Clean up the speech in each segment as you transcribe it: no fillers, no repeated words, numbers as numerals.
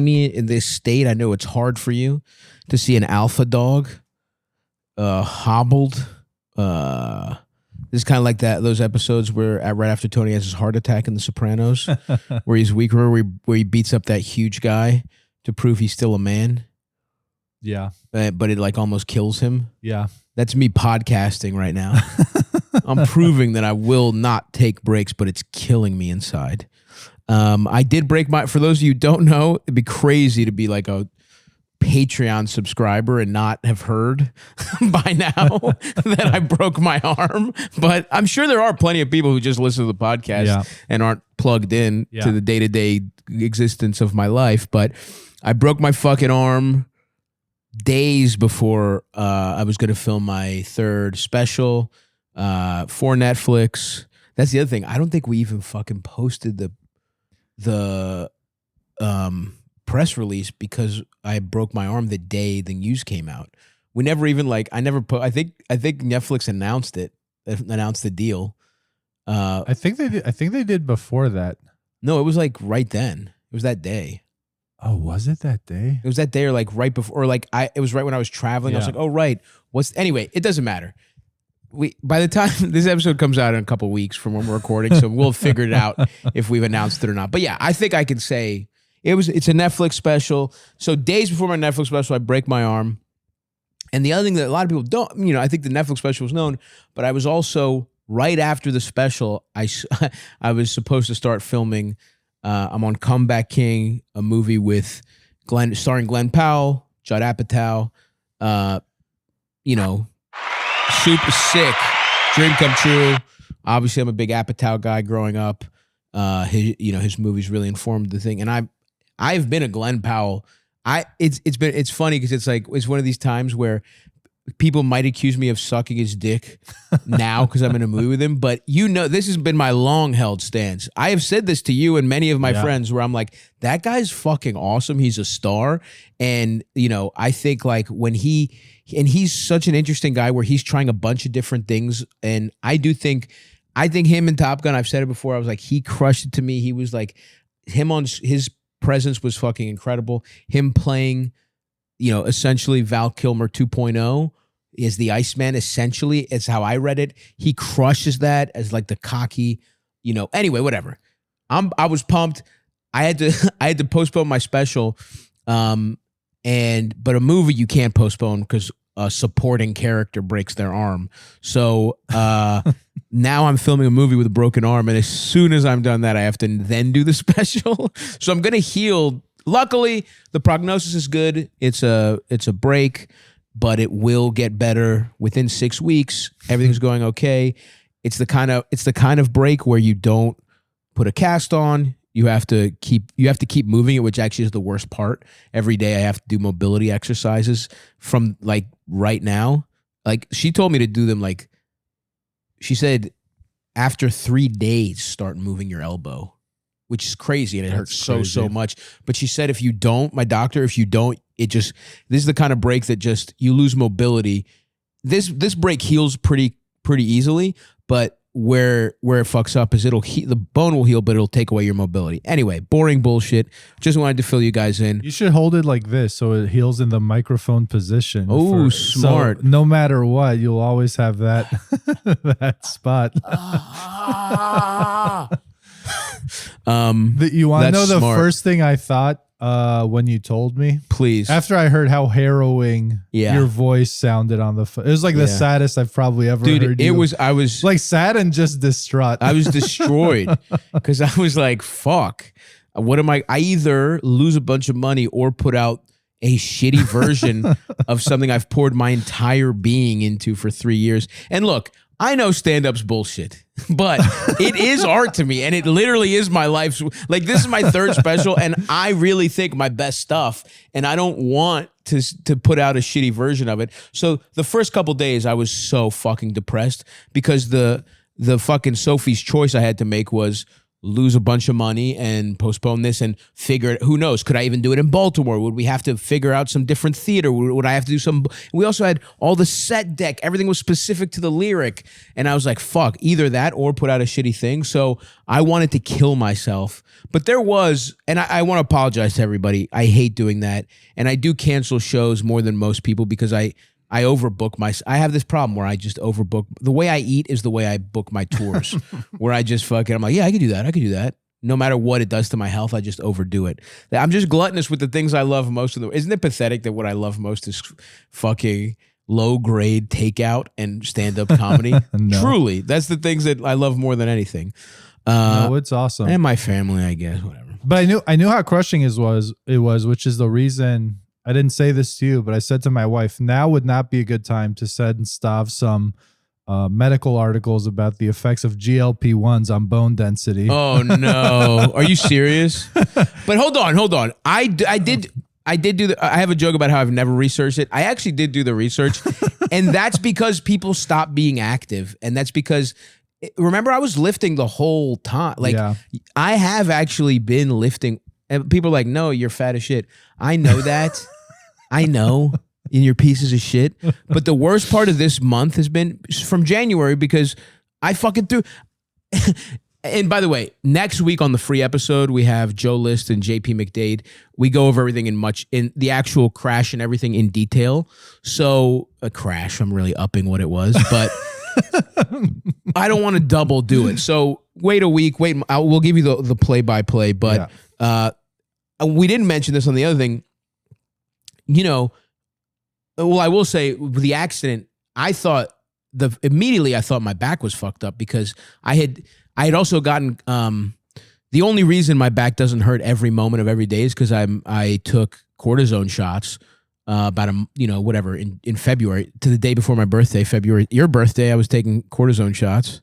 Me in this state, I know it's hard for you to see an alpha dog hobbled. This is kind of like those episodes where right after Tony has his heart attack in The Sopranos, where he's weak, where he beats up that huge guy to prove he's still a man. Yeah, but it like almost kills him. Yeah, that's me podcasting right now. I'm proving that I will not take breaks, but it's killing me inside. I did break for those of you who don't know, it'd be crazy to be like a Patreon subscriber and not have heard by now that I broke my arm. But I'm sure there are plenty of people who just listen to the podcast and aren't plugged in to the day-to-day existence of my life. But I broke my fucking arm days before I was going to film my third special for Netflix. That's the other thing. I don't think we even fucking posted the press release because I broke my arm the day the news came out. We never even I think Netflix announced the deal. I think they did before that. No, it was like right then. It was that day. Oh, was it that day? It was that day or like right before, or it was right when I was traveling. I was like, oh, right. Anyway, it doesn't matter. By the time this episode comes out in a couple of weeks from when we're recording, so we'll figure it out if we've announced it or not. But yeah, I think I can say it's a Netflix special. So days before my Netflix special, I break my arm. And the other thing that a lot of people don't, I think the Netflix special was known, but I was also right after the special, I was supposed to start filming. I'm on Comeback King, a movie with starring Glenn Powell, Judd Apatow, super sick, dream come true. Obviously, I'm a big Apatow guy growing up. His movies really informed the thing, and I've been a Glenn Powell. It's funny because it's one of these times where people might accuse me of sucking his dick now because I'm in a movie with him, but this has been my long held stance. I have said this to you and many of my friends where I'm like, that guy's fucking awesome. He's a star, and I think when he's such an interesting guy where he's trying a bunch of different things. And I think him and Top Gun, I've said it before, I was like, he crushed it to me. He was like, his presence was fucking incredible. Him playing, essentially Val Kilmer 2.0 is the Iceman, essentially. It's how I read it. He crushes that as like the cocky, anyway, whatever. I was pumped. I had to postpone my special. But a movie you can't postpone because a supporting character breaks their arm. So now I'm filming a movie with a broken arm, and as soon as I'm done that, I have to then do the special. So I'm gonna heal. Luckily, the prognosis is good. It's a break, but it will get better within 6 weeks. Everything's going okay. It's the kind of break where you don't put a cast on. You have to keep moving it, which actually is the worst part. Every day I have to do mobility exercises from right now. She told me to do them she said after 3 days start moving your elbow, which is crazy, and it hurts so much. But she said if you don't, this is the kind of break that just you lose mobility. This break heals pretty easily, but where it fucks up is the bone will heal, but it'll take away your mobility. Anyway, boring bullshit. Just wanted to fill you guys in. You should hold it like this so it heals in the microphone position. Oh, smart. So no matter what, you'll always have that that spot. You want to know the first thing I thought when you told me? Please. After I heard how harrowing your voice sounded on the phone. It was like the saddest I've probably ever heard you. I was like sad and just distraught. I was destroyed because I was like, fuck. What am I either lose a bunch of money or put out a shitty version of something I've poured my entire being into for 3 years. And look, I know stand-up's bullshit, but it is art to me, and it literally is my life's. This is my third special, and I really think my best stuff, and I don't want to put out a shitty version of it. So the first couple days, I was so fucking depressed because the fucking Sophie's choice I had to make was, lose a bunch of money and postpone this and figure it. Who knows? Could I even do it in Baltimore? Would we have to figure out some different theater? Would I have to do some? We also had all the set deck. Everything was specific to the lyric. And I was like, fuck, either that or put out a shitty thing. So I wanted to kill myself. But there was, and I want to apologize to everybody. I hate doing that. And I do cancel shows more than most people because I overbook I have this problem where I just overbook. The way I eat is the way I book my tours, where I just I'm like, yeah, I could do that. I could do that. No matter what it does to my health, I just overdo it. I'm just gluttonous with the things I love most Isn't it pathetic that what I love most is fucking low grade takeout and stand up comedy? No. Truly, that's the things that I love more than anything. No, it's awesome. And my family, I guess, whatever. But I knew how crushing it was, which is the reason. I didn't say this to you, but I said to my wife, now would not be a good time to send Stav some medical articles about the effects of GLP-1s on bone density. Oh, no. Are you serious? But hold on. I did do I have a joke about how I've never researched it. I actually did do the research, and that's because people stopped being active, and that's because remember I was lifting the whole time. I have actually been lifting, and people are like, no, you're fat as shit. I know that. I know, in your pieces of shit. But the worst part of this month has been from January because I fucking threw. And by the way, next week on the free episode, we have Joe List and JP McDade. We go over everything in the actual crash and everything in detail. So a crash, I'm really upping what it was, but I don't want to double do it. So wait a week. We'll give you the play-by-play. But we didn't mention this on the other thing. I will say with the accident, immediately I thought my back was fucked up because I had also gotten, the only reason my back doesn't hurt every moment of every day is because I took cortisone shots about in February to the day before my birthday, your birthday, I was taking cortisone shots.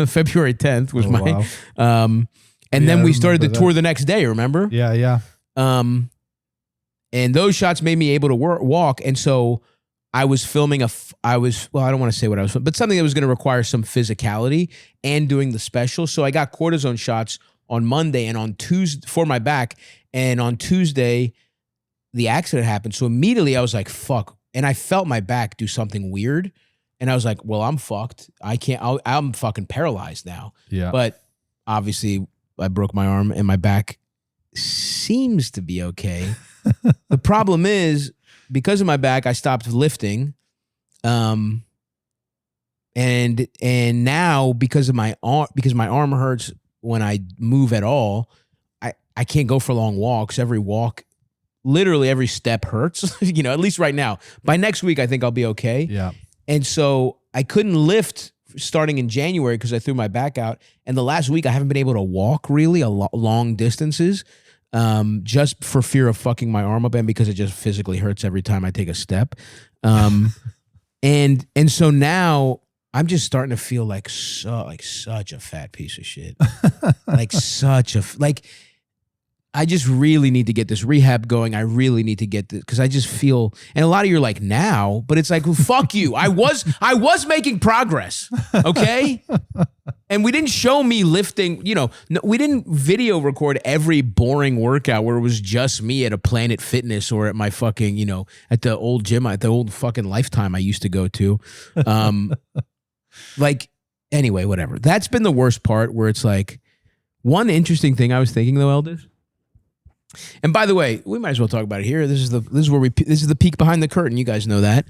February 10th was mine. Wow. And then we started the tour the next day, remember? Yeah. And those shots made me able to walk. And so I was filming I don't want to say what I was filming, but something that was going to require some physicality and doing the special. So I got cortisone shots on Monday and on Tuesday for my back. And on Tuesday, the accident happened. So immediately I was like, fuck. And I felt my back do something weird. And I was like, well, I'm fucked. I'm fucking paralyzed now. Yeah. But obviously I broke my arm and my back seems to be okay. The problem is because of my back, I stopped lifting. And now because of my arm hurts when I move at all, I can't go for long walks. Every walk, literally every step hurts, at least right now. By next week, I think I'll be okay. Yeah. And so I couldn't lift starting in January because I threw my back out. And the last week, I haven't been able to walk really long distances. Just for fear of fucking my arm up and because it just physically hurts every time I take a step. And so now I'm just starting to feel like such a fat piece of shit. I just really need to get this rehab going. I really need to get this because I just feel, and a lot of you are like now, but it's like, well, fuck you. I was making progress. Okay. And we didn't show me lifting, we didn't video record every boring workout where it was just me at a Planet Fitness or at my fucking, at the old gym, at the old fucking Lifetime I used to go to. Anyway, whatever. That's been the worst part where it's like one interesting thing I was thinking though, Eldis. And by the way, we might as well talk about it here. This is the peek behind the curtain. You guys know that.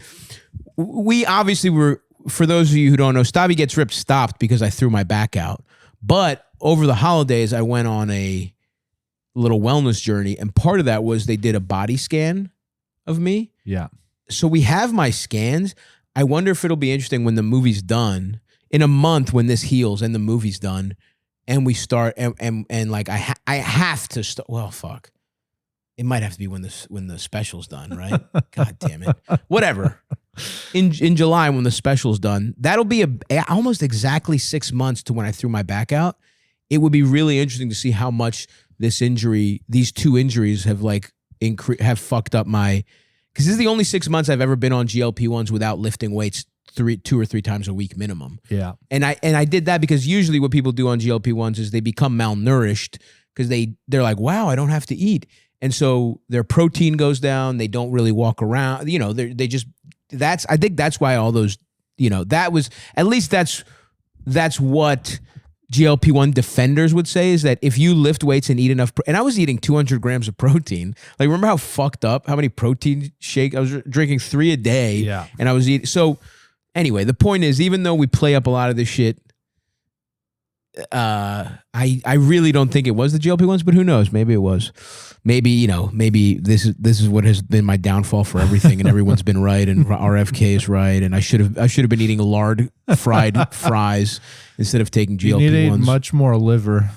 We obviously were, for those of you who don't know, Stavvy Gets Ripped stopped because I threw my back out. But over the holidays, I went on a little wellness journey, and part of that was they did a body scan of me. Yeah. So we have my scans. I wonder if it'll be interesting when the movie's done in a month when this heals and the movie's done. And we start, and like I have to start. Well, fuck. It might have to be when the special's done, right? God damn it. Whatever. In July when the special's done, that'll be almost exactly 6 months to when I threw my back out. It would be really interesting to see how much these two injuries have have fucked up my because this is the only 6 months I've ever been on GLP-1s without lifting weights 2 or 3 times a week minimum. Yeah. And I did that because usually what people do on GLP-1s is they become malnourished because they're like, wow, I don't have to eat. And so their protein goes down. They don't really walk around. You know, they just, I think that's why all those, you know, that was, at least that's what GLP-1 defenders would say, is that if you lift weights and eat enough, and I was eating 200 grams of protein. Like, remember how fucked up, how many protein shakes, I was drinking 3 a day. Yeah. And I was eating. So anyway, the point is, even though we play up a lot of this shit, I really don't think it was the GLP-1s, but who knows? Maybe it was. Maybe, you know, maybe this is what has been my downfall for everything, and everyone's been right, and RFK is right, and I should have been eating lard fried fries instead of taking GLP-1s. You need much more liver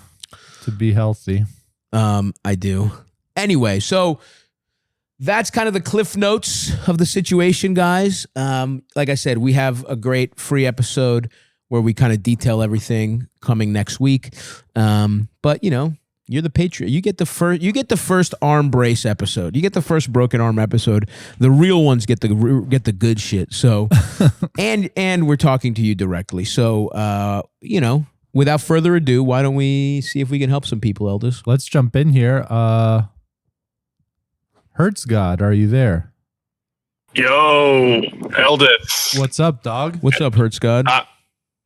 to be healthy. I do. Anyway, so that's kind of the cliff notes of the situation, guys. Like I said, we have a great free episode where we kind of detail everything coming next week. But you know, you're the Patriot. You get the first arm brace episode. You get the first broken arm episode. The real ones get the good shit. So, and we're talking to you directly. So, you know, without further ado, why don't we see if we can help some people, Eldis? Let's jump in here. Hertz God, are you there? Yo, Eldis. What's up, dog? What's up, Hertz God?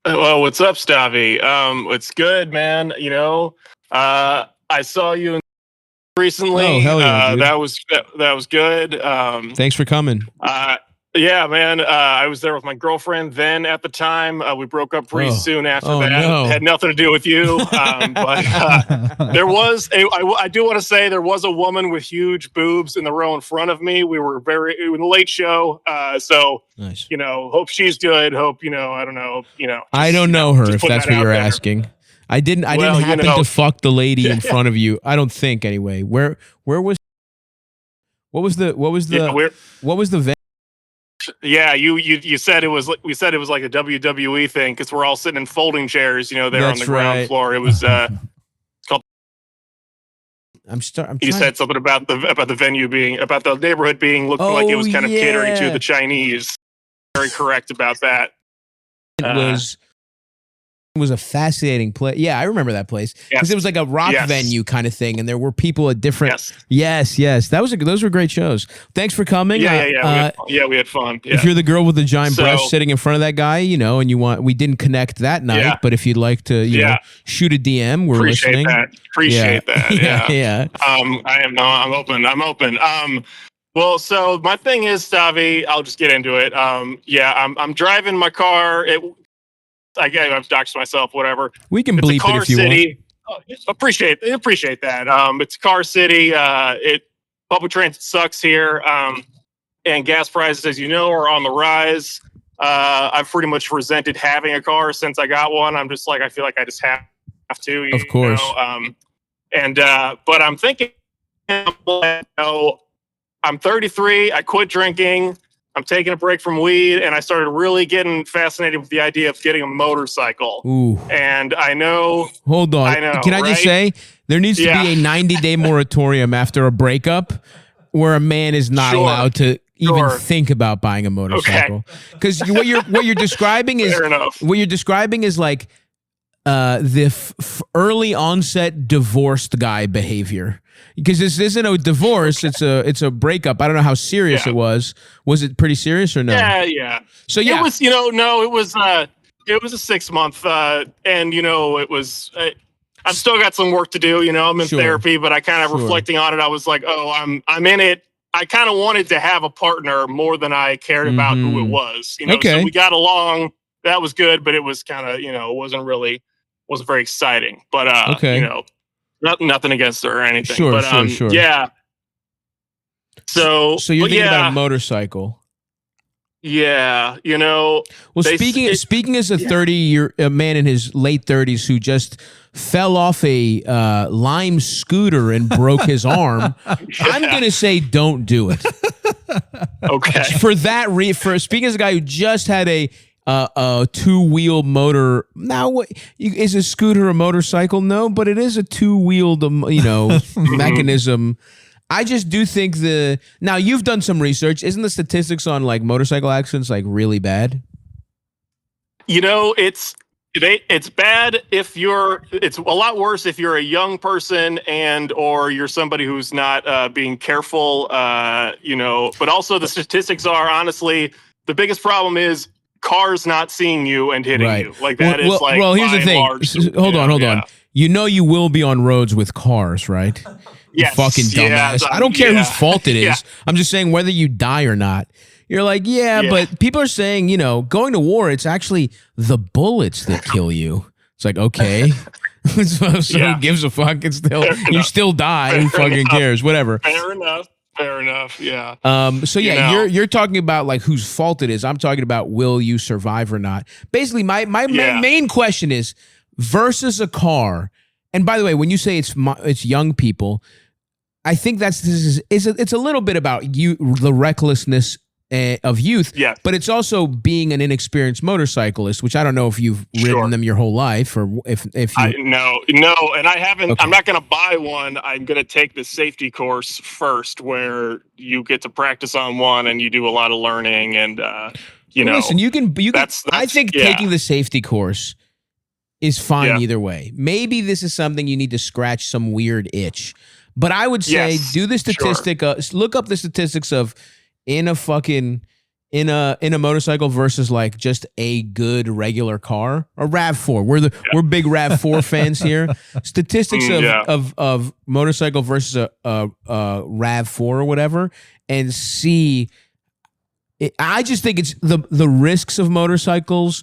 Well, what's up, Stavvy? It's good, man. You know, I saw you recently. Oh, hell yeah, dude. That was good. Thanks for coming. Yeah, man. I was there with my girlfriend then at the time. We broke up pretty soon after that. No. Had nothing to do with you. But there was I do want to say there was a woman with huge boobs in the row in front of me. We were in the late show. So, Nice. you know, hope she's good. Hope, you know, I don't know, you know. I don't know her, just if putting that's that what out you're there. asking. I didn't Well, happen you know. to fuck the lady in front of you. I don't think, anyway. Where was what was the event? Yeah, you said it was like we said it was like a WWE thing because we're all sitting in folding chairs, you know, there That's on the ground right. floor. It was called. I'm You said something about the venue being about the neighborhood being looking like it was kind of catering to the Chinese. Very correct about that. It was a fascinating place. Yeah, I remember that place because it was like a rock venue kind of thing, and there were people at different. Yes. Those were great shows. Thanks for coming. Yeah. We had fun. Yeah. If you're the girl with the giant breast sitting in front of that guy, you know, and we didn't connect that night, but if you'd like to, you know, shoot a DM, we're listening. Appreciate that. Yeah. I'm open. Well, so my thing is, Stavvy, I'll just get into it. I'm driving my car. I've doxed myself, whatever. We can bleep it if you want. Appreciate that. It's Car City. Public transit sucks here. And gas prices, as you know, are on the rise. I've pretty much resented having a car since I got one. I'm just like, I feel like I just have to. Of course. But I'm thinking, I'm 33. I quit drinking. I'm taking a break from weed, and I started really getting fascinated with the idea of getting a motorcycle. Ooh. And I know. Hold on. Can I just say, there needs to be a 90-day moratorium after a breakup where a man is not allowed to even think about buying a motorcycle. Because what you're describing is like the early onset divorced guy behavior. Because this isn't a divorce, it's a breakup. I don't know how serious it was. Was it pretty serious or no? Yeah. So it was, it was a 6 month, and it was. I've still got some work to do. I'm in therapy, but I kind of reflecting on it. I was like, I'm in it. I kind of wanted to have a partner more than I cared about who it was. So we got along. That was good, but it was kind of, wasn't very exciting. But nothing against her or anything. Sure. Yeah. So you're thinking about a motorcycle. Yeah. Well, speaking as a man in his late 30s who just fell off a Lime scooter and broke his arm, I'm gonna say don't do it. Okay. For speaking as a guy who just had a two-wheel motor. Now, is a scooter a motorcycle? No, but it is a two-wheeled, mechanism. I just do think now you've done some research. Isn't the statistics on like motorcycle accidents like really bad? You know, it's bad if it's a lot worse if you're a young person or you're somebody who's not being careful, but also the statistics are honestly, the biggest problem is cars not seeing you and hitting you. Like that well, here's the thing. Hold on. You know you will be on roads with cars, right? Yes, fucking dumbass. I don't care whose fault it is. Yeah. I'm just saying whether you die or not. You're like, but people are saying, going to war, it's actually the bullets that kill you. It's like, okay. so who gives a fuck? It's still you still die. Who fucking cares? Whatever. Fair enough. Yeah. You're talking about like whose fault it is. I'm talking about will you survive or not. Basically, my main question is versus a car. And by the way, when you say it's young people, I think it's a little bit about the recklessness of youth, but it's also being an inexperienced motorcyclist, which I don't know if you've ridden them your whole life or if you no, and I haven't. Okay. I'm not going to buy one. I'm going to take the safety course first, where you get to practice on one and you do a lot of learning and Listen, you can. I think taking the safety course is fine either way. Maybe this is something you need to scratch some weird itch, but I would say do the statistic. Look up the statistics of. In a motorcycle versus like just a good regular car, a RAV4. We're big RAV4 fans here. Statistics of motorcycle versus a RAV4 or whatever, and see. I just think it's the risks of motorcycles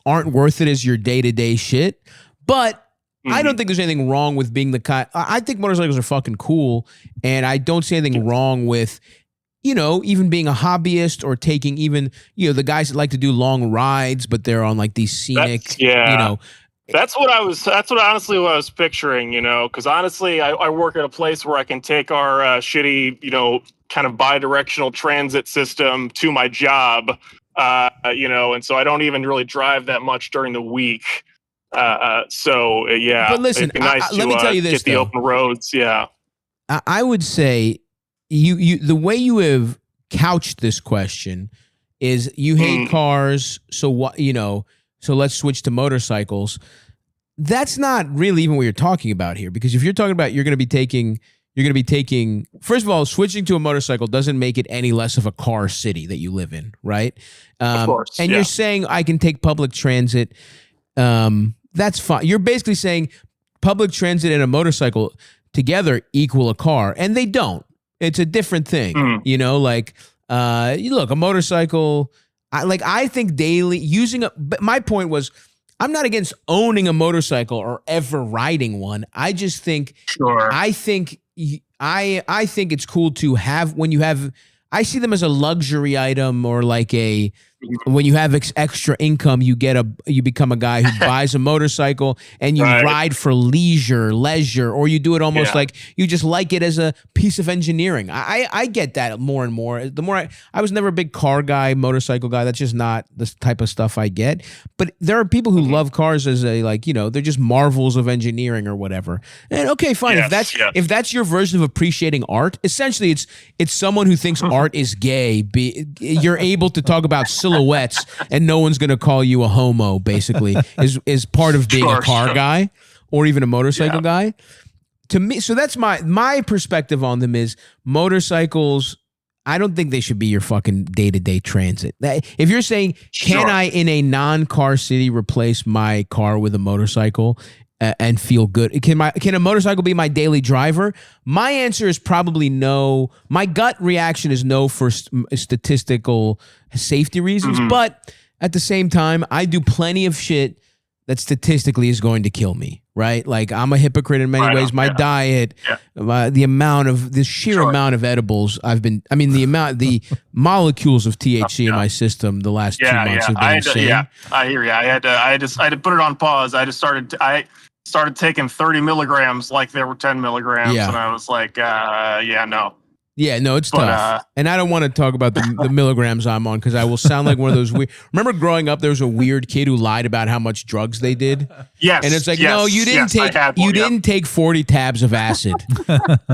aren't worth it as your day-to-day shit, but. I don't think there's anything wrong with being the kind. I think motorcycles are fucking cool, and I don't see anything wrong with. Even being a hobbyist or taking even, the guys that like to do long rides, but they're on like these scenic, That's what honestly what I was picturing, because honestly, I work at a place where I can take our shitty, kind of bi-directional transit system to my job, and so I don't even really drive that much during the week. But listen, it'd be nice let me tell you this, get the open roads. Yeah. I would say, you the way you have couched this question is you hate cars, so what so let's switch to motorcycles. That's not really even what you're talking about here, because if you're talking about you're going to be taking first of all, switching to a motorcycle doesn't make it any less of a car city that you live in, right? Of course. And you're saying I can take public transit. That's fine. You're basically saying public transit and a motorcycle together equal a car, and they don't. It's a different thing, look, a motorcycle, I think daily but my point was, I'm not against owning a motorcycle or ever riding one. I just think, I think it's cool to have I see them as a luxury item or like when you have extra income, you become a guy who buys a motorcycle and you ride for leisure, or you do it almost like you just like it as a piece of engineering. I get that more and more. The more I was never a big car guy, motorcycle guy. That's just not the type of stuff I get. But there are people who love cars as they're just marvels of engineering or whatever. And okay, fine. If that's your version of appreciating art, essentially it's someone who thinks art is gay. You're able to talk about silhouettes and no one's going to call you a homo, basically, is part of being a car guy or even a motorcycle guy. To me, so that's my perspective on them is motorcycles, I don't think they should be your fucking day-to-day transit. If you're saying, can I in a non-car city replace my car with a motorcycle and feel good? Can a motorcycle be my daily driver? My answer is probably no. My gut reaction is no for statistical safety reasons. But at the same time, I do plenty of shit that statistically is going to kill me, right? Like I'm a hypocrite in many ways. My diet, the sheer amount of edibles the molecules of THC in my system the last 2 months have been insane. I hear you. I had to put it on pause. I started taking 30 milligrams like there were 10 milligrams. And I was like, no. Yeah, no, it's tough. And I don't want to talk about the milligrams I'm on because I will sound like one of those weird. Remember growing up, there was a weird kid who lied about how much drugs they did? Yes. And it's like, no, you didn't take 40 tabs of acid.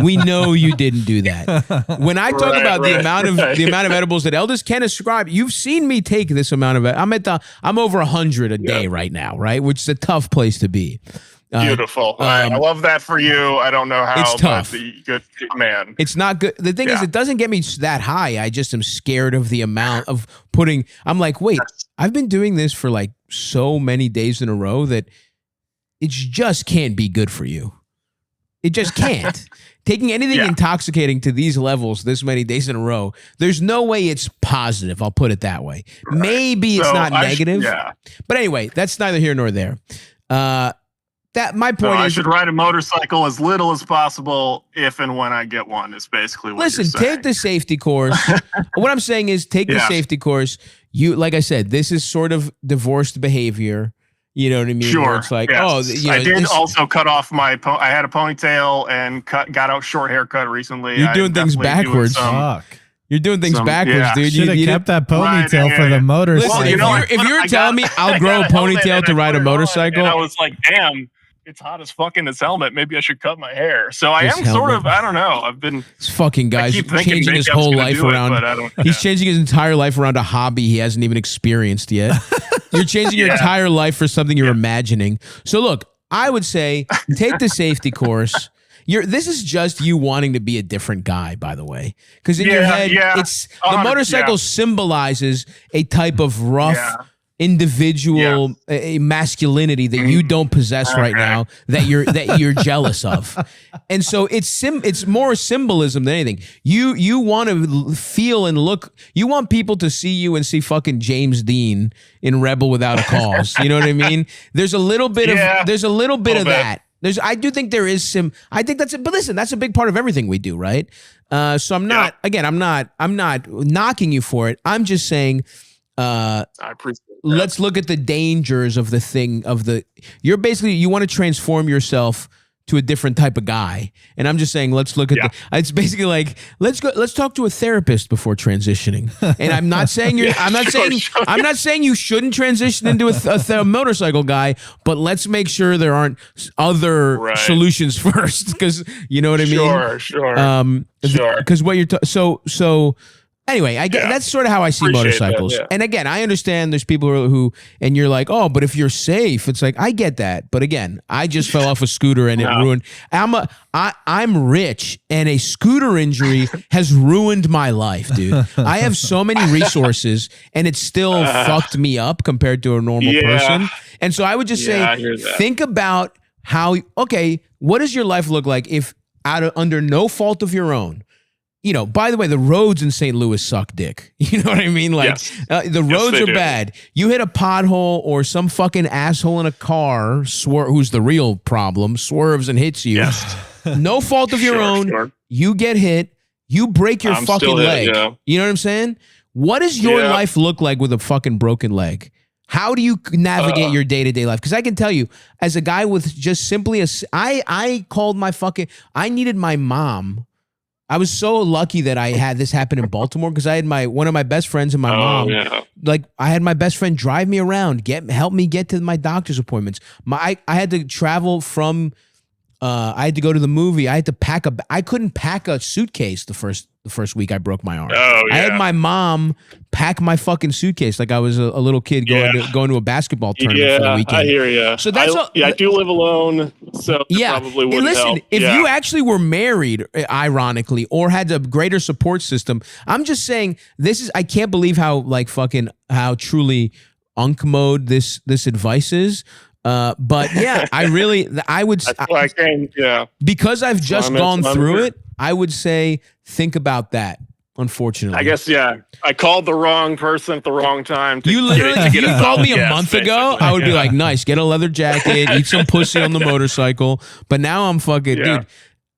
We know you didn't do that. When I talk about the amount of edibles that Eldest can ascribe, you've seen me take this amount of it. I'm over 100 a day right now, right? Which is a tough place to be. Beautiful. I love that for you. I don't know how. It's tough. Good man. It's not good. The thing is, it doesn't get me that high. I just am scared of the amount of putting. I'm like, wait, I've been doing this for like so many days in a row that it just can't be good for you. It just can't. Taking anything intoxicating to these levels this many days in a row, there's no way it's positive. I'll put it that way. Right. Maybe it's not negative. But anyway, that's neither here nor there. That my point is, I should ride a motorcycle as little as possible if and when I get one. Is basically what you're saying. Take the safety course. What I'm saying is, take the safety course. You, like I said, this is sort of divorced behavior. You know what I mean? Sure. Where it's like, I did also cut off my. I had a ponytail and got out short haircut recently. You're doing things backwards. You're doing things backwards, dude. Should have kept that ponytail for the motorcycle. Listen, if you're telling me I'll grow a ponytail to ride a motorcycle, and I was like, damn. It's hot as fuck in this helmet. Maybe I should cut my hair. So I am sort of, I don't know. I've been. This fucking guy's changing his whole life around. He's changing his entire life around a hobby he hasn't even experienced yet. You're changing your entire life for something you're imagining. So look, I would say take the safety course. This is just you wanting to be a different guy, by the way. Because in your head, it's the motorcycle symbolizes a type of rough individual masculinity that you don't possess right now, that you're jealous of. And so it's more symbolism than anything. You want to feel and look, you want people to see you and see fucking James Dean in Rebel Without a Cause. You know what I mean? There's a little bit of that. I do think there is some. I think that's it. But listen, that's a big part of everything we do, right? So I'm not. Again, I'm not knocking you for it. I'm just saying. I appreciate that. Let's look at the dangers of the thing you're basically, you want to transform yourself to a different type of guy. And I'm just saying, let's look at it's basically like, let's talk to a therapist before transitioning. And I'm not saying I'm not saying you shouldn't transition into a motorcycle guy, but let's make sure there aren't other solutions first. Cause you know what I mean? Sure. Cause what you're anyway, I get that's sort of how I see motorcycles. That, and again, I understand there's people who, and you're like, oh, but if you're safe, it's like, I get that. But again, I just fell off a scooter and it ruined. I'm rich and a scooter injury has ruined my life, dude. I have so many resources and it still fucked me up compared to a normal person. And so I would just say, think about what does your life look like if under no fault of your own, you know, by the way, the roads in St. Louis suck dick. You know what I mean? Like, the roads are bad. You hit a pothole or some fucking asshole in a car, who's the real problem, swerves and hits you. No fault of your own. You get hit. You break your fucking leg. You know what I'm saying? What does your life look like with a fucking broken leg? How do you navigate your day-to-day life? Because I can tell you, as a guy with just simply I needed my mom. I was so lucky that I had this happen in Baltimore because I had one of my best friends and my mom. Like, I had my best friend drive me around, help me get to my doctor's appointments. I had to travel from. I had to go to the movie. I had to I couldn't pack a suitcase the first week I broke my arm. I had my mom pack my fucking suitcase like I was a little kid going to a basketball tournament for the weekend. I hear you. So that's I do live alone, so probably wouldn't help. If you actually were married, ironically, or had a greater support system, I'm just saying I can't believe how truly unk mode this advice is. But yeah, I would. Because I've just gone through it, I would say think about that. Unfortunately, I guess I called the wrong person at the wrong time. You literally, if you called me a month ago, I would be like, nice, get a leather jacket, eat some pussy on the motorcycle. But now I'm fucking dude.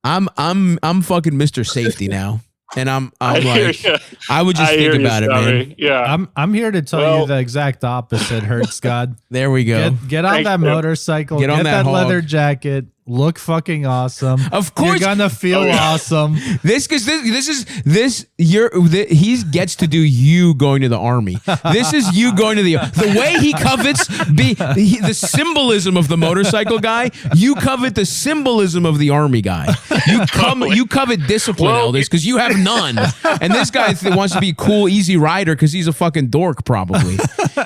I'm fucking Mr. Safety now. And I'm like, I would just think about it, man. Yeah, I'm here to tell you the exact opposite, Hertz God. There we go. Get on that motorcycle. Get on that leather jacket. look fucking awesome. Of course, you're gonna feel awesome. He gets to do you going to the army. This is you going to the way he covets the symbolism of the motorcycle guy. You covet the symbolism of the army guy. You covet discipline, Elders, because you have none. And this guy wants to be cool, easy rider because he's a fucking dork. Probably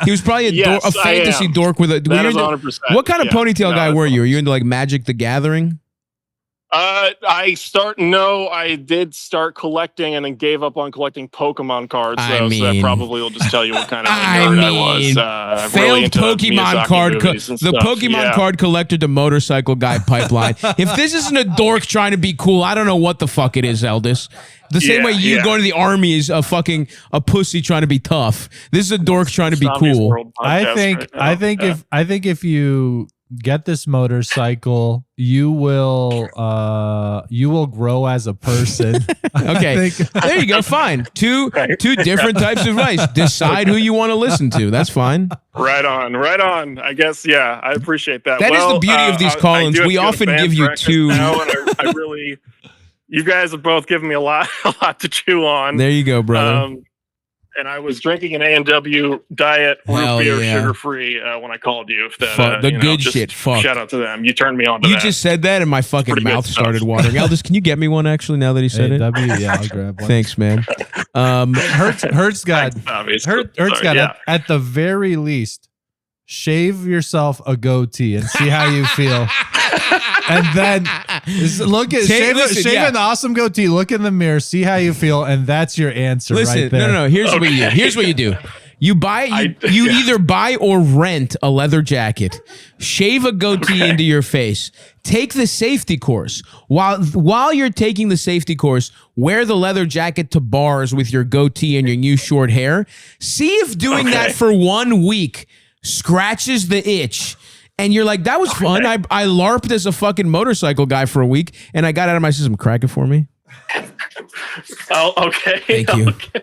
he was probably a fantasy dork with a. That is 100%. What kind of ponytail guy were you? Are you into like Magic the Gathering? I did start collecting and then gave up on collecting Pokemon cards. So that probably will just tell you what kind of nerd I was. Failed really Pokemon card. The Pokemon card collector to motorcycle guy pipeline. If this isn't a dork trying to be cool, I don't know what the fuck it is, Eldis. The same way you going to the army is a pussy trying to be tough. This is a dork trying to be cool. I think if you get this motorcycle, you will grow as a person. Okay, there you go. Fine. Two different types of advice. Decide who you want to listen to. That's fine. Right on. I guess, yeah, I appreciate that. That is the beauty of these call-ins. We often give you two. Now, and I really, you guys have both given me a lot to chew on. There you go, brother. And I was drinking an A&W diet root beer, sugar-free when I called you. Shit. Fuck. Shout out to them. You turned me on to that. You just said that and my fucking mouth started watering. Eldis, can you get me one actually now that he said A&W, it? Yeah, I'll grab one. Thanks, man. Hertz got at the very least, shave yourself a goatee and see how you feel. And then shave an awesome goatee, look in the mirror, see how you feel, and that's your answer. Listen, right there. No. Here's what you do. You either buy or rent a leather jacket, shave a goatee into your face, take the safety course. While you're taking the safety course, wear the leather jacket to bars with your goatee and your new short hair. See if doing that for 1 week scratches the itch. And you're like, that was fun. I LARPed as a fucking motorcycle guy for a week, and I got out of my system. Crack it for me. Oh, okay. Thank you. Okay.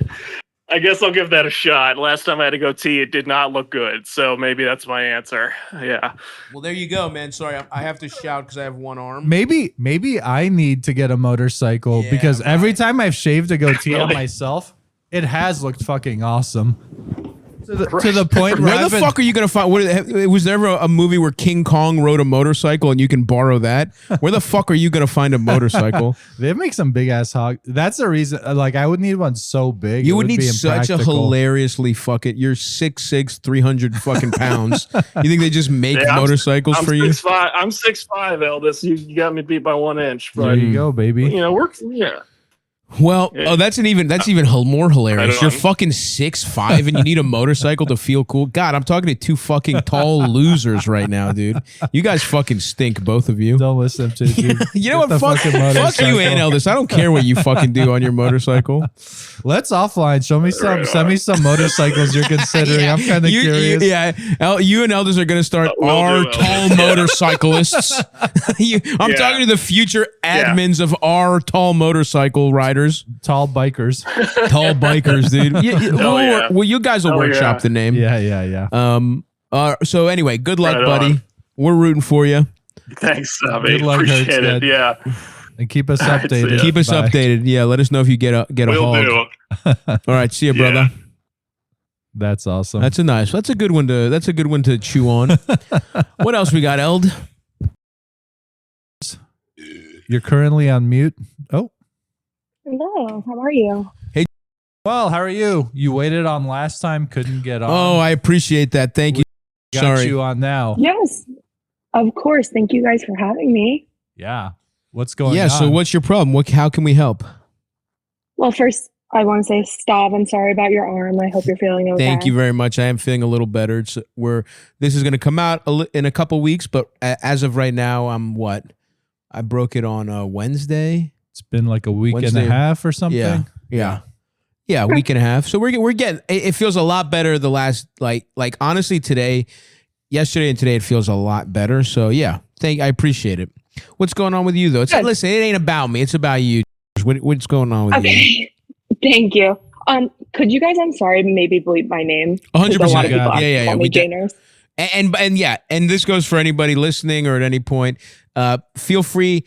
I guess I'll give that a shot. Last time I had a goatee, it did not look good. So maybe that's my answer. Yeah. Well, there you go, man. Sorry, I have to shout because I have one arm. Maybe I need to get a motorcycle because every time I've shaved a goatee on myself, it has looked fucking awesome. To the point where the fuck are you gonna find? Was there ever a movie where King Kong rode a motorcycle and you can borrow that? Where the fuck are you gonna find a motorcycle? They make some big ass hog. That's the reason. Like I would need one so big. You would need such a hilariously fucking. You're 6'6", 300 fucking pounds. You think they just make motorcycles for you? I'm 6'5", Eldis. You got me beat by 1 inch. But, there you go, baby. Yeah. Well, that's even more hilarious. You're fucking 6'5" and you need a motorcycle to feel cool. God, I'm talking to two fucking tall losers right now, dude. You guys fucking stink, both of you. Don't listen to you. You know what? Fuck you and Eldis. I don't care what you fucking do on your motorcycle. Let's offline. Send me some motorcycles you're considering. I'm kind of curious. You and Eldis are going to start our tall motorcyclists. I'm talking to the future admins of our tall motorcycle riders. Tall bikers, dude. Well, you guys will workshop the name. Yeah. So anyway, good luck, buddy. We're rooting for you. Thanks, Stavvy. Good luck, appreciate it. Yeah. And keep us updated. Keep us updated. Yeah. Let us know if you get a hog. All right. See you, brother. That's awesome. That's a good one to chew on. What else we got, Eld? You're currently on mute. Oh. Hello, how are you? Hey. Well, how are you? You waited on last time, couldn't get on. Oh, I appreciate that. Thank you. Got you on now. Yes, of course. Thank you guys for having me. Yeah. What's going on? Yeah, so what's your problem? How can we help? Well, first, I want to say, Stav, I'm sorry about your arm. I hope you're feeling okay. Thank you very much. I am feeling a little better. This is going to come out in a couple weeks, but as of right now, I broke it on Wednesday. It's been like a week and a half or something. Yeah, a week and a half. So we're getting. It feels a lot better. The last like honestly yesterday and today it feels a lot better. So yeah, I appreciate it. What's going on with you though? Listen, it ain't about me. It's about you. What's going on with you? Thank you. Could you guys? I'm sorry. Maybe bleep my name. 100%. Yeah. And yeah, and this goes for anybody listening or at any point. Feel free.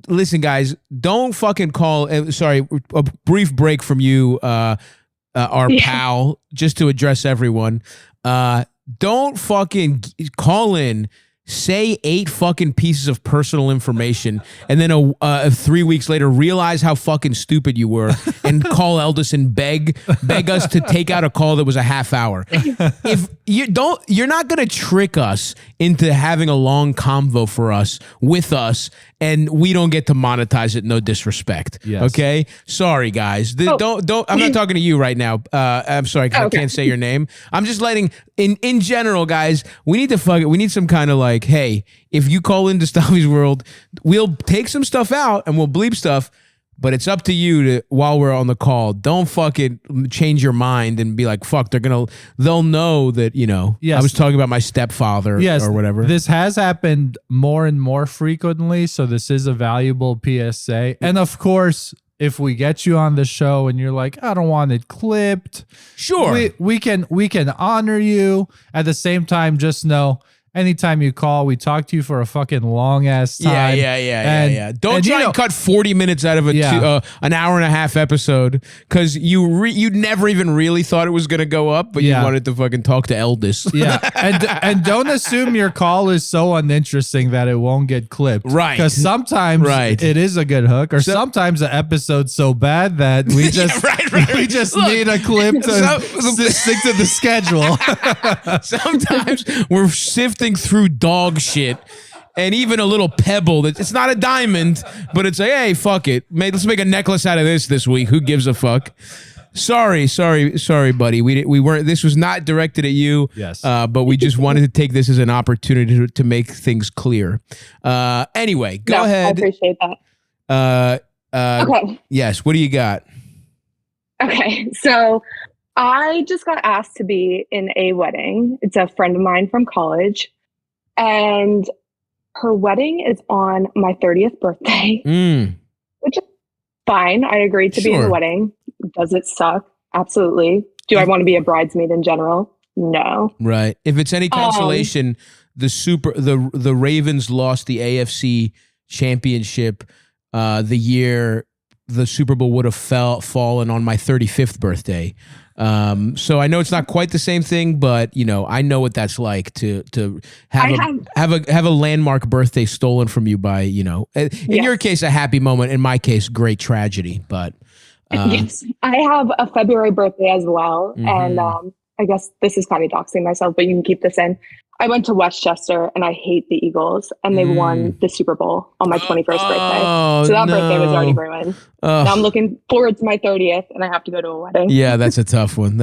Listen, guys, don't fucking call. Sorry, a brief break from you, our pal, just to address everyone. Don't fucking call in. Say 8 fucking pieces of personal information, and then 3 weeks later realize how fucking stupid you were, and call Eldis and beg us to take out a call that was a half hour. If you don't, you're not gonna trick us into having a long convo with us, and we don't get to monetize it. No disrespect. Yes. Okay. Sorry, guys. Don't. I'm not talking to you right now. I'm sorry. I can't say your name. I'm just letting. In general, guys, we need to fuck it. We need some kind of like, hey, if you call into Stavvy's World, we'll take some stuff out and we'll bleep stuff, but it's up to you to, while we're on the call, don't fucking change your mind and be like, fuck, they'll know that, I was talking about my stepfather or whatever. This has happened more and more frequently, so this is a valuable PSA. And of course, if we get you on the show and you're like, I don't want it clipped, sure, we can honor you. At the same time, just know anytime you call, we talk to you for a fucking long ass time. Yeah. Don't try and cut 40 minutes out of an hour and a half episode because you never even really thought it was gonna go up, but you wanted to fucking talk to Eldis. Yeah, and don't assume your call is so uninteresting that it won't get clipped. Right? Because sometimes it is a good hook, or sometimes the episode's so bad that we just we just need a clip to stick to the schedule. Sometimes we're sifting through dog shit and even a little pebble that it's not a diamond, but it's like, hey, fuck it, let's make a necklace out of this week. Who gives a fuck? Sorry, buddy. We weren't. This was not directed at you. Yes, but we just wanted to take this as an opportunity to make things clear. Anyway, go ahead. I appreciate that. Okay. Yes. What do you got? Okay, so I just got asked to be in a wedding. It's a friend of mine from college, and her wedding is on my 30th birthday, which is fine. I agreed to be in the wedding. Does it suck? Absolutely. Do I want to be a bridesmaid in general? No. Right. If it's any consolation, the Ravens lost the AFC championship the year the Super Bowl would have fallen on my 35th birthday. So I know it's not quite the same thing, but I know what that's like to have a landmark birthday stolen from you by, in your case, a happy moment. In my case, great tragedy. But yes, I have a February birthday as well. And I guess this is kind of doxing myself, but you can keep this in. I went to Westchester and I hate the Eagles, and they won the Super Bowl on my 21st birthday. So that birthday was already ruined. Now I'm looking forward to my 30th and I have to go to a wedding. Yeah, that's a tough one.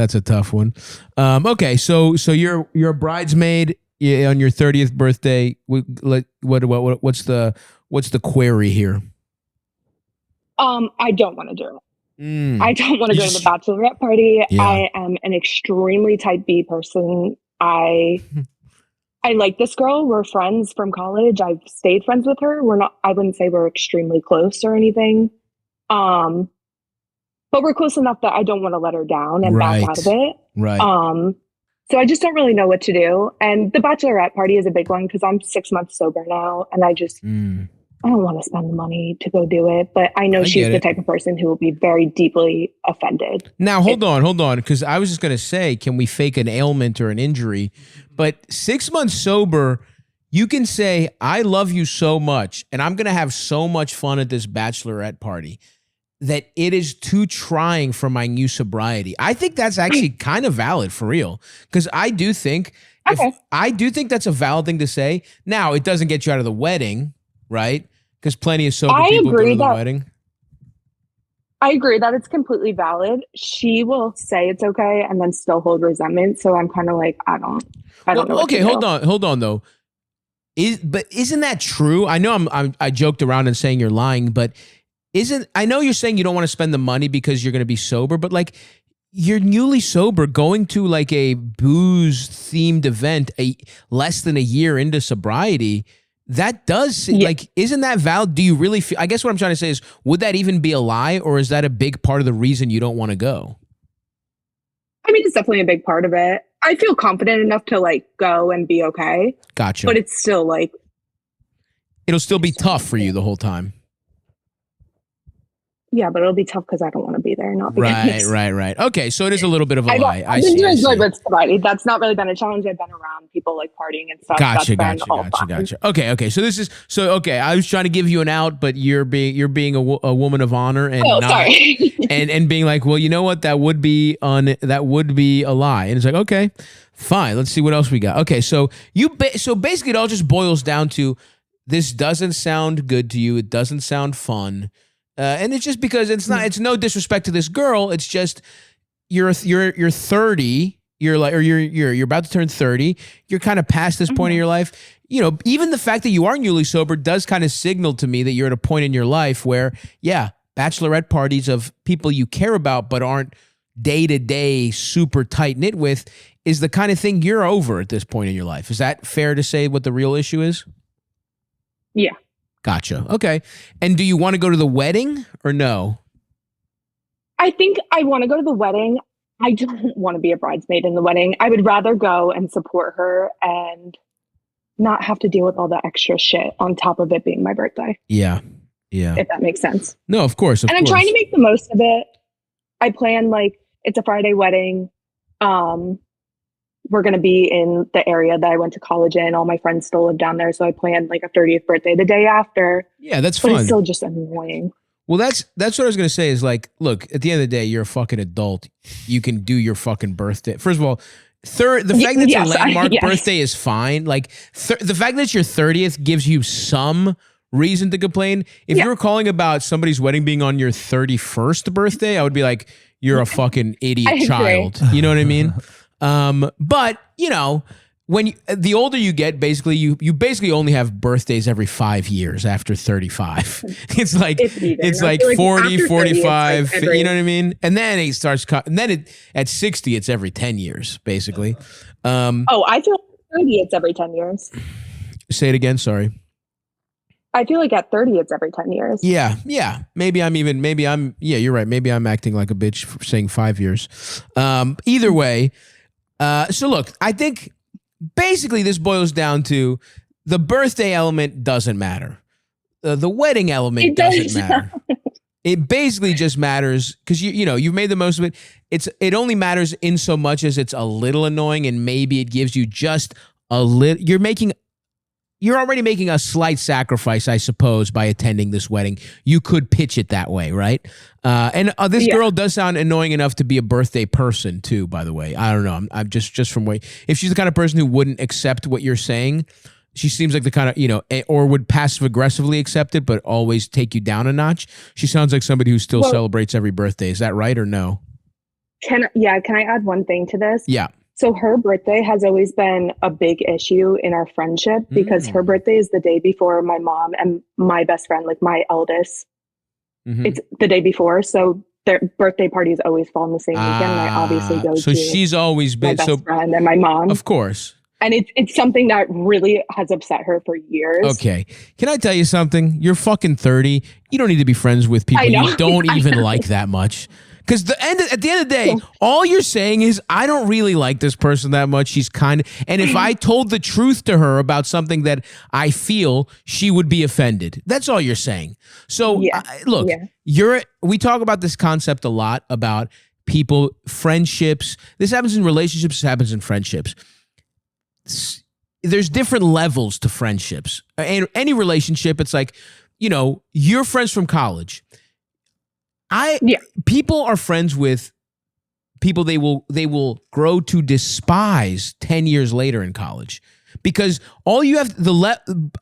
Okay, so you're a bridesmaid on your 30th birthday. What's the query here? I don't want to do it. I don't want to go to the bachelorette party. Yeah. I am an extremely type B person. I like this girl. We're friends from college. I've stayed friends with her. I wouldn't say we're extremely close or anything. But we're close enough that I don't want to let her down and back out of it. Right. So I just don't really know what to do. And the bachelorette party is a big one because I'm 6 months sober now, and I just I don't want to spend the money to go do it. But I know she's the type of person who will be very deeply offended. Now, hold on, because I was just going to say, can we fake an ailment or an injury? But 6 months sober, you can say, I love you so much, and I'm going to have so much fun at this bachelorette party that it is too trying for my new sobriety. I think that's actually kind of valid for real, because I do think that's a valid thing to say. Now, it doesn't get you out of the wedding, right? Because plenty of sober people go to the wedding. I agree that it's completely valid. She will say it's okay and then still hold resentment. So I'm kind of like, I don't know. Okay, hold on though. Isn't that true? I know I joked around and saying you're lying, but I know you're saying you don't want to spend the money because you're going to be sober, but like you're newly sober, going to like a booze themed event less than a year into sobriety. That does like, isn't that valid? Do you really feel, I guess what I'm trying to say is, would that even be a lie, or is that a big part of the reason you don't want to go? I mean, it's definitely a big part of it. I feel confident enough to like go and be okay. Gotcha. But it's still like, it'll still be tough for you the whole time. Yeah, but it'll be tough because I don't want to be there. Not because Right. Okay, so it is a little bit of a lie. I've been doing good with sobriety. That's not really been a challenge. I've been around people like partying and stuff. Gotcha. Okay. Okay. I was trying to give you an out, but you're being a woman of honor and sorry. and being like, well, you know what? That would be a lie. And it's like, okay, fine. Let's see what else we got. Okay, so so basically, it all just boils down to this doesn't sound good to you. It doesn't sound fun. And it's just because it's no disrespect to this girl. It's just you're 30. You're about to turn 30. You're kind of past this point in your life. You know, even the fact that you are newly sober does kind of signal to me that you're at a point in your life where, bachelorette parties of people you care about but aren't day to day super tight knit with is the kind of thing you're over at this point in your life. Is that fair to say what the real issue is? Yeah. Gotcha. Okay. And do you want to go to the wedding or no? I think I want to go to the wedding. I don't want to be a bridesmaid in the wedding. I would rather go and support her and not have to deal with all the extra shit on top of it being my birthday. Yeah. If that makes sense. No, of course. I'm trying to make the most of it. I plan it's a Friday wedding. We're going to be in the area that I went to college in. All my friends still live down there. So I planned a 30th birthday the day after. Yeah, that's fun. But it's still just annoying. Well, that's what I was going to say is look, at the end of the day, you're a fucking adult. You can do your fucking birthday. First of all, the fact that it's a landmark birthday is fine. The fact that it's your 30th gives you some reason to complain. If you were calling about somebody's wedding being on your 31st birthday, I would be like, you're a fucking idiot child. You know what I mean? But when the older you get, basically you basically only have birthdays every 5 years after 35. It's like 40, 45, you know what I mean? And then it starts, and then at 60, it's every 10 years, basically. I feel like 30, it's every 10 years. Say it again. Sorry. I feel like at 30, it's every 10 years. Yeah. You're right. Maybe I'm acting like a bitch for saying 5 years. Either way. So look, I think basically this boils down to the birthday element doesn't matter. The wedding element doesn't matter. It basically just matters because you've made the most of it. It only matters in so much as it's a little annoying and maybe it gives you just a little. You're already making a slight sacrifice, I suppose, by attending this wedding. You could pitch it that way, right? And this girl does sound annoying enough to be a birthday person, too, by the way. I don't know. I'm just from way. If she's the kind of person who wouldn't accept what you're saying, she seems like the kind of, or would passive-aggressively accept it, but always take you down a notch. She sounds like somebody who still celebrates every birthday. Is that right or no? Can I add one thing to this? Yeah. So her birthday has always been a big issue in our friendship because her birthday is the day before my mom and my best friend, my eldest. It's the day before. So their birthday parties always fall on the same weekend. And I obviously go so to she's always been my best friend and my mom. Of course. And it's something that really has upset her for years. Okay. Can I tell you something? You're fucking 30. You don't need to be friends with people you don't even like that much. Because at the end of the day, all you're saying is, I don't really like this person that much. She's and if I told the truth to her about something that I feel, she would be offended. That's all you're saying. So look, we talk about this concept a lot about people, friendships. This happens in relationships. This happens in friendships. There's different levels to friendships. And any relationship, it's you're friends from college. People are friends with people they will grow to despise 10 years later in college, because all you have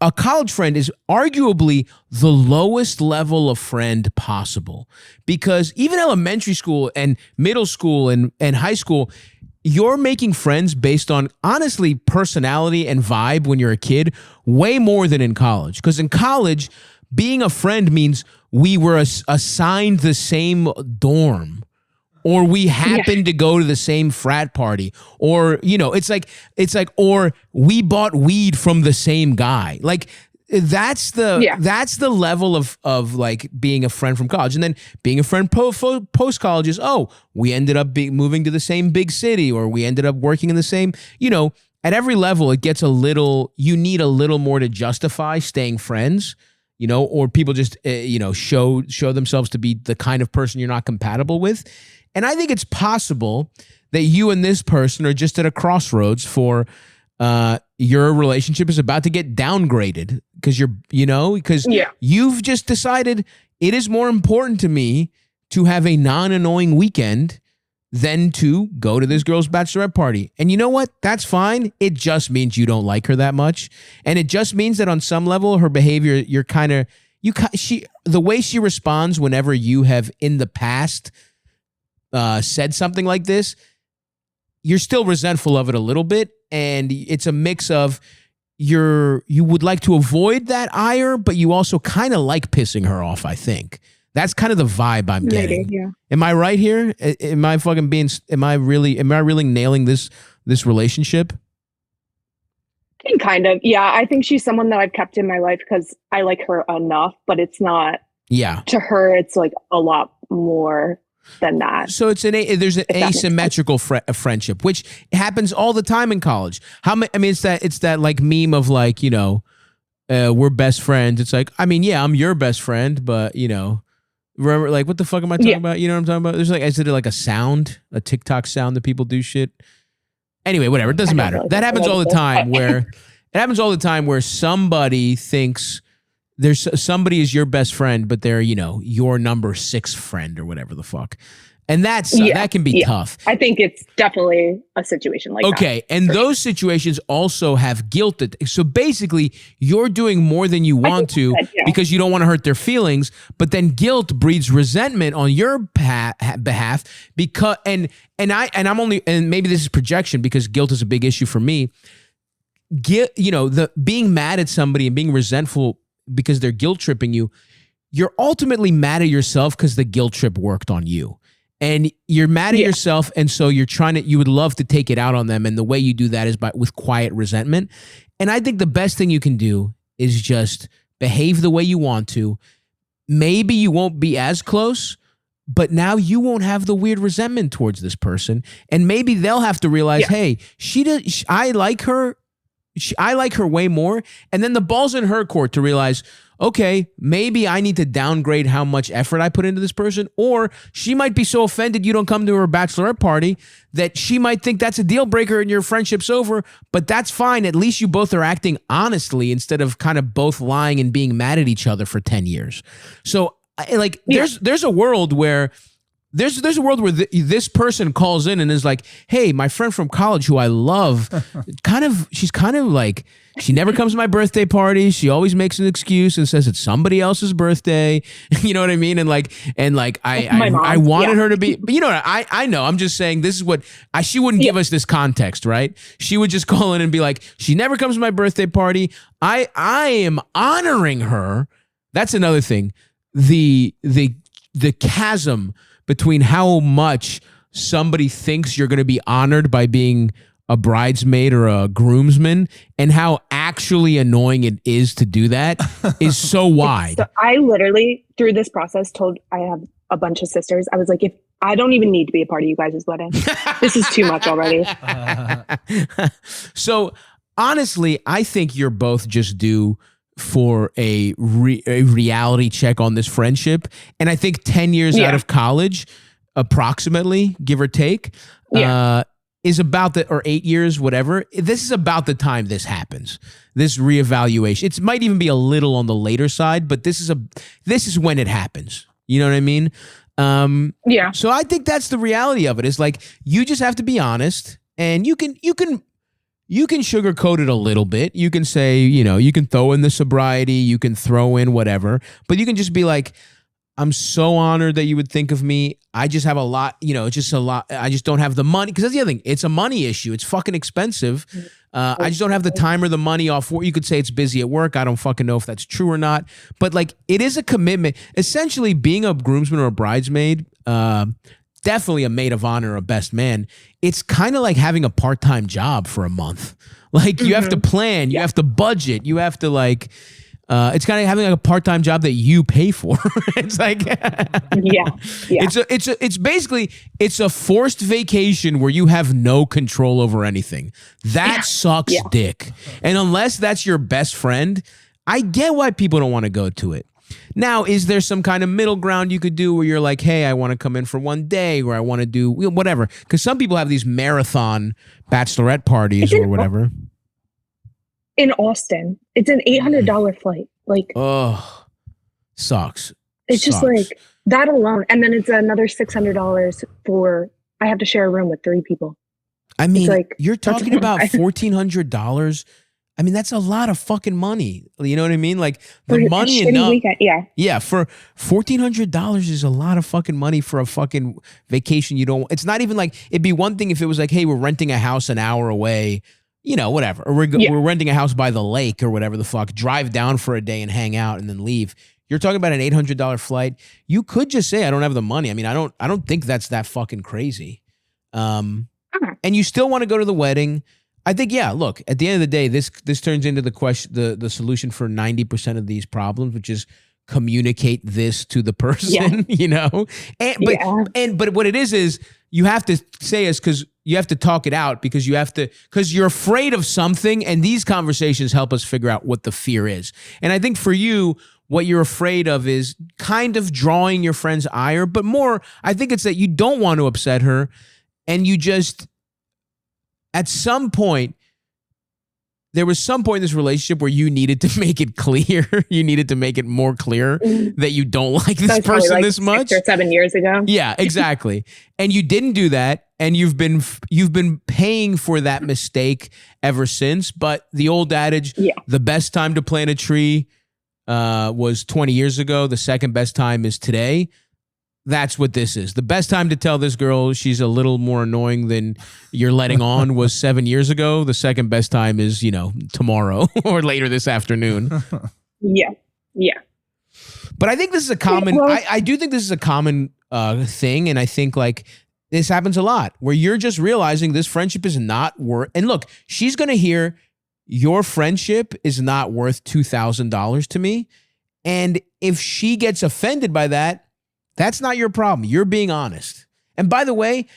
a college friend is arguably the lowest level of friend possible, because even elementary school and middle school and high school, you're making friends based on, honestly, personality and vibe when you're a kid, way more than in college. Because in college, being a friend means we were assigned the same dorm, or we happened to go to the same frat party, or it's like or we bought weed from the same guy. that's the level of like being a friend from college. And then being a friend post college is, oh, we ended up moving to the same big city, or we ended up working in the same, at every level it gets you need a little more to justify staying friends, or people just show themselves to be the kind of person you're not compatible with. And I think it's possible that you and this person are just at a crossroads for your relationship is about to get downgraded because you've just decided it is more important to me to have a non-annoying weekend than to go to this girl's bachelorette party. And you know what? That's fine. It just means you don't like her that much. And it just means that on some level, her behavior, the way she responds whenever you have in the past said something like this, you're still resentful of it a little bit. And it's a mix of you would like to avoid that ire, but you also kind of like pissing her off, I think. That's kind of the vibe I'm getting. Maybe, yeah. Am I right here? Am I really nailing this relationship? I think kind of. Yeah, I think she's someone that I've kept in my life because I like her enough, but it's not. Yeah. To her, it's like a lot more than that. So there's an asymmetrical friendship, which happens all the time in college. It's that like meme of like, we're best friends. It's like, I'm your best friend, but remember, like, what the fuck am I talking about? You know what I'm talking about? There's like, is it like a TikTok sound that people do shit? Anyway, whatever. It doesn't matter. That happens all the time where somebody thinks somebody is your best friend, but they're, your number 6 friend or whatever the fuck. And that can be tough. I think it's definitely a situation like that. Okay. And those situations also have guilt. So basically, you're doing more than you want to because you don't want to hurt their feelings. But then guilt breeds resentment on your behalf because and maybe this is projection because guilt is a big issue for me. The being mad at somebody and being resentful because they're guilt tripping you, you're ultimately mad at yourself because the guilt trip worked on you. And you're mad at yourself, and so you would love to take it out on them, and the way you do that is with quiet resentment. And I think the best thing you can do is just behave the way you want to. Maybe you won't be as close, but now you won't have the weird resentment towards this person, and maybe they'll have to realize, hey, I like her. I like her way more, and then the ball's in her court to realize, okay, maybe I need to downgrade how much effort I put into this person, or she might be so offended you don't come to her bachelorette party that she might think that's a deal breaker and your friendship's over, but that's fine. At least you both are acting honestly instead of kind of both lying and being mad at each other for 10 years. So there's a world where this person calls in and is like, hey, my friend from college who I love, she's kind of like, she never comes to my birthday party. She always makes an excuse and says it's somebody else's birthday. You know what I mean? And I wanted her to be, but I know, I'm just saying this is what she wouldn't give us this context, right? She would just call in and be like, she never comes to my birthday party. I am honoring her. That's another thing. The chasm between how much somebody thinks you're going to be honored by being a bridesmaid or a groomsman and how actually annoying it is to do that is so wide. So I literally, through this process, I have a bunch of sisters. I was like, if I don't even need to be a part of you guys' wedding. This is too much already. So honestly, I think you're both just due for a reality check on this friendship. And I think 10 years out of college, approximately, give or take, is about or 8 years, whatever. This is about the time this happens. This reevaluation. It might even be a little on the later side, but this is when it happens. You know what I mean? So I think that's the reality of it. Is like you just have to be honest, and you can sugarcoat it a little bit. You can say, you can throw in the sobriety, you can throw in whatever, but you can just be like, I'm so honored that you would think of me. I just have a lot, it's just a lot. I just don't have the money. Because that's the other thing. It's a money issue. It's fucking expensive. I just don't have the time or the money off work. You could say it's busy at work. I don't fucking know if that's true or not. But like, it is a commitment. Essentially, being a groomsman or a bridesmaid, definitely a maid of honor, a best man. It's kind of like having a part-time job for a month. Like you have to plan, you have to budget, you have to like, It's kind of having like a part-time job that you pay for. It's like, yeah. It's basically a forced vacation where you have no control over anything. That sucks dick. And unless that's your best friend, I get why people don't want to go to it. Now, is there some kind of middle ground you could do where you're like, hey, I want to come in for one day, or I want to do whatever? Because some people have these marathon bachelorette parties or whatever. In Austin, it's an $800 flight. Like, oh, sucks. It's just like that alone, and then it's another $600 for. I have to share a room with 3 people. I mean, like, you're talking about $1,400. I mean, that's a lot of fucking money. You know what I mean? Like the money enough. Weekend, yeah. For $1,400 is a lot of fucking money for a fucking vacation. You don't. It's not even like it'd be one thing if it was like, hey, we're renting a house an hour away. You know, whatever. Or we're renting a house by the lake or whatever the fuck. Drive down for a day and hang out and then leave. You're talking about an $800 flight. You could just say, I don't have the money. I mean, I don't think that's that fucking crazy. And you still want to go to the wedding. I think, look, at the end of the day, this turns into the question, the solution for 90% of these problems, which is communicate this to the person, you know? But what it is you have to say is because you have to talk it out because you're afraid of something, and these conversations help us figure out what the fear is. And I think for you, what you're afraid of is kind of drawing your friend's ire, but more, I think it's that you don't want to upset her, and you just, at some point, there was some point in this relationship where you needed to make it clear, you needed to make it more clear that you don't like this person like this much. 6 or 7 years ago. Yeah, exactly. And you didn't do that, and you've been paying for that mistake ever since. But the old adage, the best time to plant a tree was 20 years ago. The second best time is today. That's what this is. The best time to tell this girl she's a little more annoying than you're letting on was 7 years ago. The second best time is, tomorrow or later this afternoon. Yeah. But I think this is a common, I do think this is a common thing. And I think like this happens a lot where you're just realizing this friendship is not worth, and look, she's going to hear your friendship is not worth $2,000 to me. And if she gets offended by that, that's not your problem. You're being honest. And by the way,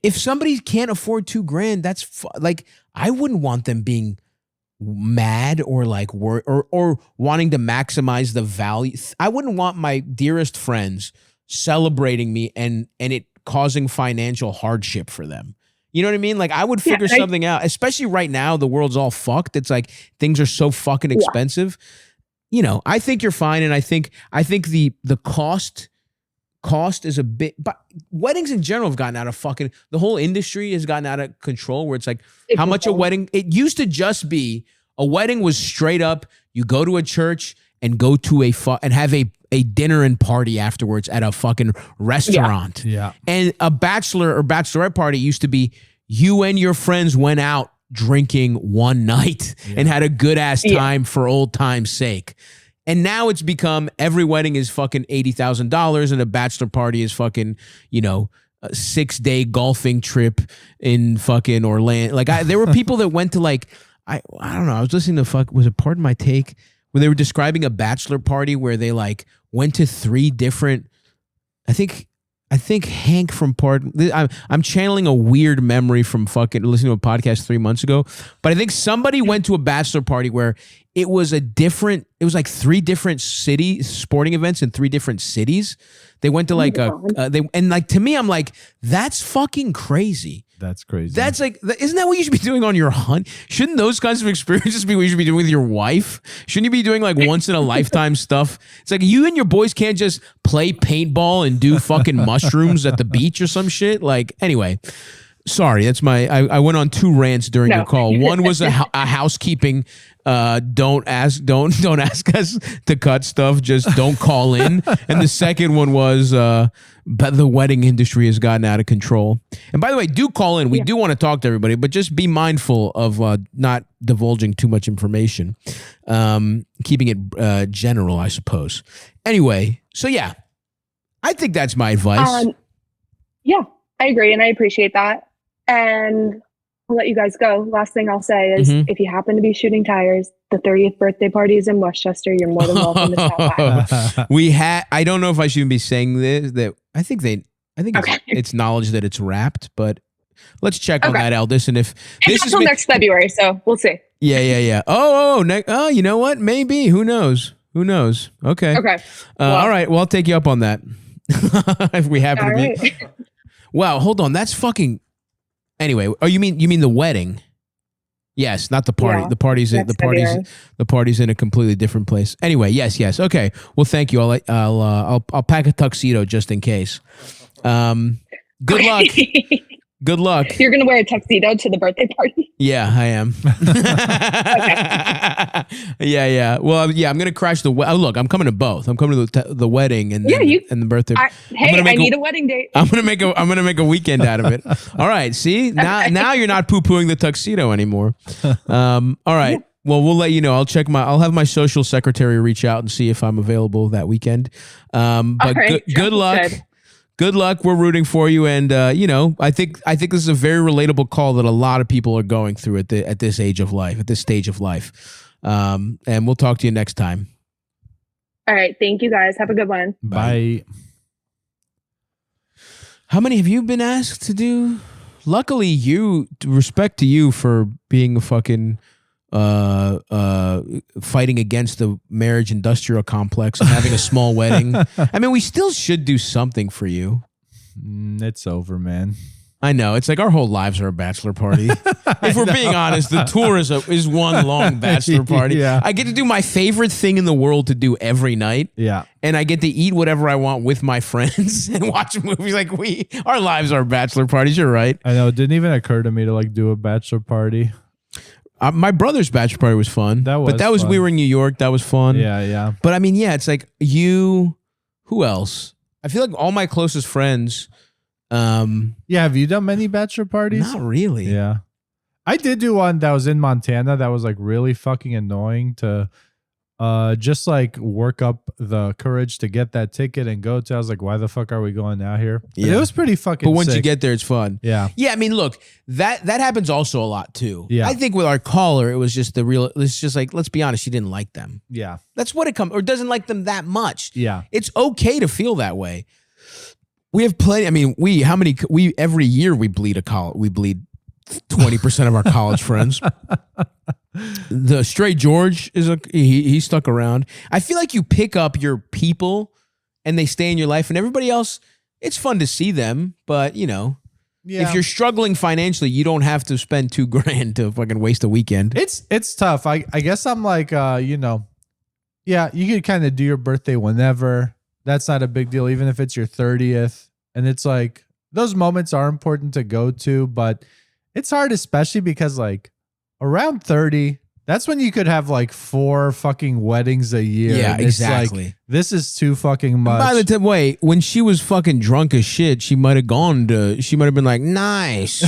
if somebody can't afford $2,000, that's like, I wouldn't want them being mad or like or wanting to maximize the value. I wouldn't want my dearest friends celebrating me and it causing financial hardship for them. You know what I mean? Like I would figure something out, especially right now, the world's all fucked. It's like things are so fucking expensive. I think you're fine. And I think the cost is a bit, but weddings in general have gotten out of fucking, the whole industry has gotten out of control where it's like how much a wedding, it used to just be a wedding was straight up, you go to a church and go to and have a dinner and party afterwards at a fucking restaurant. Yeah. And a bachelor or bachelorette party used to be you and your friends went out drinking one night and had a good ass time for old time's sake. And now it's become every wedding is fucking $80,000 and a bachelor party is fucking, a 6-day golfing trip in fucking Orlando. Like there were people that went to like, I don't know. I was listening to was it Pardon My Take where they were describing a bachelor party where they like went to 3 different, I think Hank from I'm channeling a weird memory from fucking listening to a podcast 3 months ago, but I think somebody went to a bachelor party where it was like 3 different sporting events in 3 different cities. They went to like to me, I'm like, that's fucking crazy. That's crazy. That's like, isn't that what you should be doing on your hunt? Shouldn't those kinds of experiences be what you should be doing with your wife? Shouldn't you be doing like once in a lifetime stuff? It's like you and your boys can't just play paintball and do fucking mushrooms at the beach or some shit. Like, anyway, sorry, that's I went on 2 rants during your call. One was a housekeeping. Don't ask us to cut stuff. Just don't call in. And the second one was, but the wedding industry has gotten out of control. And by the way, do call in. We do want to talk to everybody, but just be mindful of not divulging too much information. Keeping it general, I suppose. Anyway, so yeah, I think that's my advice. Yeah, I agree, and I appreciate that. And I'll let you guys go. Last thing I'll say is if you happen to be shooting tires, the 30th birthday party is in Westchester. You're more than welcome to stop by. I don't know if I should be saying this. That I think it's knowledge that it's wrapped, but let's check on that, Eldis. And if this is until next February, so we'll see. Yeah. Oh, you know what? Maybe. Who knows? Okay. All right. Well, I'll take you up on that. If we happen to be. Right. Wow. Hold on. That's fucking. Anyway. Oh, you mean the wedding? Yes, not the party. Yeah, the party's in a completely different place. Anyway. Yes. Okay. Well, thank you. I'll pack a tuxedo just in case. Good luck. Good luck. You're going to wear a tuxedo to the birthday party? Yeah, I am. Yeah. Well, I'm going to crash the look, I'm coming to both. I'm coming to the wedding and the birthday. I need a wedding date. I'm going to make a weekend out of it. All right, see? Now you're not poo-pooing the tuxedo anymore. All right. Yeah. Well, we'll let you know. I'll have my social secretary reach out and see if I'm available that weekend. But good luck. Good. Good luck. We're rooting for you, and I think this is a very relatable call that a lot of people are going through at this stage of life. And we'll talk to you next time. All right. Thank you, guys. Have a good one. Bye. How many have you been asked to do? Luckily, respect to you for being a fucking fighting against the marriage industrial complex and having a small wedding. I mean, we still should do something for you. It's over, man. I know. It's like our whole lives are a bachelor party. If we're being honest, the tour is one long bachelor party. Yeah. I get to do my favorite thing in the world to do every night. Yeah. And I get to eat whatever I want with my friends and watch movies. Like our lives are bachelor parties. You're right. I know. It didn't even occur to me to do a bachelor party. My brother's bachelor party was fun. That was fun. We were in New York. That was fun. Yeah. But I mean, it's like you. Who else? I feel like all my closest friends. Have you done many bachelor parties? Not really. Yeah, I did do one that was in Montana. That was really fucking annoying to, just work up the courage to get that ticket and go to. I was like, why the fuck are we going out here? But it was pretty fucking. But once sick. You get there, it's fun. Yeah. I mean, look, that happens also a lot too. Yeah. I think with our caller, it was just it's just like, let's be honest, she didn't like them. Yeah. That's what it comes, or doesn't like them that much. Yeah. It's okay to feel that way. We have plenty. I mean, every year we bleed 20% of our college friends. The straight George he stuck around. I feel like you pick up your people and they stay in your life, and everybody else, it's fun to see them, but if you're struggling financially, you don't have to spend $2,000 to fucking waste a weekend. It's tough. I guess I'm you could kind of do your birthday whenever. That's not a big deal, even if it's your 30th. And it's like, those moments are important to go to, but it's hard, especially because around 30, that's when you could have 4 fucking weddings a year. Yeah, and exactly. It's this is too fucking much. By the time, when she was fucking drunk as shit, she might have been like, nice,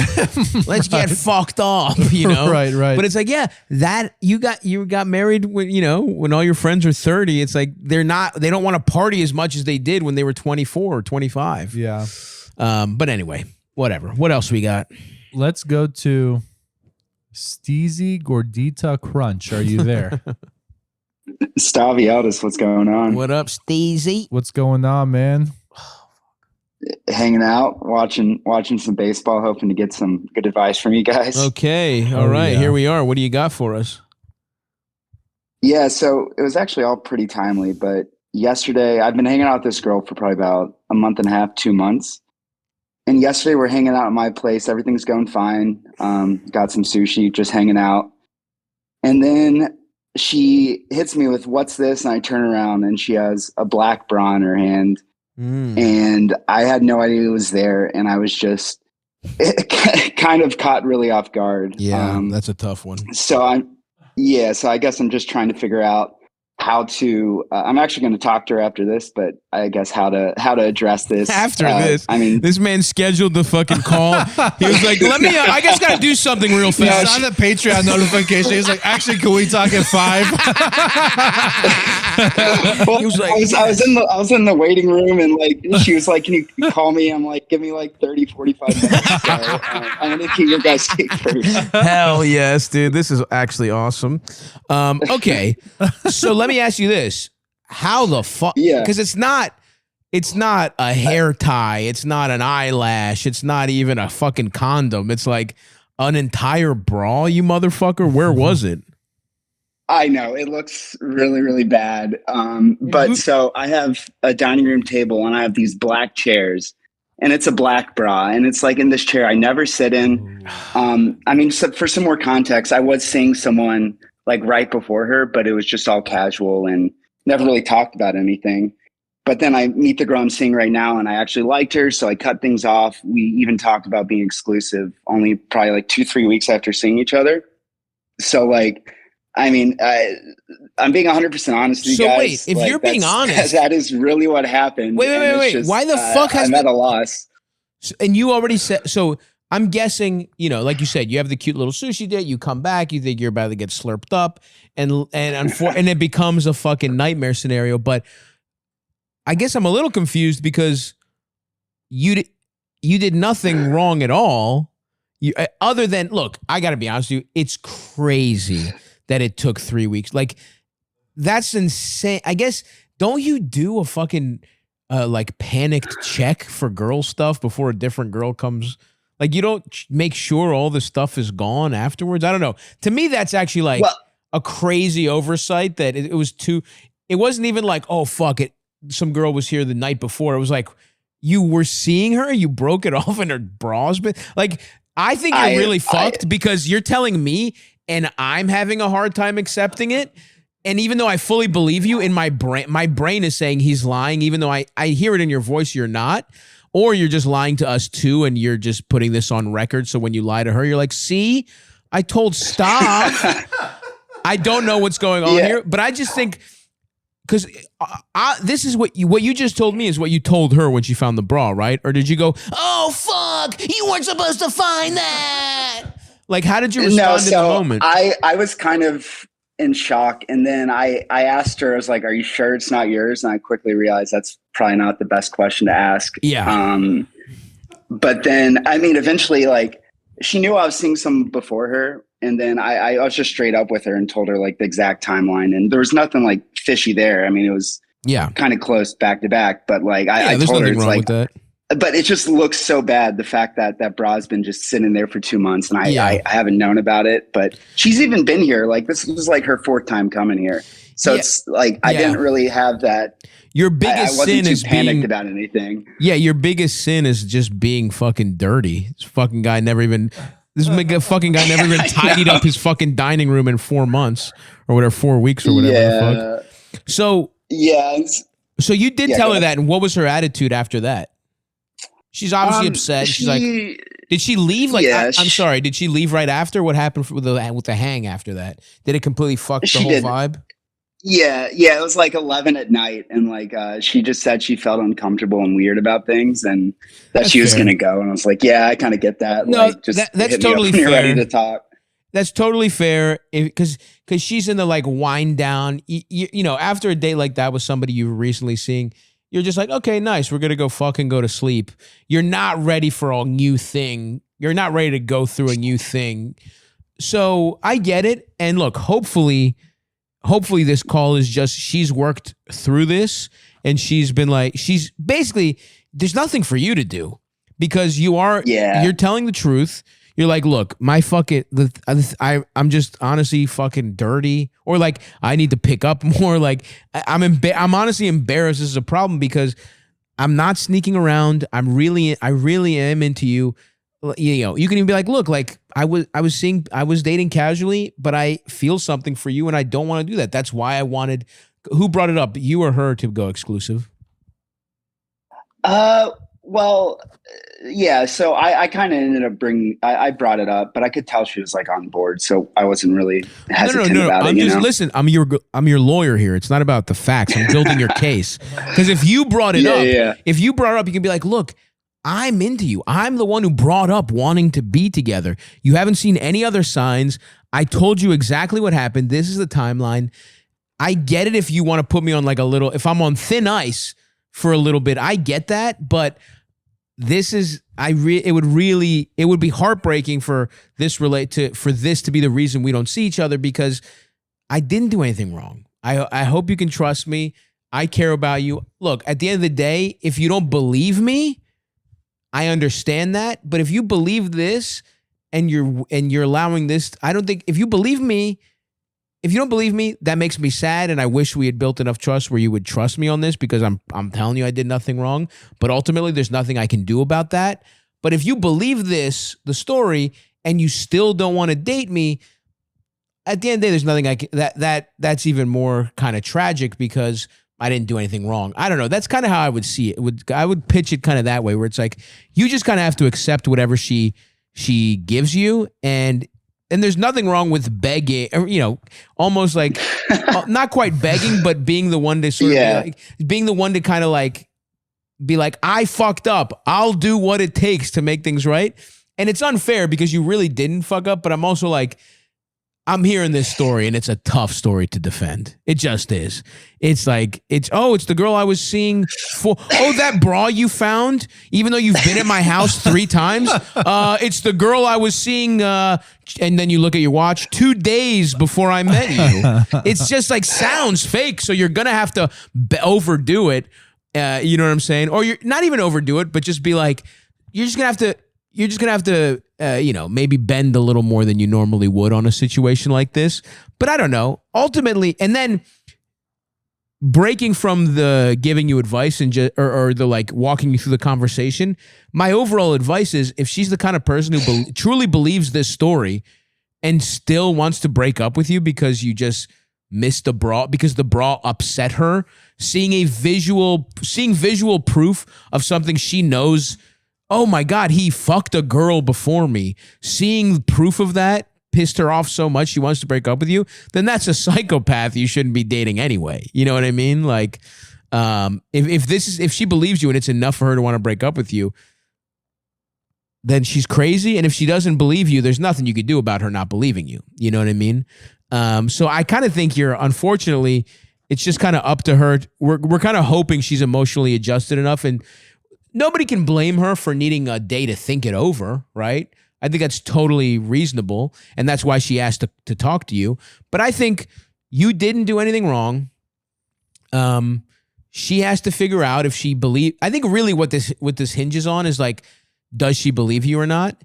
let's get fucked up, Right. But it's like, that you got married when all your friends are 30. It's like they don't want to party as much as they did when they were 24 or 25. Yeah. But anyway, whatever. What else we got? Let's go to Steezy Gordita Crunch. Are you there? Stavvy, Eldis, what's going on? What up, Steezy? What's going on, man? Hanging out, watching some baseball, hoping to get some good advice from you guys. Okay. All right. Yeah. Here we are. What do you got for us? Yeah, so it was actually all pretty timely, but yesterday I've been hanging out with this girl for probably about a month and a half, 2 months. And yesterday we're hanging out at my place. Everything's going fine. Got some sushi, just hanging out. And then she hits me with, what's this? And I turn around and she has a black bra in her hand. And I had no idea it was there. And I was just kind of caught really off guard. Yeah, that's a tough one. So I guess I'm just trying to figure out how to I'm actually going to talk to her after this, but I guess how to address this after this. I mean, this man scheduled the fucking call. He was like, let me I guess gotta do something real fast. On the Patreon notification, he's like, actually, can we talk at 5? Well, he was like, I was in the waiting room, and like she was like, can you call me? I'm like, give me like 30 45 minutes. So, I'm gonna keep your guys take first. Hell yes, dude. This is actually awesome. Okay, so let me ask you this: how the fuck? Yeah, because it's not a hair tie, it's not an eyelash, it's not even a fucking condom. It's like an entire bra, you motherfucker. Where was it? I know it looks really, really bad. But so I have a dining room table, and I have these black chairs, and it's a black bra, and it's like in this chair I never sit in. I mean, so for some more context, I was seeing someone like right before her, but it was just all casual and never really talked about anything. But then I meet the girl I'm seeing right now, and I actually liked her, so I cut things off. We even talked about being exclusive only probably like 2-3 weeks after seeing each other. So like, I mean, I'm being 100% honest with you guys. So wait, if you're being honest, that is really what happened. Wait. Just, why the fuck has I'm at a loss? And you already said so. I'm guessing, like you said, you have the cute little sushi date. You come back, you think you're about to get slurped up, and it becomes a fucking nightmare scenario. But I guess I'm a little confused because you did nothing wrong at all. Other than, look, I got to be honest with you, it's crazy that it took 3 weeks. Like, that's insane. I guess, don't you do a fucking like panicked check for girl stuff before a different girl comes? Like, you don't make sure all the stuff is gone afterwards? I don't know. To me, that's actually like a crazy oversight that it was too. It wasn't even like, oh, fuck it, some girl was here the night before. It was like, you were seeing her, you broke it off, and her bra's been like, I think you're really fucked because you're telling me and I'm having a hard time accepting it. And even though I fully believe you, in my brain is saying he's lying, even though I hear it in your voice, you're not. Or you're just lying to us too, and you're just putting this on record. So when you lie to her, you're like, see, I told stop. I don't know what's going on here, but I just think, because this is what you just told me is what you told her when she found the bra, right? Or did you go, oh, fuck, you weren't supposed to find that? Like, how did you respond in the moment? I was kind of in shock. And then I asked her, I was like, are you sure it's not yours? And I quickly realized that's probably not the best question to ask. Yeah. But then, I mean, eventually, like, she knew I was seeing some before her. And then I was just straight up with her and told her like the exact timeline. And there was nothing like fishy there. I mean, it was kind of close back to back. But like, I told her, it's like, but it just looks so bad. The fact that that bra's been just sitting there for 2 months, and I haven't known about it. But she's even been here. Like, this was like her 4th time coming here. So it's like, I didn't really have that. Your biggest sin is panicked about anything. Yeah, your biggest sin is just being fucking dirty. This fucking guy never even tidied up his fucking dining room in 4 months or whatever, 4 weeks or whatever the fuck. So so you did tell her that, and what was her attitude after that? She's obviously upset. She's like, did she leave? Like, I'm sorry, did she leave right after? What happened with the hang after that? Did it completely fuck the whole vibe? Yeah, it was like 11 at night, and like she just said she felt uncomfortable and weird about things, and that she was going to go. And I was like, yeah, I kind of get that. No, like, just that's totally fair. You're ready to talk. That's totally fair, because she's in the like wind down. You know, after a date like that with somebody you've recently seen, you're just like, okay, nice, we're gonna go fucking go to sleep. You're not ready for a new thing. You're not ready to go through a new thing. So I get it, and look, hopefully this call is just, she's worked through this, and she's been like, she's basically, there's nothing for you to do, because you're telling the truth. You're like, look, my fucking, I'm just honestly fucking dirty, or like, I need to pick up more. Like, I'm honestly embarrassed. This is a problem because I'm not sneaking around. I really am into you. You know, you can even be like, look, like I was dating casually, but I feel something for you, and I don't want to do that. That's why I wanted. Who brought it up, you or her, to go exclusive? Well, yeah. So I kind of ended up I brought it up, but I could tell she was like on board. So I wasn't really hesitant about I'm it. just listen. I'm your lawyer here. It's not about the facts. I'm building your case. Because if you brought it up, if you brought it up, you can be like, look, I'm into you. I'm the one who brought up wanting to be together. You haven't seen any other signs. I told you exactly what happened. This is the timeline. I get it if you want to put me on like a little, if I'm on thin ice for a little bit, I get that. But this is, it would be heartbreaking for this to be the reason we don't see each other, because I didn't do anything wrong. I hope you can trust me. I care about you. Look, at the end of the day, if you don't believe me, I understand that. But if you believe this and you're allowing this, I don't think, if you don't believe me, that makes me sad, and I wish we had built enough trust where you would trust me on this, because I'm telling you I did nothing wrong. But ultimately, there's nothing I can do about that. But if you believe the story, and you still don't want to date me, at the end of the day, there's nothing I can, that's even more kind of tragic, because I didn't do anything wrong. I don't know. That's kind of how I would see it. I would pitch it kind of that way, where it's like, you just kind of have to accept whatever she gives you, and there's nothing wrong with begging, or, almost like not quite begging, but being the one to sort of being the one to kind of like be like, I fucked up. I'll do what it takes to make things right. And it's unfair because you really didn't fuck up, but I'm also like, I'm hearing this story, and it's a tough story to defend. It just is. It's like, it's the girl I was seeing that bra you found, even though you've been at my house 3 times. It's the girl I was seeing, and then you look at your watch, 2 days before I met you. It's just like, sounds fake, so you're going to have to overdo it. You know what I'm saying? Or you're not even overdo it, but just be like, you're just going to have to, maybe bend a little more than you normally would on a situation like this. But I don't know. Ultimately, and then breaking from the giving you advice and or the like walking you through the conversation, my overall advice is, if she's the kind of person who truly believes this story and still wants to break up with you because you just missed the bra, because the bra upset her, seeing visual proof of something she knows, oh my God, he fucked a girl before me, seeing proof of that pissed her off so much she wants to break up with you, then that's a psychopath you shouldn't be dating anyway. You know what I mean? Like, if she believes you and it's enough for her to want to break up with you, then she's crazy. And if she doesn't believe you, there's nothing you could do about her not believing you. You know what I mean? So I kind of think unfortunately, it's just kind of up to her. We're kind of hoping she's emotionally adjusted enough, and nobody can blame her for needing a day to think it over, right? I think that's totally reasonable, and that's why she asked to talk to you. But I think you didn't do anything wrong. She has to figure out if she believes. I think really what this hinges on is like, does she believe you or not?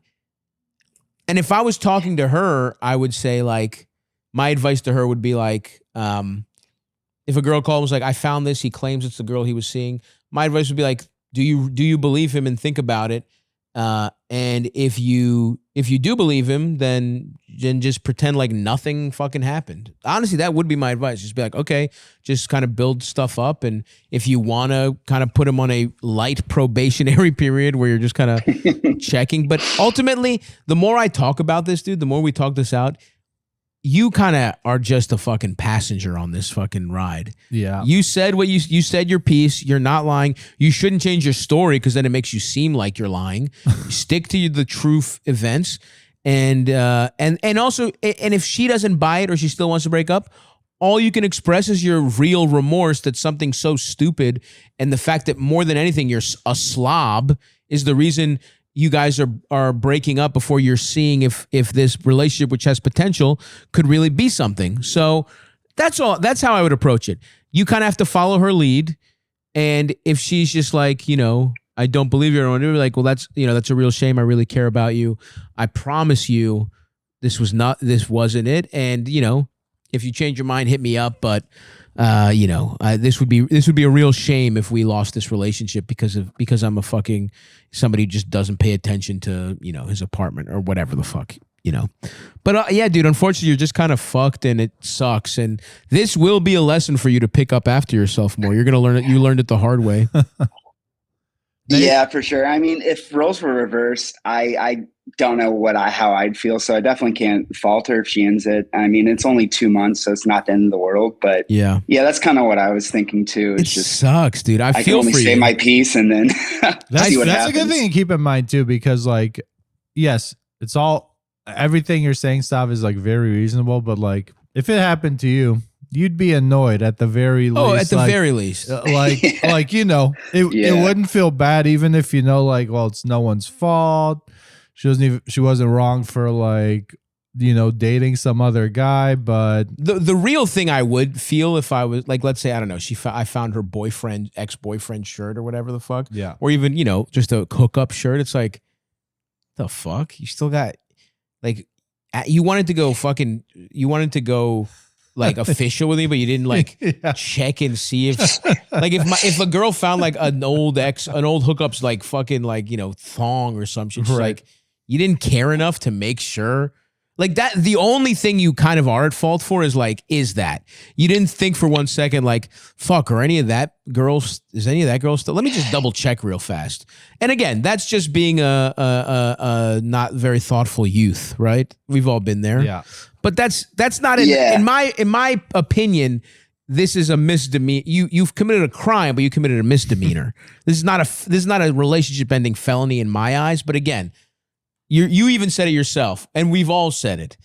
And if I was talking to her, I would say, like, my advice to her would be like, if a girl called and was like, I found this, he claims it's the girl he was seeing, my advice would be like, do you believe him, and think about it. And if you do believe him, then just pretend like nothing fucking happened. Honestly, that would be my advice. Just be like, okay, just kind of build stuff up. And if you want to kind of put him on a light probationary period where you're just kind of checking. But ultimately, the more I talk about this, dude, the more we talk this out, you kind of are just a fucking passenger on this fucking ride. Yeah. You said what you said your piece. You're not lying. You shouldn't change your story, because then it makes you seem like you're lying. Stick to the truth events. And also, and if she doesn't buy it or she still wants to break up, all you can express is your real remorse that something so stupid, and the fact that more than anything, you're a slob, is the reason you guys are breaking up before you're seeing if this relationship, which has potential, could really be something. So that's all. That's how I would approach it. You kind of have to follow her lead. And if she's just like, I don't believe you, or like, well, that's a real shame. I really care about you. I promise you this wasn't it. And, if you change your mind, hit me up. But, this would be a real shame if we lost this relationship because I'm a fucking somebody who just doesn't pay attention to, his apartment or whatever the fuck, But yeah, dude, unfortunately, you're just kind of fucked, and it sucks. And this will be a lesson for you to pick up after yourself more. You're going to learn it. You learned it the hard way. Yeah, for sure. I mean, if roles were reversed, I don't know how I'd feel. So I definitely can't fault her if she ends it. I mean, it's only 2 months, so it's not the end of the world. But yeah, that's kind of what I was thinking too. It just sucks, dude. I feel can only say my piece and then see what happens. That's a good thing to keep in mind too, because like, yes, it's everything you're saying, Stav, is like very reasonable. But like, if it happened to you, you'd be annoyed at the very least. Oh, at the very least. Like, you know, it wouldn't feel bad even if you know, like, well, it's no one's fault. She wasn't wrong for like, you know, dating some other guy. But the real thing I would feel if I was like, let's say, I don't know, I found her ex-boyfriend shirt or whatever the fuck. Yeah. Or even, you know, just a hookup shirt. It's like, the fuck? You still got like, you wanted to go like official with me, but you didn't like check and see if like if a girl found like an old hookup's like fucking like, you know, thong or some shit, like you didn't care enough to make sure like that. The only thing you kind of are at fault for is that you didn't think for 1 second like, fuck, is any of that girl still? Let me just double check real fast. And again, that's just being a not very thoughtful youth, right? We've all been there. Yeah. But that's not in my opinion. This is a misdemeanor. You've committed a crime, but you committed a misdemeanor. This is not a relationship ending felony in my eyes. But again, you even said it yourself, and we've all said it.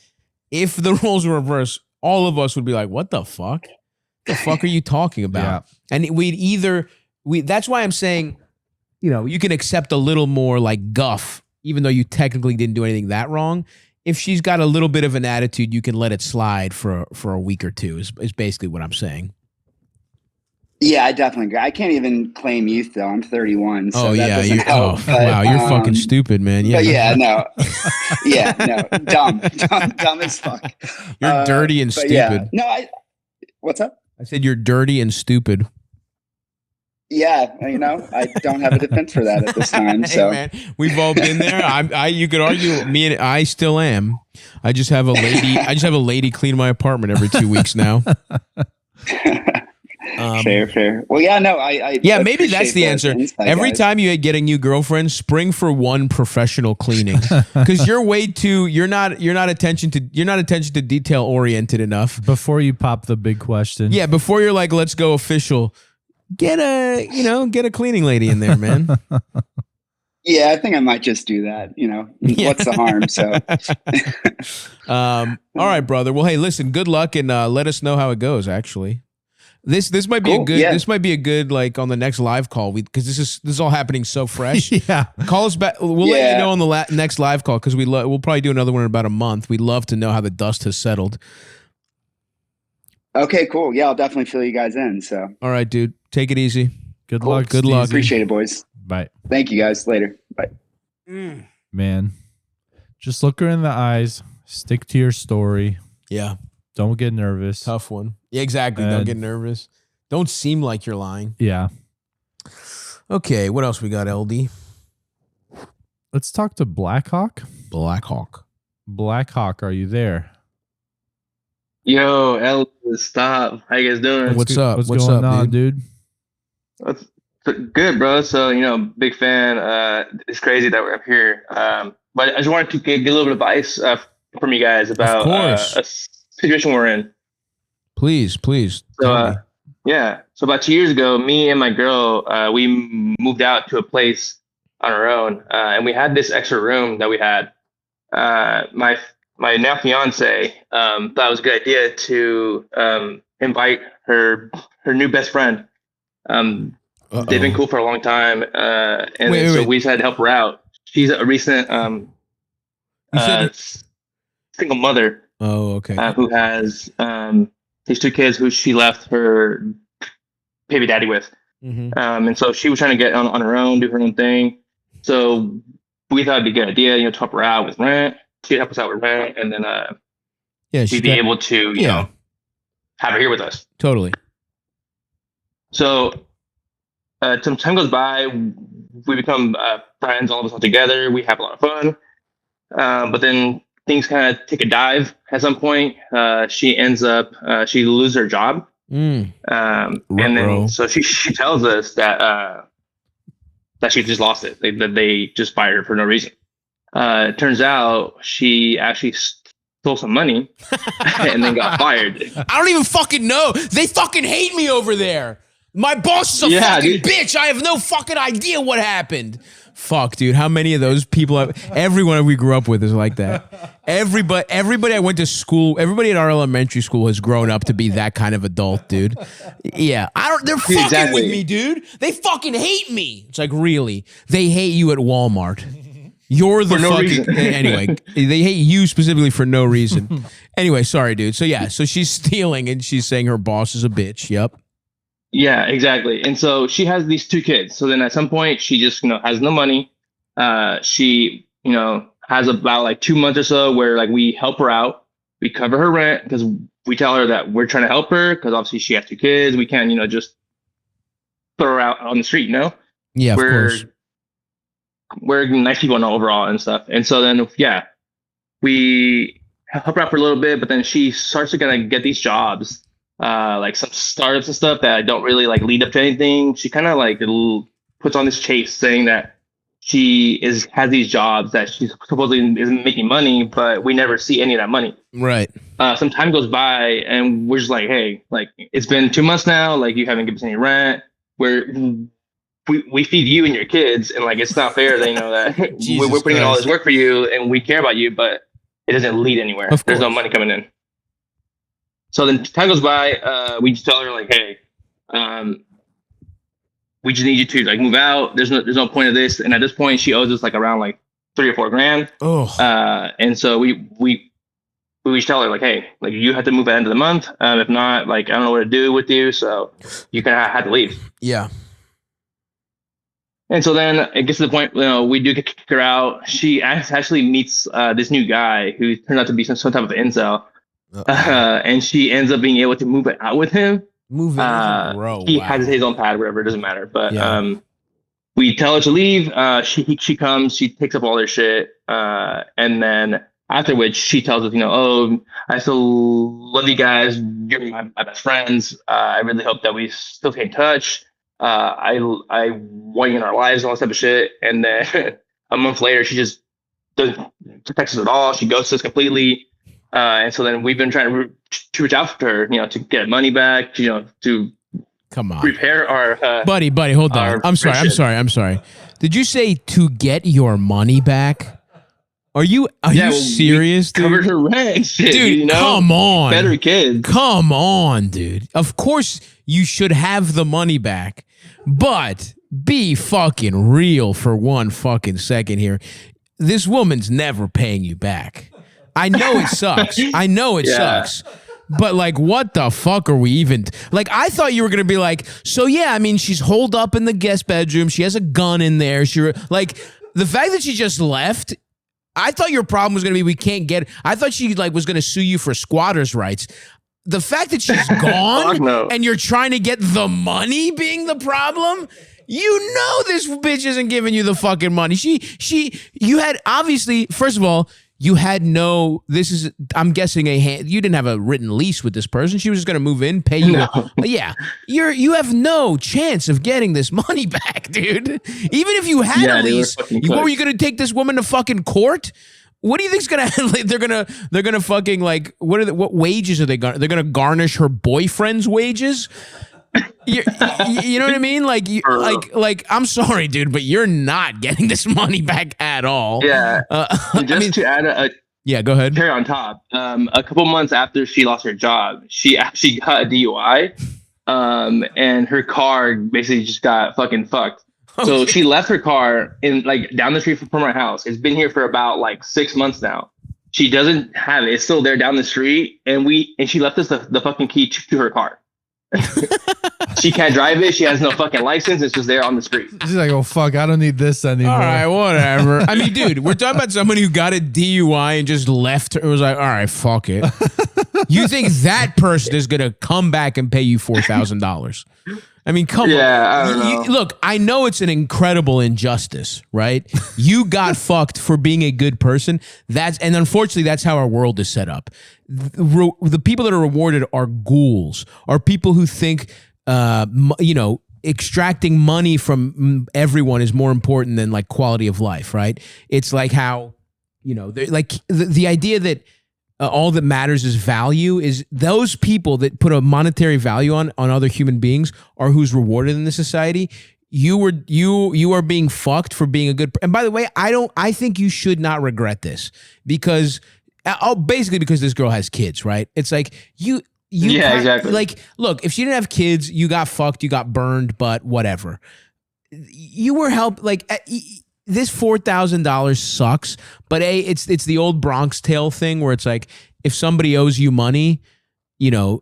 If the roles were reversed, all of us would be like, "What the fuck? The fuck are you talking about?" Yeah. And that's why I'm saying, you know, you can accept a little more like guff, even though you technically didn't do anything that wrong. If she's got a little bit of an attitude, you can let it slide for a week or two is basically what I'm saying. Yeah, I definitely agree. I can't even claim youth though. I'm 31. So that doesn't help. Wow, you're fucking stupid, man. Yeah, but dumb as fuck. You're dirty and stupid. Yeah. No, what's up? I said you're dirty and stupid. Yeah, you know, I don't have a defense for that at this time. So, hey, man, we've all been there. You could argue me and I still am. I just have a lady clean my apartment every 2 weeks now. Fair. Well, yeah, no, I maybe that's the answer. Every time you get a new girlfriend, spring for one professional cleaning because you're not attention to detail oriented enough. Before you pop the big question, yeah, before you're like, let's go official. Get a cleaning lady in there, man. Yeah, I think I might just do that. You know, what's the harm? So, all right, brother. Well, hey, listen. Good luck, and let us know how it goes. Actually, this might be cool. This might be a good like on the next live call because this is all happening so fresh. Yeah, call us back. We'll let you know on the next live call because we'll probably do another one in about a month. We'd love to know how the dust has settled. Okay, cool. Yeah, I'll definitely fill you guys in. So, all right, dude. Take it easy. Good luck. Good luck. Appreciate it, boys. Bye. Thank you, guys. Later. Bye. Man, just look her in the eyes. Stick to your story. Yeah. Don't get nervous. Tough one. Yeah, exactly. Don't get nervous. Don't seem like you're lying. Yeah. Okay, what else we got, LD? Let's talk to Blackhawk. Blackhawk, are you there? Yo, L, stop. How you guys doing? What's up? What's going on, dude? It's good, bro. So, you know, big fan. It's crazy that we're up here. But I just wanted to get a little bit of advice from you guys about a situation we're in. Please. So, So about 2 years ago, me and my girl, we moved out to a place on our own. And we had this extra room that we had. My now fiance thought it was a good idea to invite her new best friend. They've been cool for a long time, and we just had to help her out. She's a recent single mother. Oh, okay. Who has these 2 kids who she left her baby daddy with. Mm-hmm. And so she was trying to get on her own, do her own thing. So we thought it'd be a good idea, to help her out with rent. She'd help us out with rent, and then we'd be able to, you know, have her here with us. Totally. So some time goes by, we become friends, all of us all together. We have a lot of fun. But then things kind of take a dive at some point. She ends up, she loses her job. And then, so she tells us that that she just lost it. That they just fired her for no reason. It turns out she actually stole some money and then got fired. I don't even fucking know. They fucking hate me over there. My boss is a fucking bitch. I have no fucking idea what happened. Fuck, dude. How many of those people? Everyone we grew up with is like that. Everybody I went to school, everybody at our elementary school has grown up to be that kind of adult, dude. Yeah, they're fucking with me, dude. They fucking hate me. It's like, really? They hate you at Walmart. You're the fucking anyway. They hate you specifically for no reason. Anyway, sorry, dude. So yeah, so she's stealing and she's saying her boss is a bitch. Yep. Yeah, exactly. And so she has these 2 kids. So then at some point she just, has no money. She, has about like 2 months or so where like we help her out. We cover her rent because we tell her that we're trying to help her because obviously she has 2 kids. We can't, just throw her out on the street, Yeah, of course. We're nice people overall and stuff. And so then, yeah, we help her out for a little bit, but then she starts to kind of get these jobs. Like some startups and stuff that don't really like lead up to anything. She kind of like puts on this chase saying that she has these jobs that she supposedly isn't making money, but we never see any of that money. Right. Some time goes by and we're just like, hey, like it's been 2 months now. Like you haven't given us any rent. We feed you and your kids, and like it's not fair. They know that we're putting in all this work for you and we care about you, but it doesn't lead anywhere. There's no money coming in. So then time goes by, we just tell her like, hey, we just need you to like move out. There's no point of this. And at this point she owes us like around like $3 or $4 grand. Oh. And so we just tell her like, hey, like you have to move at the end of the month. If not, like, I don't know what to do with you. So you kind of have to leave. Yeah. And so then it gets to the point, we do kick her out. She actually meets this new guy who turns out to be some type of incel. And she ends up being able to move it out with him. Move it out. He has his own pad, whatever, it doesn't matter. But we tell her to leave. She comes, she takes up all their shit. And then after which she tells us, I still love you guys. You're my best friends. I really hope that we still stay in touch. I want you in our lives and all that type of shit. And then a month later, she just doesn't text us at all. She ghosts us completely. And so then we've been trying to reach out to her, to get money back, to come on, repair our buddy. Hold on. I'm sorry. Did you say to get your money back? Are you serious, dude? Covered her rent, shit, dude. Come on, better kids. Come on, dude. Of course you should have the money back, but be fucking real for one fucking second here. This woman's never paying you back. I know it sucks. Sucks. But like, what the fuck are we even like? I thought you were gonna be like, so yeah, I mean, she's holed up in the guest bedroom. She has a gun in there. Like the fact that she just left. I thought your problem was gonna be we can't get. I thought she like was gonna sue you for squatters' rights. The fact that she's gone and you're trying to get the money being the problem. This bitch isn't giving you the fucking money. You had obviously, first of all. You had I'm guessing you didn't have a written lease with this person. She was just going to move in, pay you. No. Yeah. You have no chance of getting this money back, dude. Even if you had a lease, what were you going to take this woman to fucking court? What do you think's going to, they're going to fucking like, what wages are they going to, they're going to garnish her boyfriend's wages? You know what I mean? Like I'm sorry, dude, but you're not getting this money back at all. Yeah. To add go ahead. Cherry on top. A couple months after she lost her job, she actually got a DUI. And her car basically just got fucking fucked. Okay. So she left her car in like down the street from our house. It's been here for about like 6 months now. She doesn't have it. It's still there down the street, and she left us the fucking key to her car. She can't drive it. She has no fucking license. It's just there on the street. She's like, oh fuck, I don't need this anymore. All right, whatever. I mean, dude, we're talking about somebody who got a DUI and just left her. It was like, all right, fuck it. You think that person is gonna come back and pay you $4,000? I mean, come on. I don't know. Look, I know it's an incredible injustice, right? You got fucked for being a good person. And unfortunately, that's how our world is set up. The people that are rewarded are ghouls, are people who think, extracting money from everyone is more important than like quality of life, right? It's like how, like the idea that all that matters is value is those people that put a monetary value on other human beings are who's rewarded in this society. You are being fucked for being a good. And by the way, I think you should not regret this because basically because this girl has kids, right? It's like exactly. Like, look, if she didn't have kids, you got fucked, you got burned, but whatever. You were helped. Like this $4,000 sucks, but it's the old Bronx Tale thing where it's like if somebody owes you money,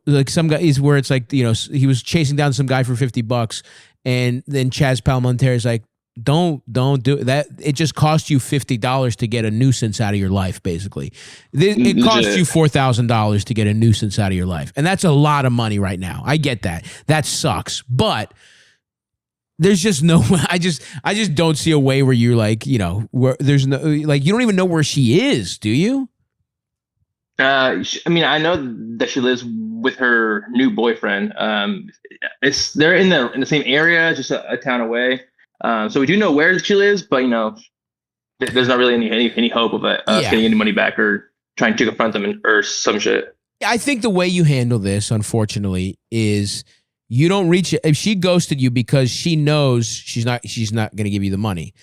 like some guy is where it's like he was chasing down some guy for $50, and then Chaz Palminteri is like, don't do that. It just cost you $50 to get a nuisance out of your life. Basically, it cost you $4,000 to get a nuisance out of your life, and that's a lot of money right now. I get that. That sucks, but there's just no. I just don't see a way where you're like, where there's no like you don't even know where she is, do you? I mean, I know that she lives with her new boyfriend. They're in the same area, just a town away. So we do know where she lives, but there's not really any hope of us getting any money back or trying to confront them or some shit. I think the way you handle this, unfortunately, is you don't reach it. If she ghosted you because she knows she's not going to give you the money.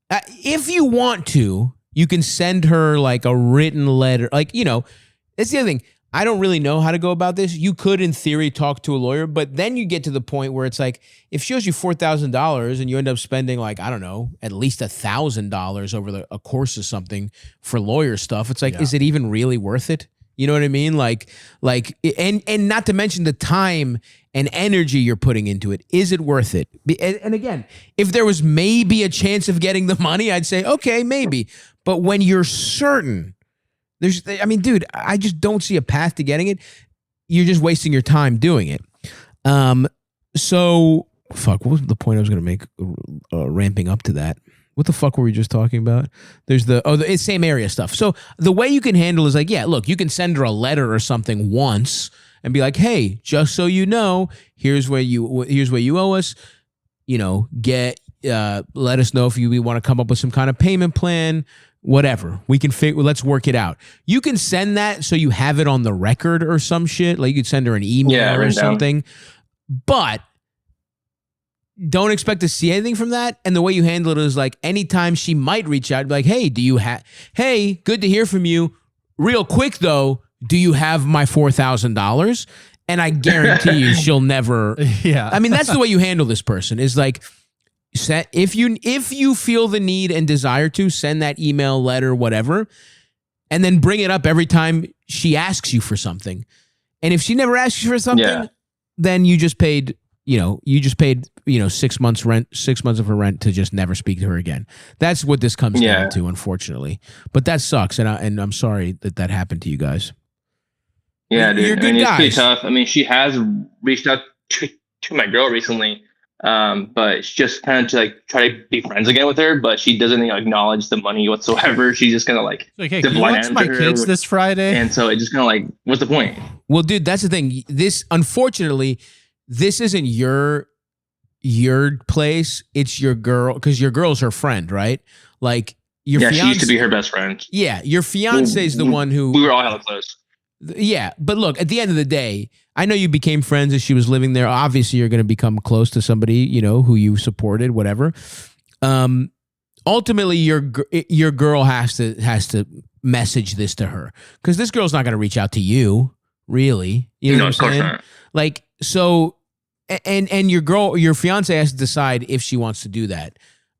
If you want to, you can send her like a written letter. Like, that's the other thing. I don't really know how to go about this. You could, in theory, talk to a lawyer, but then you get to the point where it's like, if she owes you $4,000 and you end up spending like, I don't know, at least $1,000 over a course of something for lawyer stuff, it's like, is it even really worth it? You know what I mean? Like, and not to mention the time and energy you're putting into it. Is it worth it? And again, if there was maybe a chance of getting the money, I'd say, okay, maybe. But when you're certain, dude, I just don't see a path to getting it. You're just wasting your time doing it. So, fuck, what was the point I was going to make ramping up to that? What the fuck were we just talking about? There's the same area stuff. So the way you can handle is like, look, you can send her a letter or something once and be like, hey, just so you know, here's where you owe us. Let us know if we want to come up with some kind of payment plan. Whatever. We can let's work it out. You can send that so you have it on the record or some shit. Like you could send her an email or something. But don't expect to see anything from that. And the way you handle it is like anytime she might reach out, be like, hey, hey, good to hear from you. Real quick though, do you have my $4,000? And I guarantee you she'll never. Yeah. I mean, that's the way you handle this person is like, if you feel the need and desire to send that email, letter, whatever, and then bring it up every time she asks you for something. And if she never asks you for something, then you just paid 6 months rent, 6 months of her rent to just never speak to her again. That's what this comes down to, unfortunately. But that sucks, and I'm sorry that happened to you guys. Yeah, dude. You're good guys. It's pretty tough. I mean, she has reached out to my girl recently. But it's just kind of to like try to be friends again with her, but she doesn't acknowledge the money whatsoever. She's just gonna like, hey, can you watch my kids this Friday? And so it just kind of like, what's the point? Well, dude, that's the thing. Unfortunately, this isn't your place. It's your girl, because your girl's her friend, right? Like your fiance, she used to be her best friend. Yeah, your fiance is the one who we were all hella close. Yeah, but look, at the end of the day, I know you became friends as she was living there. Obviously, you're going to become close to somebody, who you supported, whatever. Ultimately, your girl has to message this to her, because this girl's not going to reach out to you, really. You know what I'm saying? Not. Like, so, and your fiance has to decide if she wants to do that.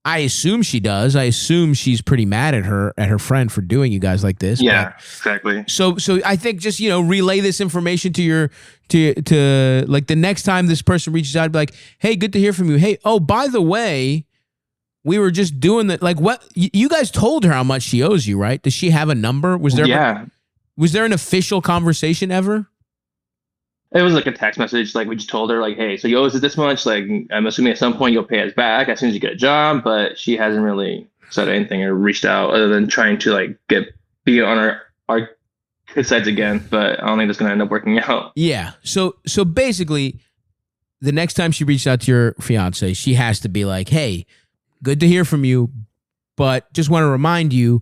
I assume she does. I assume she's pretty mad at her friend for doing you guys like this. Yeah, exactly. So I think just, relay this information to like the next time this person reaches out, be like, hey, good to hear from you. Hey, oh, by the way, we were just doing that. Like, what you guys told her how much she owes you, right? Does she have a number? Was there an official conversation ever? It was like a text message. Like we just told her like, hey, so you owe us this much. Like I'm assuming at some point you'll pay us back as soon as you get a job. But she hasn't really said anything or reached out other than trying to like be on our good sides again. But I don't think that's gonna end up working out. Yeah. So basically, the next time she reaches out to your fiance, she has to be like, hey, good to hear from you, but just want to remind you,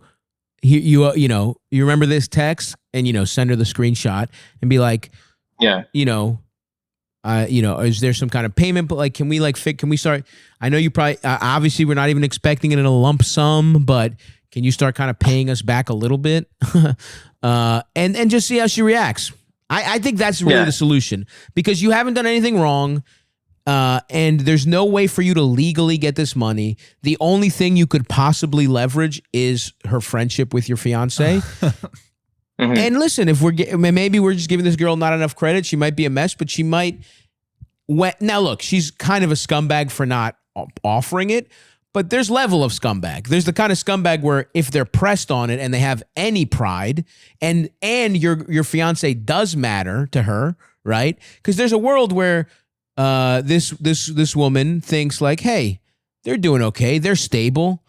you remember this text, and send her the screenshot and be like, is there some kind of payment? But like, can we start? I know you probably obviously we're not even expecting it in a lump sum, but can you start kind of paying us back a little bit, and just see how she reacts. I think that's really the solution, because you haven't done anything wrong. And there's no way for you to legally get this money. The only thing you could possibly leverage is her friendship with your fiance. And listen, if maybe we're just giving this girl not enough credit. She might be a mess, but she might. Now look, she's kind of a scumbag for not offering it, but there's level of scumbag. There's the kind of scumbag where if they're pressed on it and they have any pride, and your fiance does matter to her, right? Because there's a world where this woman thinks like, hey, they're doing okay. They're stable.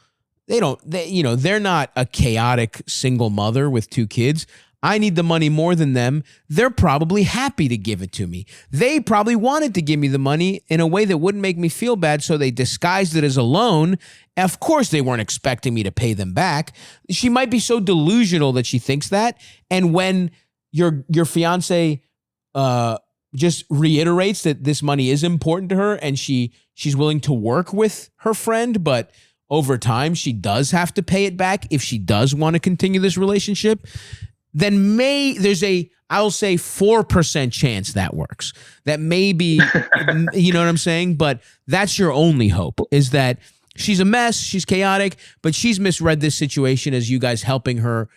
They're not a chaotic single mother with 2 kids. I need the money more than them. They're probably happy to give it to me. They probably wanted to give me the money in a way that wouldn't make me feel bad, so they disguised it as a loan. Of course, they weren't expecting me to pay them back. She might be so delusional that she thinks that. And when your fiance just reiterates that this money is important to her, and she's willing to work with her friend, but over time she does have to pay it back if she does want to continue this relationship, then I'll say 4% chance that works. That maybe, you know what I'm saying? But that's your only hope, is that she's a mess, she's chaotic, but she's misread this situation as you guys helping her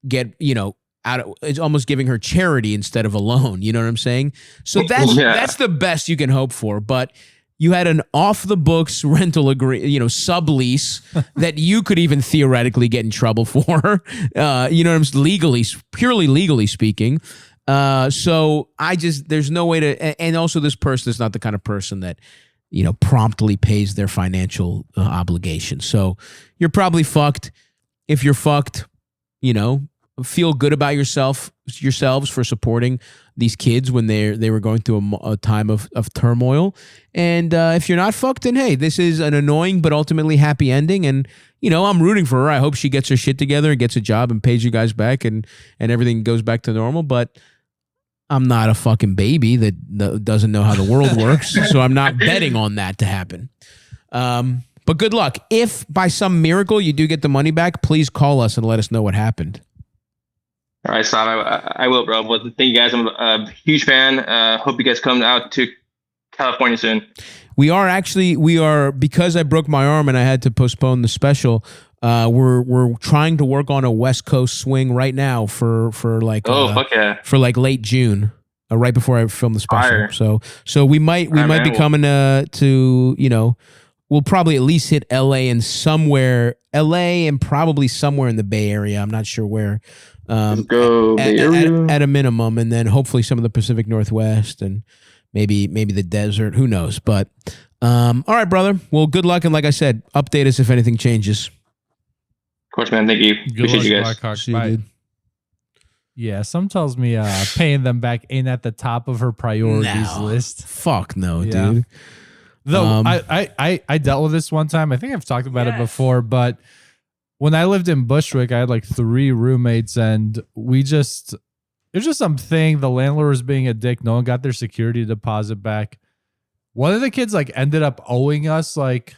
get, it's almost giving her charity instead of a loan. You know what I'm saying? So that's the best you can hope for. But you had an off the books rental sublease that you could even theoretically get in trouble for. Purely legally speaking. So there's no way to, and also this person is not the kind of person that, promptly pays their financial obligations. So you're probably fucked. If you're fucked, feel good about yourselves for supporting these kids when they were going through a time of turmoil. And if you're not fucked, then hey, this is an annoying but ultimately happy ending. And I'm rooting for her. I hope she gets her shit together and gets a job and pays you guys back, and everything goes back to normal. But I'm not a fucking baby that doesn't know how the world works, so I'm not betting on that to happen. But good luck. If by some miracle you do get the money back, please call us and let us know what happened. All right, Stav, I will, bro. But thank you guys. I'm a huge fan. Hope you guys come out to California soon. We are because I broke my arm and I had to postpone the special. We're trying to work on a West Coast swing right now for like for like late June, right before I film the special. Fire. So we might be coming to we'll probably at least hit LA and probably somewhere in the Bay Area. I'm not sure where. At a minimum, and then hopefully some of the Pacific Northwest and maybe the desert. Who knows? But all right, brother. Well, good luck, and like I said, update us if anything changes. Of course, man. Thank you. Appreciate you guys. See you, dude. Yeah, some tells me paying them back ain't at the top of her priorities list. Fuck no, dude. Though I dealt with this one time. I think I've talked about it before, but when I lived in Bushwick, I had like 3 roommates, and it was just something. The landlord was being a dick. No one got their security deposit back. One of the kids like ended up owing us like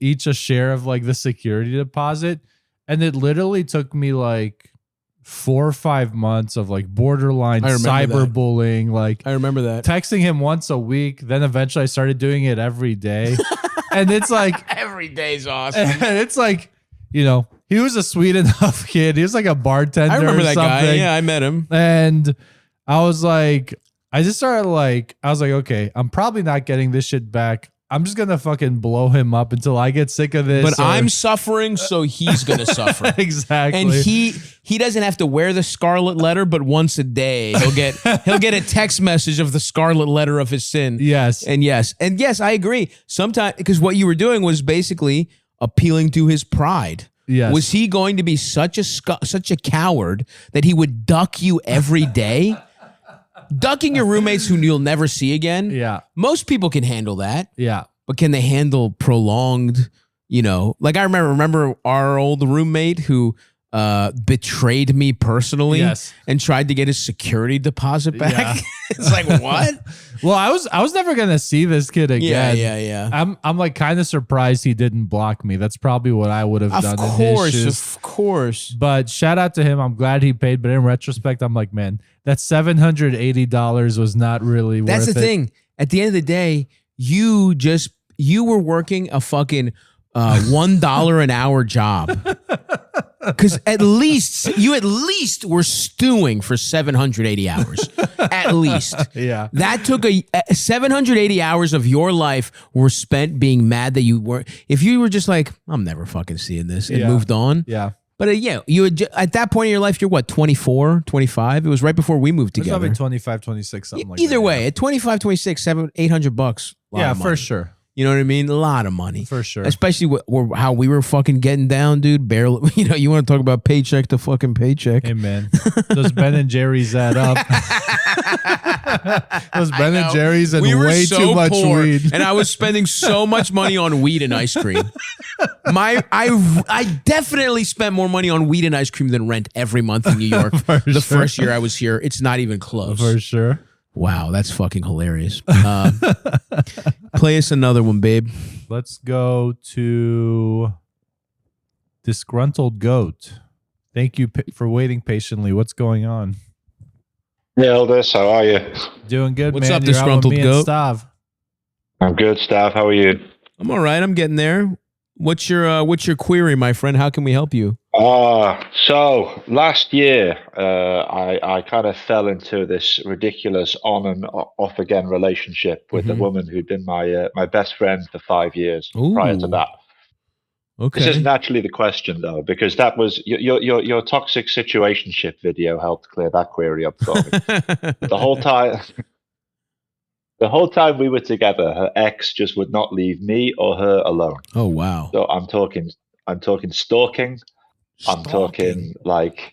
each a share of like the security deposit, and it literally took me like 4 or 5 months of like borderline cyberbullying. Like I remember that, texting him once a week. Then eventually I started doing it every day, and it's like every day's awesome. And it's like. He was a sweet enough kid. He was like a bartender. I remember that guy. Yeah, I met him. And I was like, okay, I'm probably not getting this shit back. I'm just going to fucking blow him up until I get sick of this. But I'm suffering, so he's going to suffer. Exactly. And he doesn't have to wear the scarlet letter, but once a day he'll get a text message of the scarlet letter of his sin. Yes. And yes, I agree. Sometimes, because what you were doing was basically appealing to his pride. Yes. Was he going to be such a coward that he would duck you every day? ducking your roommates who you'll never see again. Yeah. Most people can handle that. Yeah. But can they handle prolonged, like I remember our old roommate who betrayed me personally and tried to get his security deposit back. Yeah. It's like, what? Well, I was never gonna see this kid again. Yeah. I'm like kind of surprised he didn't block me. That's probably what I would have done. Of course. But shout out to him. I'm glad he paid. But in retrospect, I'm like, man, that $780 was not really worth it. That's the thing. At the end of the day, you were working a fucking $1 an hour job. Because at least were stewing for 780 hours. At least. Yeah. That took 780 hours of your life were spent being mad that you weren't. If you were just like, I'm never fucking seeing this and moved on. Yeah. But you had, at that point in your life, you're what, 24, 25? It was right before we moved together. Probably 25, 26, something like that. Either way, at 25, 26, $800. Yeah, for sure. You know what I mean? A lot of money. For sure. Especially how we were fucking getting down, dude. Barely, you want to talk about paycheck to fucking paycheck. Hey, man. Those Ben and Jerry's add up. Those Ben and Jerry's and way too much weed. And I was spending so much money on weed and ice cream. I definitely spent more money on weed and ice cream than rent every month in New York. First year I was here. It's not even close. For sure. Wow, that's fucking hilarious. Play us another one, babe. Let's go to Disgruntled Goat. Thank you for waiting patiently. What's going on? Hey, Aldous, how are you? Doing good, What's man. up, Disgruntled Goat? I'm good, Stav. How are you? I'm all right. I'm getting there. What's your query, my friend? How can we help you? So last year, I kind of fell into this ridiculous on and off again relationship with a woman who'd been my best friend for 5 years. Prior to that. Okay. This isn't actually the question though, because that was your toxic situationship video helped clear that query up for me. The whole time we were together, her ex just would not leave me or her alone. Oh wow! So I'm talking stalking. I'm talking like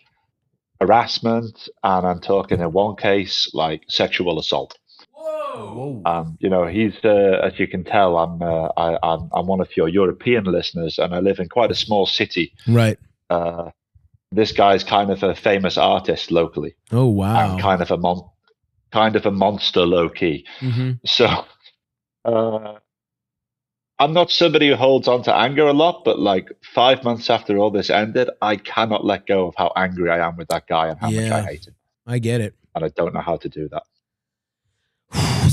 harassment, and I'm talking in one case like sexual assault. Whoa! He's as you can tell, I'm one of your European listeners, and I live in quite a small city. Right. This guy's kind of a famous artist locally. Oh wow! And kind of a monster, low key. So, I'm not somebody who holds on to anger a lot, but like 5 months after all this ended, I cannot let go of how angry I am with that guy and how much I hate him. I get it. And I don't know how to do that.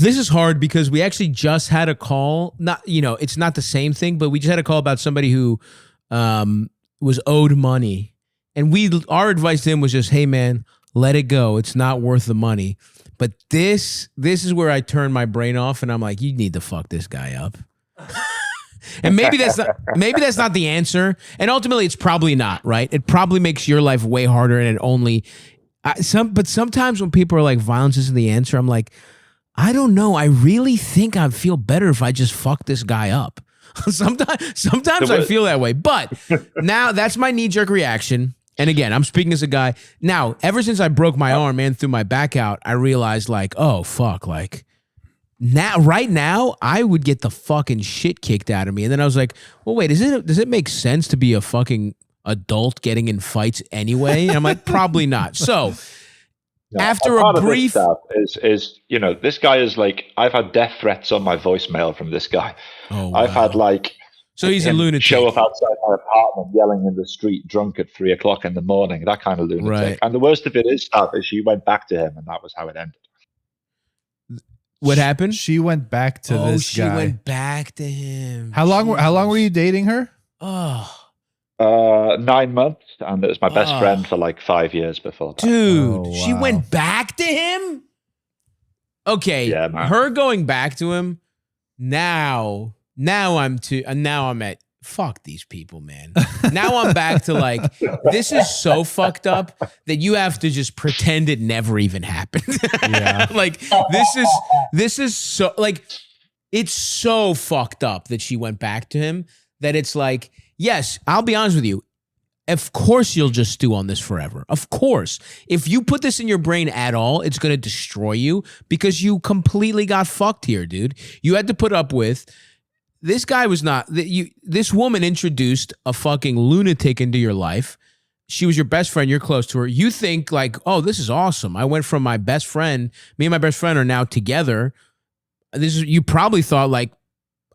This is hard because we actually just had a call. Not, it's not the same thing, but we just had a call about somebody who was owed money. And our advice to him was just, hey man, let it go. It's not worth the money. But this is where I turn my brain off and I'm like, you need to fuck this guy up. And maybe that's not the answer. And ultimately it's probably not, right? It probably makes your life way harder and it only but sometimes when people are like violence isn't the answer, I'm like, I don't know. I really think I'd feel better if I just fuck this guy up. Sometimes I feel that way. But now that's my knee-jerk reaction. And again, I'm speaking as a guy. Now, ever since I broke my arm and threw my back out, I realized like, oh, fuck, like right now, I would get the fucking shit kicked out of me. And then I was like, well, wait, does it make sense to be a fucking adult getting in fights anyway? And I'm like, probably not. So after a brief stuff is this guy is like, I've had death threats on my voicemail from this guy. Oh, wow. I've had like, so he's a lunatic. Show up outside my apartment yelling in the street drunk at 3 o'clock in the morning, that kind of lunatic. Right. And the worst of it is she went back to him and that was how it ended. What happened? She went back to this guy. She went back to him. How long were you dating her? Oh. 9 months, and it was my best friend for like 5 years before that. Dude, she went back to him? Okay, yeah, man. Her going back to him, now I'm at, fuck these people, man. Now I'm back to like, this is so fucked up that you have to just pretend it never even happened. Yeah. Like, this is so, like, it's so fucked up that she went back to him that it's like, yes, I'll be honest with you. of course you'll just stew on this forever. Of course. If you put this in your brain at all, it's going to destroy you because you completely got fucked here, dude. You had to put up with, this guy was not, this woman introduced a fucking lunatic into your life. She was your best friend. You're close to her. You think like, oh, this is awesome. I went from my best friend, me and my best friend are now together. You probably thought like,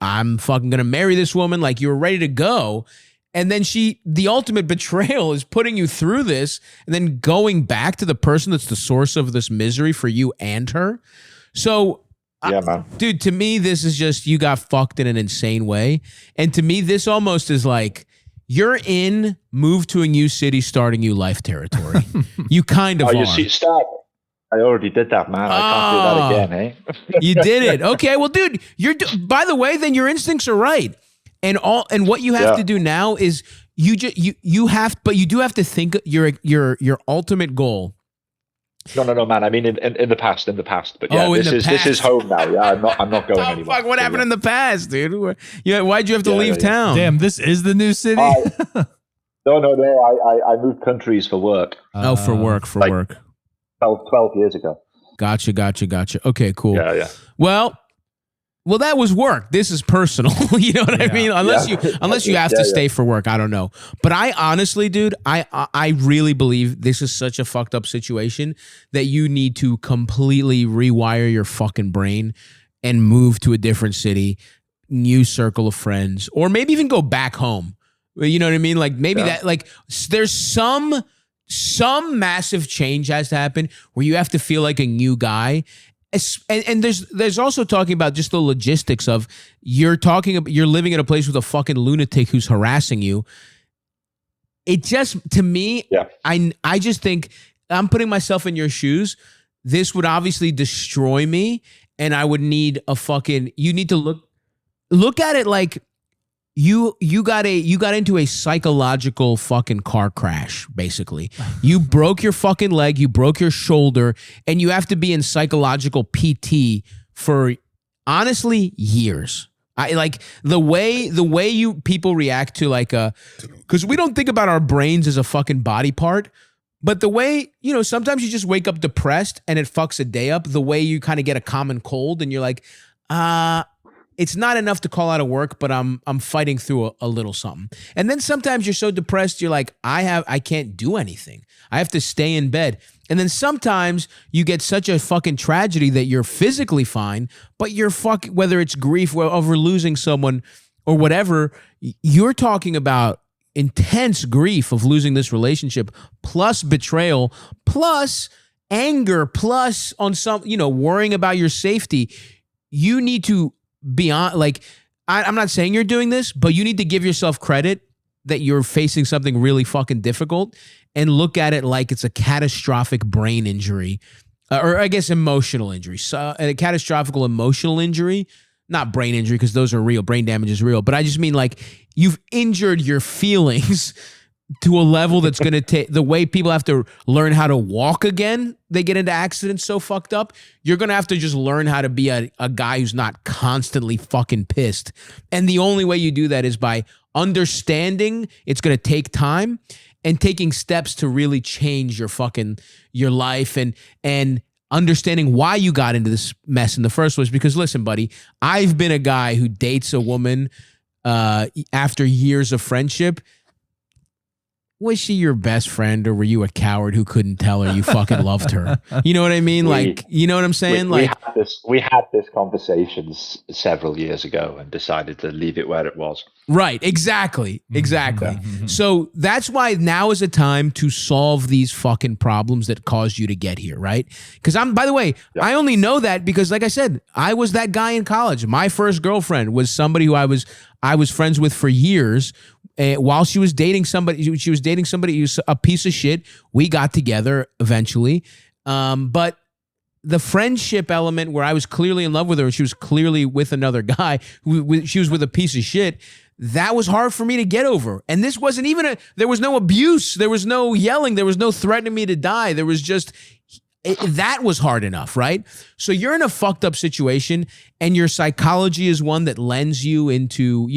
I'm fucking going to marry this woman. Like you were ready to go. And then the ultimate betrayal is putting you through this and then going back to the person that's the source of this misery for you and her. So, yeah, man. Dude, to me, this is just, you got fucked in an insane way. And to me, this almost is like, you're in move to a new city, starting new life territory. You kind of are. You see, stop. I already did that, man. I can't do that again, eh? You did it. Okay, well, dude, by the way, then your instincts are right. And what you have to do now is you do have to think your ultimate goal. No, man. I mean, in the past. But yeah, this is home now. Yeah, I'm not going anymore. Fuck, what happened in the past, dude? Why'd you have to leave town? Damn, this is the new city. No. I moved countries for work. For work. 12 years ago. Gotcha. Okay, cool. Yeah. Well, that was work. This is personal. You know what I mean? Unless you have to stay for work. I don't know. But I honestly, dude, I really believe this is such a fucked up situation that you need to completely rewire your fucking brain and move to a different city, new circle of friends, or maybe even go back home. You know what I mean? Like maybe that, like there's some massive change has to happen where you have to feel like a new guy. And there's also talking about just the logistics of you're living in a place with a fucking lunatic who's harassing you. It just, to me, I just think, I'm putting myself in your shoes. This would obviously destroy me, and I would need you need to look at it like you got into a psychological fucking car crash, basically. You broke your fucking leg, you broke your shoulder, and you have to be in psychological PT for honestly years. I like the way people react to like because we don't think about our brains as a fucking body part, but the way, sometimes you just wake up depressed and it fucks a day up. The way you kind of get a common cold and you're like, it's not enough to call out of work, but I'm fighting through a little something. And then sometimes you're so depressed, you're like, I can't do anything. I have to stay in bed. And then sometimes you get such a fucking tragedy that you're physically fine, but you're whether it's grief over losing someone or whatever, you're talking about intense grief of losing this relationship, plus betrayal, plus anger, plus on some, worrying about your safety. You need to beyond, like, I'm not saying you're doing this, but you need to give yourself credit that you're facing something really fucking difficult and look at it like it's a catastrophic brain injury, or I guess emotional injury. So a catastrophic emotional injury, not brain injury, because those are real. Brain damage is real. But I just mean like you've injured your feelings to a level that's going to take, the way people have to learn how to walk again, they get into accidents so fucked up. You're going to have to just learn how to be a guy who's not constantly fucking pissed. And the only way you do that is by understanding it's going to take time and taking steps to really change your life and understanding why you got into this mess in the first place. Because listen, buddy, I've been a guy who dates a woman after years of friendship. Was she your best friend, or were you a coward who couldn't tell her you fucking loved her? You know what I mean? You know what I'm saying? We had this conversation several years ago and decided to leave it where it was. Right. Exactly. Mm-hmm. So that's why now is a time to solve these fucking problems that caused you to get here, right? Because by the way, I only know that because, like I said, I was that guy in college. My first girlfriend was somebody who I was friends with for years. While she was dating somebody who's a piece of shit. We got together eventually. But the friendship element where I was clearly in love with her, she was clearly with another guy, she was with a piece of shit, that was hard for me to get over. And this wasn't even there was no abuse, there was no yelling, there was no threatening me to die. There was just, that was hard enough, right? So you're in a fucked up situation and your psychology is one that lends you into,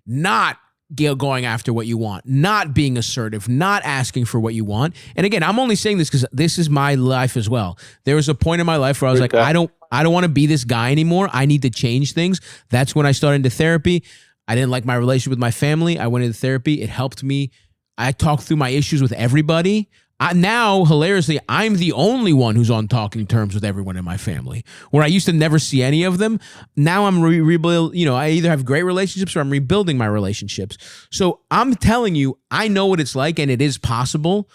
not going after what you want, not being assertive, not asking for what you want. And again, I'm only saying this because this is my life as well. There was a point in my life where I was like, I don't want to be this guy anymore. I need to change things. That's when I started into therapy. I didn't like my relationship with my family. I went into therapy. It helped me. I talked through my issues with everybody. Now, hilariously, I'm the only one who's on talking terms with everyone in my family, where I used to never see any of them. Now I'm rebuild. I either have great relationships or I'm rebuilding my relationships. So I'm telling you, I know what it's like, and it is possible,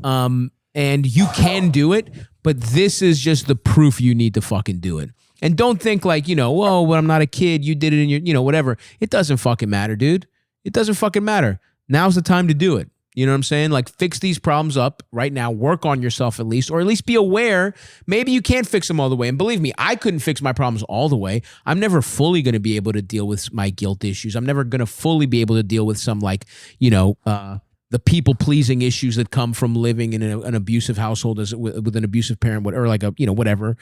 and you can do it. But this is just the proof you need to fucking do it. And don't think like, well, I'm not a kid. You did it in your, whatever. It doesn't fucking matter, dude. It doesn't fucking matter. Now's the time to do it. You know what I'm saying? Like, fix these problems up right now. Work on yourself at least, or at least be aware. Maybe you can't fix them all the way. And believe me, I couldn't fix my problems all the way. I'm never fully going to be able to deal with my guilt issues. I'm never going to fully be able to deal with some the people-pleasing issues that come from living in an abusive household with an abusive parent, or like a, whatever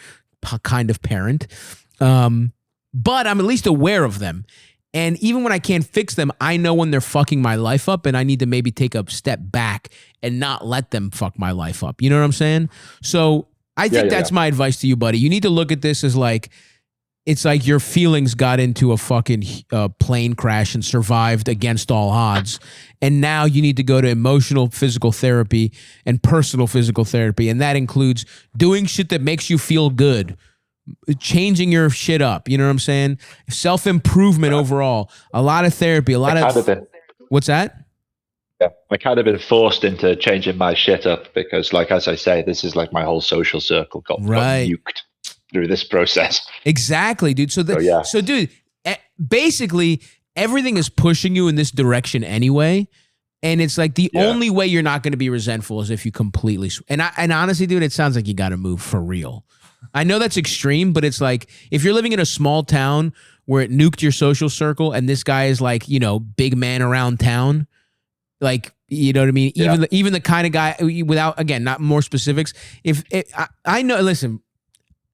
kind of parent. But I'm at least aware of them. And even when I can't fix them, I know when they're fucking my life up, and I need to maybe take a step back and not let them fuck my life up. You know what I'm saying? So I think that's my advice to you, buddy. You need to look at this as like, it's like your feelings got into a fucking plane crash and survived against all odds. And now you need to go to emotional physical therapy and personal physical therapy. And that includes doing shit that makes you feel good. Changing your shit up, you know what I'm saying? Self-improvement overall. A lot of therapy, a lot of what's that? Yeah, I kind of been forced into changing my shit up because, like, as I say, this is like my whole social circle got nuked through this process. Exactly, dude. So dude, basically everything is pushing you in this direction anyway. And it's like the only way you're not going to be resentful is if you completely. And honestly, dude, it sounds like you got to move for real. I know that's extreme, but it's like if you're living in a small town where it nuked your social circle and this guy is like, big man around town, like, you know what I mean? Even the kind of guy without, again, not more specifics. I know, listen,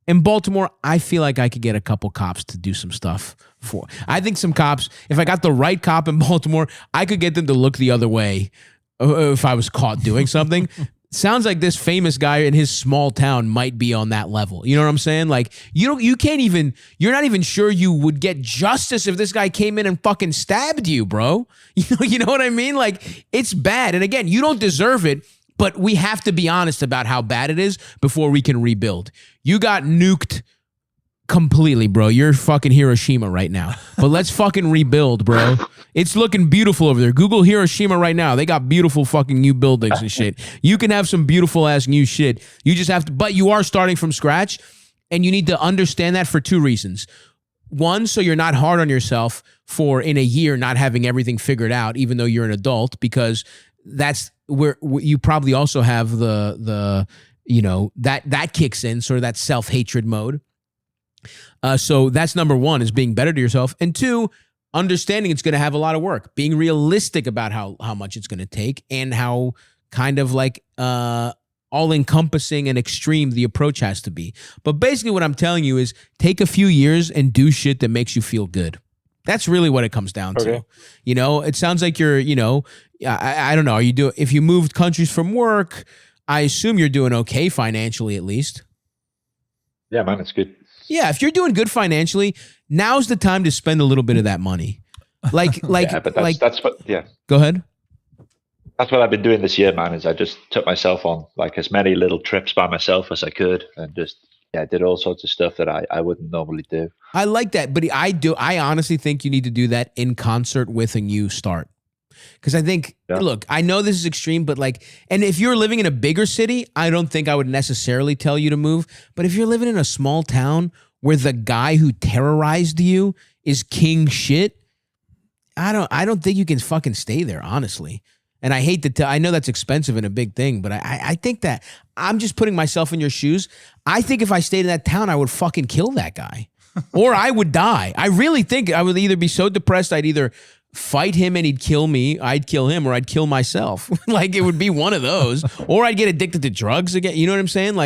in Baltimore, I feel like I could get a couple cops to do some stuff for. I think some cops, if I got the right cop in Baltimore, I could get them to look the other way if I was caught doing something. Sounds like this famous guy in his small town might be on that level. You know what I'm saying? Like, you're not even sure you would get justice if this guy came in and fucking stabbed you, bro. You know what I mean? Like, it's bad. And again, you don't deserve it, but we have to be honest about how bad it is before we can rebuild. You got nuked completely, bro. You're fucking Hiroshima right now. But let's fucking rebuild, bro. It's looking beautiful over there. Google Hiroshima right now. They got beautiful fucking new buildings and shit. You can have some beautiful ass new shit. You just have to, but you are starting from scratch, and you need to understand that for two reasons. One, so you're not hard on yourself for in a year not having everything figured out, even though you're an adult, because that's where you probably also have the that kicks in, sort of that self-hatred mode. So that's number one, is being better to yourself. And two, understanding it's going to have a lot of work, being realistic about how much it's going to take and how kind of like all-encompassing and extreme the approach has to be. But basically what I'm telling you is take a few years and do shit that makes you feel good. That's really what it comes down to. It sounds like you're, I don't know. If you moved countries from work, I assume you're doing okay financially at least. Yeah, man, it's good. Yeah, if you're doing good financially, now's the time to spend a little bit of that money. Like, that's what. Yeah. Go ahead. That's what I've been doing this year, man. Is I just took myself on like as many little trips by myself as I could, and just did all sorts of stuff that I wouldn't normally do. I like that, but I honestly think you need to do that in concert with a new start. Because I think, look, I know this is extreme, but and if you're living in a bigger city, I don't think I would necessarily tell you to move. But if you're living in a small town where the guy who terrorized you is king shit, I don't think you can fucking stay there, honestly. And I hate to I know that's expensive and a big thing, but I think that I'm just putting myself in your shoes. I think if I stayed in that town, I would fucking kill that guy or I would die. I really think I would either be so depressed, I'd either fight him and he'd kill me, I'd kill him, or I'd kill myself. It would be one of those, or I'd get addicted to drugs again. You know what I'm saying?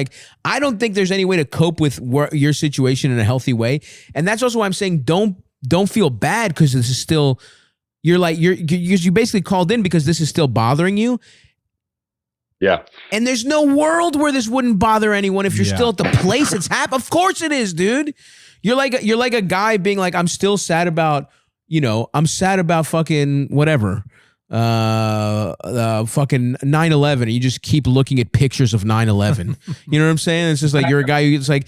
I don't think there's any way to cope with your situation in a healthy way. And that's also why I'm saying don't feel bad, because this is still, You're you basically called in because this is still bothering you. Yeah. And there's no world where this wouldn't bother anyone if you're still at the place it's happening. Of course it is, dude. You're like a guy being like, I'm still sad about, I'm sad about fucking whatever. Fucking 9/11, and you just keep looking at pictures of 9/11. You know what I'm saying? It's just like you're a guy who it's like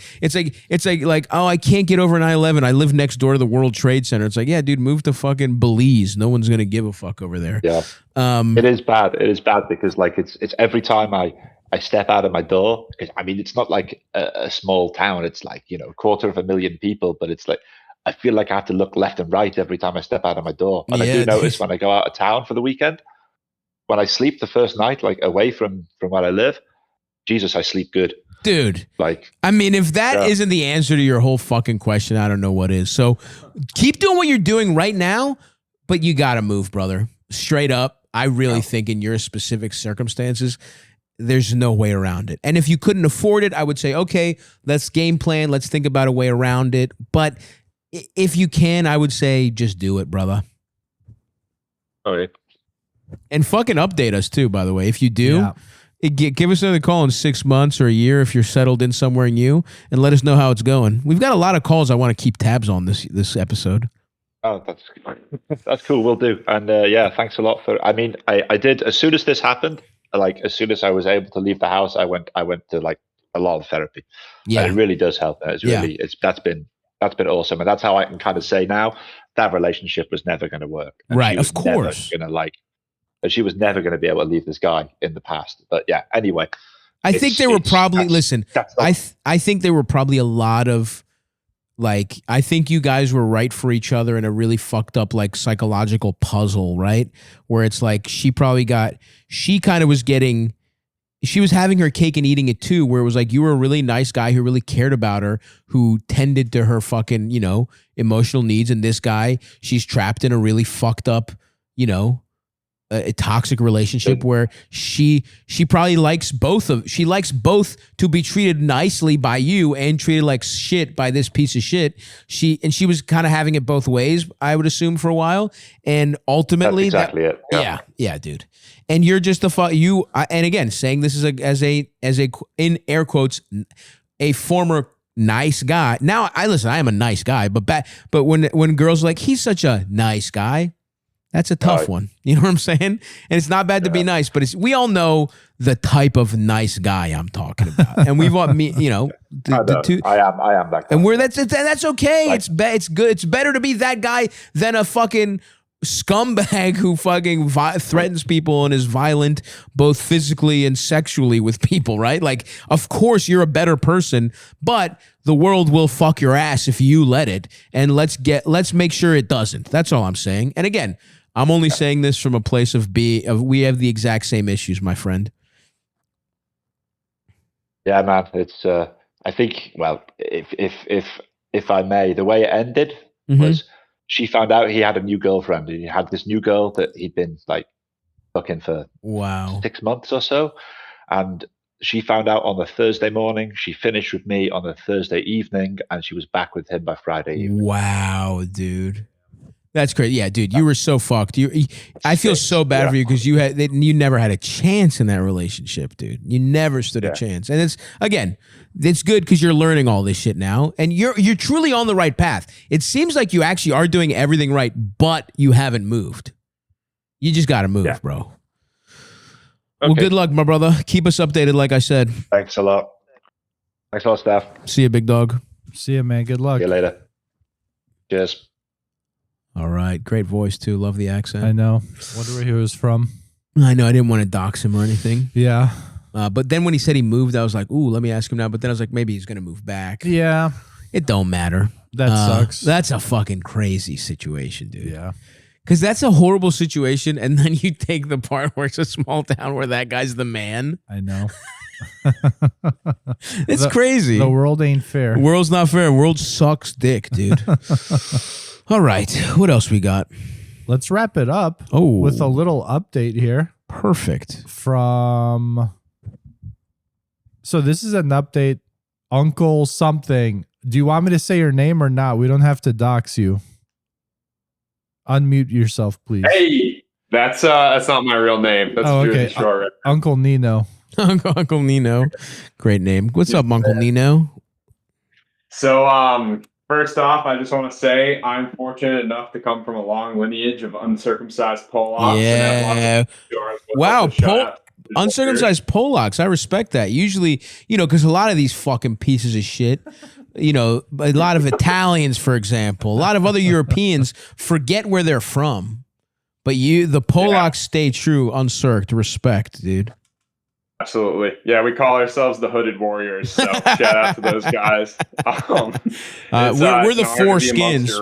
oh, I can't get over 9/11. I live next door to the World Trade Center. It's like, yeah, dude, move to fucking Belize. No one's gonna give a fuck over there. Yeah. It is bad. It is bad because like it's every time I step out of my door, because I mean it's not like a small town. It's like 250,000 people, but it's like I feel like I have to look left and right every time I step out of my door. And I do notice when I go out of town for the weekend, when I sleep the first night, like away from where I live, Jesus, I sleep good. Dude. Like, I mean, if that isn't the answer to your whole fucking question, I don't know what is. So keep doing what you're doing right now, but you got to move, brother. Straight up. I really think in your specific circumstances, there's no way around it. And if you couldn't afford it, I would say, okay, let's game plan. Let's think about a way around it. But if you can, I would say just do it, brother. Okay. And fucking update us too, by the way. If you do, give us another call in 6 months or a year if you're settled in somewhere new, and let us know how it's going. We've got a lot of calls I want to keep tabs on this episode. Oh, that's cool. We'll do. And thanks a lot for. I mean, I did as soon as this happened. Like as soon as I was able to leave the house, I went to like a lot of therapy. Yeah, and it really does help. It's really that's been awesome, and that's how I can kind of say now that relationship was never going to work. And right, of course. She was never going to be able to leave this guy in the past. But yeah, anyway, I think there were probably I think there were probably a lot of like I think you guys were right for each other in a really fucked up like psychological puzzle, right? Where it's like she was having her cake and eating it too, where it was like you were a really nice guy who really cared about her, who tended to her fucking, emotional needs. And this guy, she's trapped in a really fucked up, a toxic relationship where she probably likes both to be treated nicely by you and treated like shit by this piece of shit. She was kind of having it both ways, I would assume, for a while. And ultimately that's exactly it. Yeah, dude. And you're just and again, saying this is as a in air quotes, a former nice guy. Now I am a nice guy, but when girls are like, he's such a nice guy, that's a tough one. You know what I'm saying? And it's not bad to be nice, but we all know the type of nice guy I'm talking about. And we've all, I am that guy. And that's okay. Like, it's good. It's better to be that guy than a fucking scumbag who fucking threatens people and is violent both physically and sexually with people, right? Like, of course you're a better person, but the world will fuck your ass if you let it. And let's make sure it doesn't. That's all I'm saying. And again, I'm only saying this from a place of we have the exact same issues, my friend. Yeah, man. It's I think, well, if I may, the way it ended was she found out he had a new girlfriend, and he had this new girl that he'd been like fucking for 6 months or so. And she found out on the Thursday morning. She finished with me on the Thursday evening, and she was back with him by Friday evening. Wow, dude. That's crazy. Yeah, dude, you were so fucked. I feel so bad for you because you never had a chance in that relationship, dude. You never stood a chance. And it's good because you're learning all this shit now, and you're truly on the right path. It seems like you actually are doing everything right, but you haven't moved. You just got to move, bro. Okay. Well, good luck, my brother. Keep us updated, like I said. Thanks a lot. Thanks a lot, Stav. See you, big dog. See you, man. Good luck. See you later. Cheers. All right. Great voice, too. Love the accent. I know. Wonder where he was from. I know. I didn't want to dox him or anything. Yeah. But then when he said he moved, I was like, ooh, let me ask him now. But then I was like, maybe he's going to move back. Yeah. It don't matter. That sucks. That's a fucking crazy situation, dude. Yeah. Because that's a horrible situation. And then you take the part where it's a small town where that guy's the man. I know. It's crazy. The world ain't fair. World's not fair. World sucks dick, dude. All right. What else we got? Let's wrap it up with a little update here. Perfect. So this is an update. Uncle something. Do you want me to say your name or not? We don't have to dox you. Unmute yourself, please. Hey, that's not my real name. That's okay. Short. Uncle Nino. Uncle Nino. Great name. What's up, Uncle Nino? So, first off, I just want to say I'm fortunate enough to come from a long lineage of uncircumcised Polacks. Yeah. Wow. Uncircumcised Polacks. I respect that. Usually, because a lot of these fucking pieces of shit, a lot of Italians, for example, a lot of other Europeans forget where they're from. But the Polacks stay true, uncirced. Respect, dude. Absolutely. Yeah, we call ourselves the Hooded Warriors. So shout out to those guys. We're the four skins.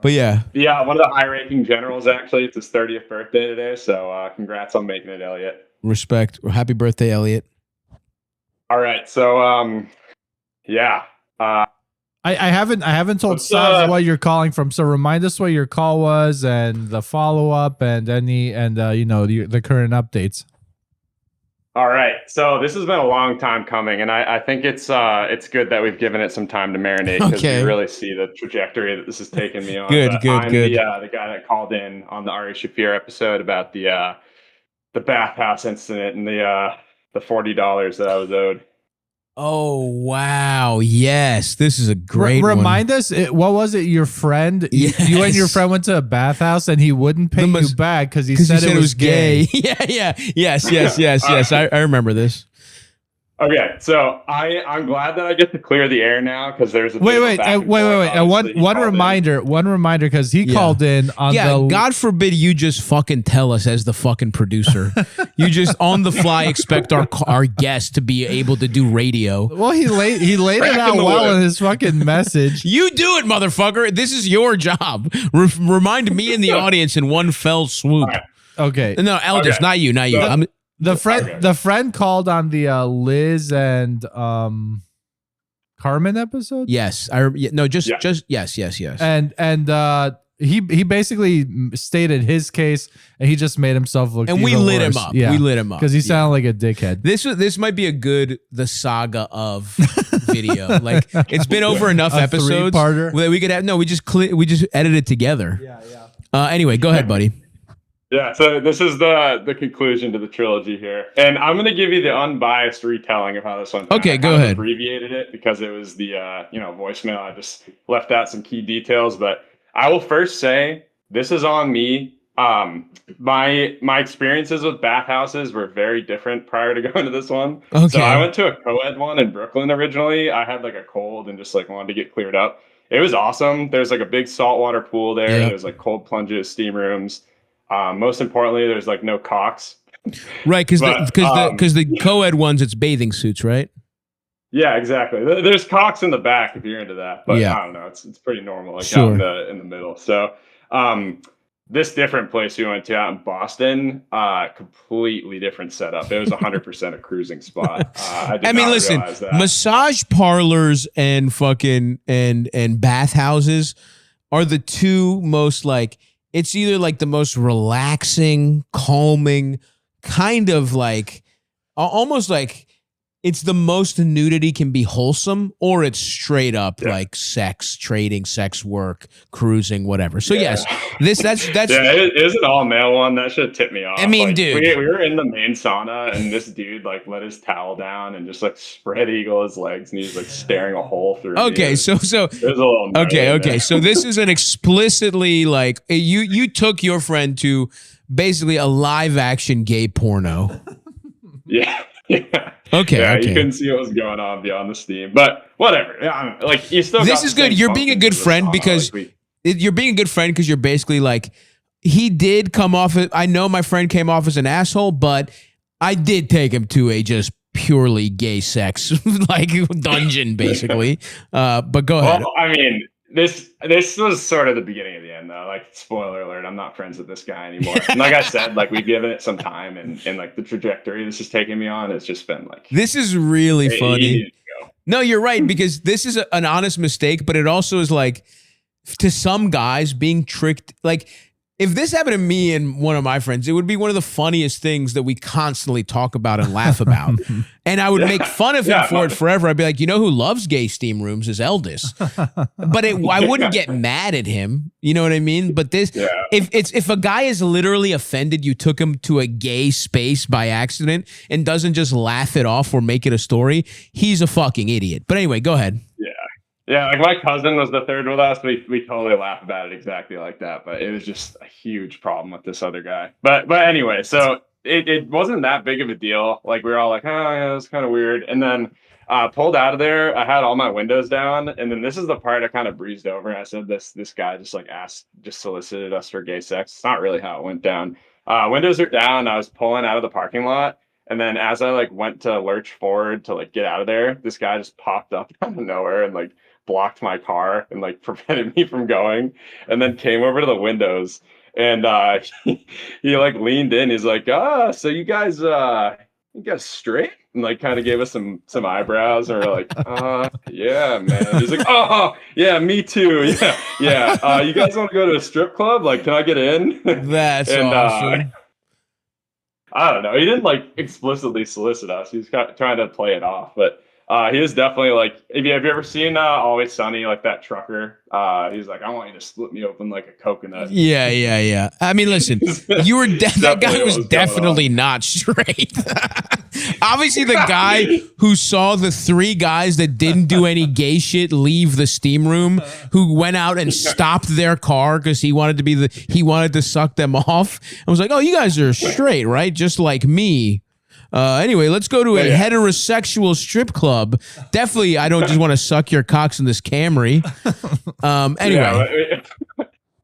But yeah. Yeah, one of the high-ranking generals, actually. It's his 30th birthday today. So congrats on making it, Elliot. Respect. Happy birthday, Elliot. All right. So, yeah. I haven't told Stavvy what you're calling from, so remind us what your call was and the follow up and the current updates. All right, so this has been a long time coming, and I think it's good that we've given it some time to marinate because we really see the trajectory that this has taken me on. Good. The guy that called in on the Ari Shaffir episode about the bathhouse incident and the $40 that I was owed. Oh, wow. Yes. This is a great Remind us, what was it? Your friend? Yes. You and your friend went to a bathhouse and he wouldn't pay you back because he said it was gay. Yeah. Yes. I remember this. Okay, so I'm glad that I get to clear the air now because there's a wait. One reminder because he called in on the. God forbid you just fucking tell us as the fucking producer. You just on the fly expect our guest to be able to do radio. Well, he laid it out well in his fucking message. You do it, motherfucker. This is your job. Remind me and the audience in one fell swoop. Right. Okay. No, Elders, not you. The friend called on the Liz and Carmen episode. Yes, yes. And he basically stated his case, and he just made himself look. And we lit him up. Yeah, we lit him up because he sounded like a dickhead. This might be the saga of video. Like it's been over enough episodes that we could have. No, we just edited it together. Yeah. Anyway, go ahead, buddy. Yeah, so this is the conclusion to the trilogy here. And I'm going to give you the unbiased retelling of how this went down. Okay, go ahead. I abbreviated it because it was the voicemail. I just left out some key details, but I will first say this is on me. My experiences with bathhouses were very different prior to going to this one. Okay. So I went to a co-ed one in Brooklyn originally. I had like a cold and just like wanted to get cleared up. It was awesome. There's like a big saltwater pool there. Yep. There's like cold plunges, steam rooms. Most importantly, there's like no cocks. Right, because the co-ed ones, it's bathing suits, right? Yeah, exactly. There's cocks in the back if you're into that, but I don't know. It's pretty normal, like out in the middle. So, this different place we went to out in Boston, completely different setup. It was 100% a cruising spot. I mean, listen, massage parlors and fucking and bathhouses are the two most like. It's either like the most relaxing, calming, kind of like almost like it's the most nudity can be wholesome, or it's straight up like sex, trading, sex work, cruising, whatever. So yes, that's it is an all male one. That should tip me off. I mean, dude, we were in the main sauna and this dude like let his towel down and just like spread eagle his legs and he's like staring a hole through. Okay, so there's a little okay. So this is an explicitly like you took your friend to basically a live action gay porno. Yeah. Okay. You couldn't see what was going on beyond the steam, but whatever. Like you still. This is good. You're being a good friend because you're being a good friend because you're basically like he did come off. I know my friend came off as an asshole, but I did take him to a just purely gay sex like dungeon, basically. But go ahead. Well, I mean. This was sort of the beginning of the end, though. Like, spoiler alert, I'm not friends with this guy anymore. And like I said, like we've given it some time, and like the trajectory this is taking me on, it's just been like this is really funny. No, you're right because this is an honest mistake, but it also is like to some guys being tricked. Like If this happened to me and one of my friends, it would be one of the funniest things that we constantly talk about and laugh about. And I would make fun of him for it forever. I'd be like, you know who loves gay steam rooms is Eldis. But I wouldn't get mad at him. You know what I mean? But if a guy is literally offended you took him to a gay space by accident and doesn't just laugh it off or make it a story, he's a fucking idiot. But anyway, go ahead. Yeah, like my cousin was the third with us. We totally laugh about it exactly like that. But it was just a huge problem with this other guy. But anyway, so it wasn't that big of a deal. Like we were all like, oh yeah, it's kind of weird. And then pulled out of there. I had all my windows down. And then this is the part I kind of breezed over. And I said this guy just like solicited us for gay sex. It's not really how it went down. Windows are down. I was pulling out of the parking lot. And then as I like went to lurch forward to like get out of there, this guy just popped up out of nowhere and like blocked my car and like prevented me from going, and then came over to the windows and he like leaned in. He's like, so you guys straight? And like kind of gave us some eyebrows, and we're like, yeah, man. He's like, oh yeah, me too. Yeah. You guys want to go to a strip club? Like, can I get in? That's awesome. I don't know. He didn't like explicitly solicit us. He's kind of trying to play it off, but he is definitely like, have you ever seen Always Sunny, like that trucker? He's like, I want you to split me open like a coconut. Yeah. I mean, listen, you were that guy was definitely not straight. Obviously, the guy who saw the three guys that didn't do any gay shit leave the steam room, who went out and stopped their car because he wanted to suck them off, and was like, "Oh, you guys are straight, right? Just like me." Anyway, let's go to a heterosexual strip club. Definitely, I don't just want to suck your cocks in this Camry. Anyway.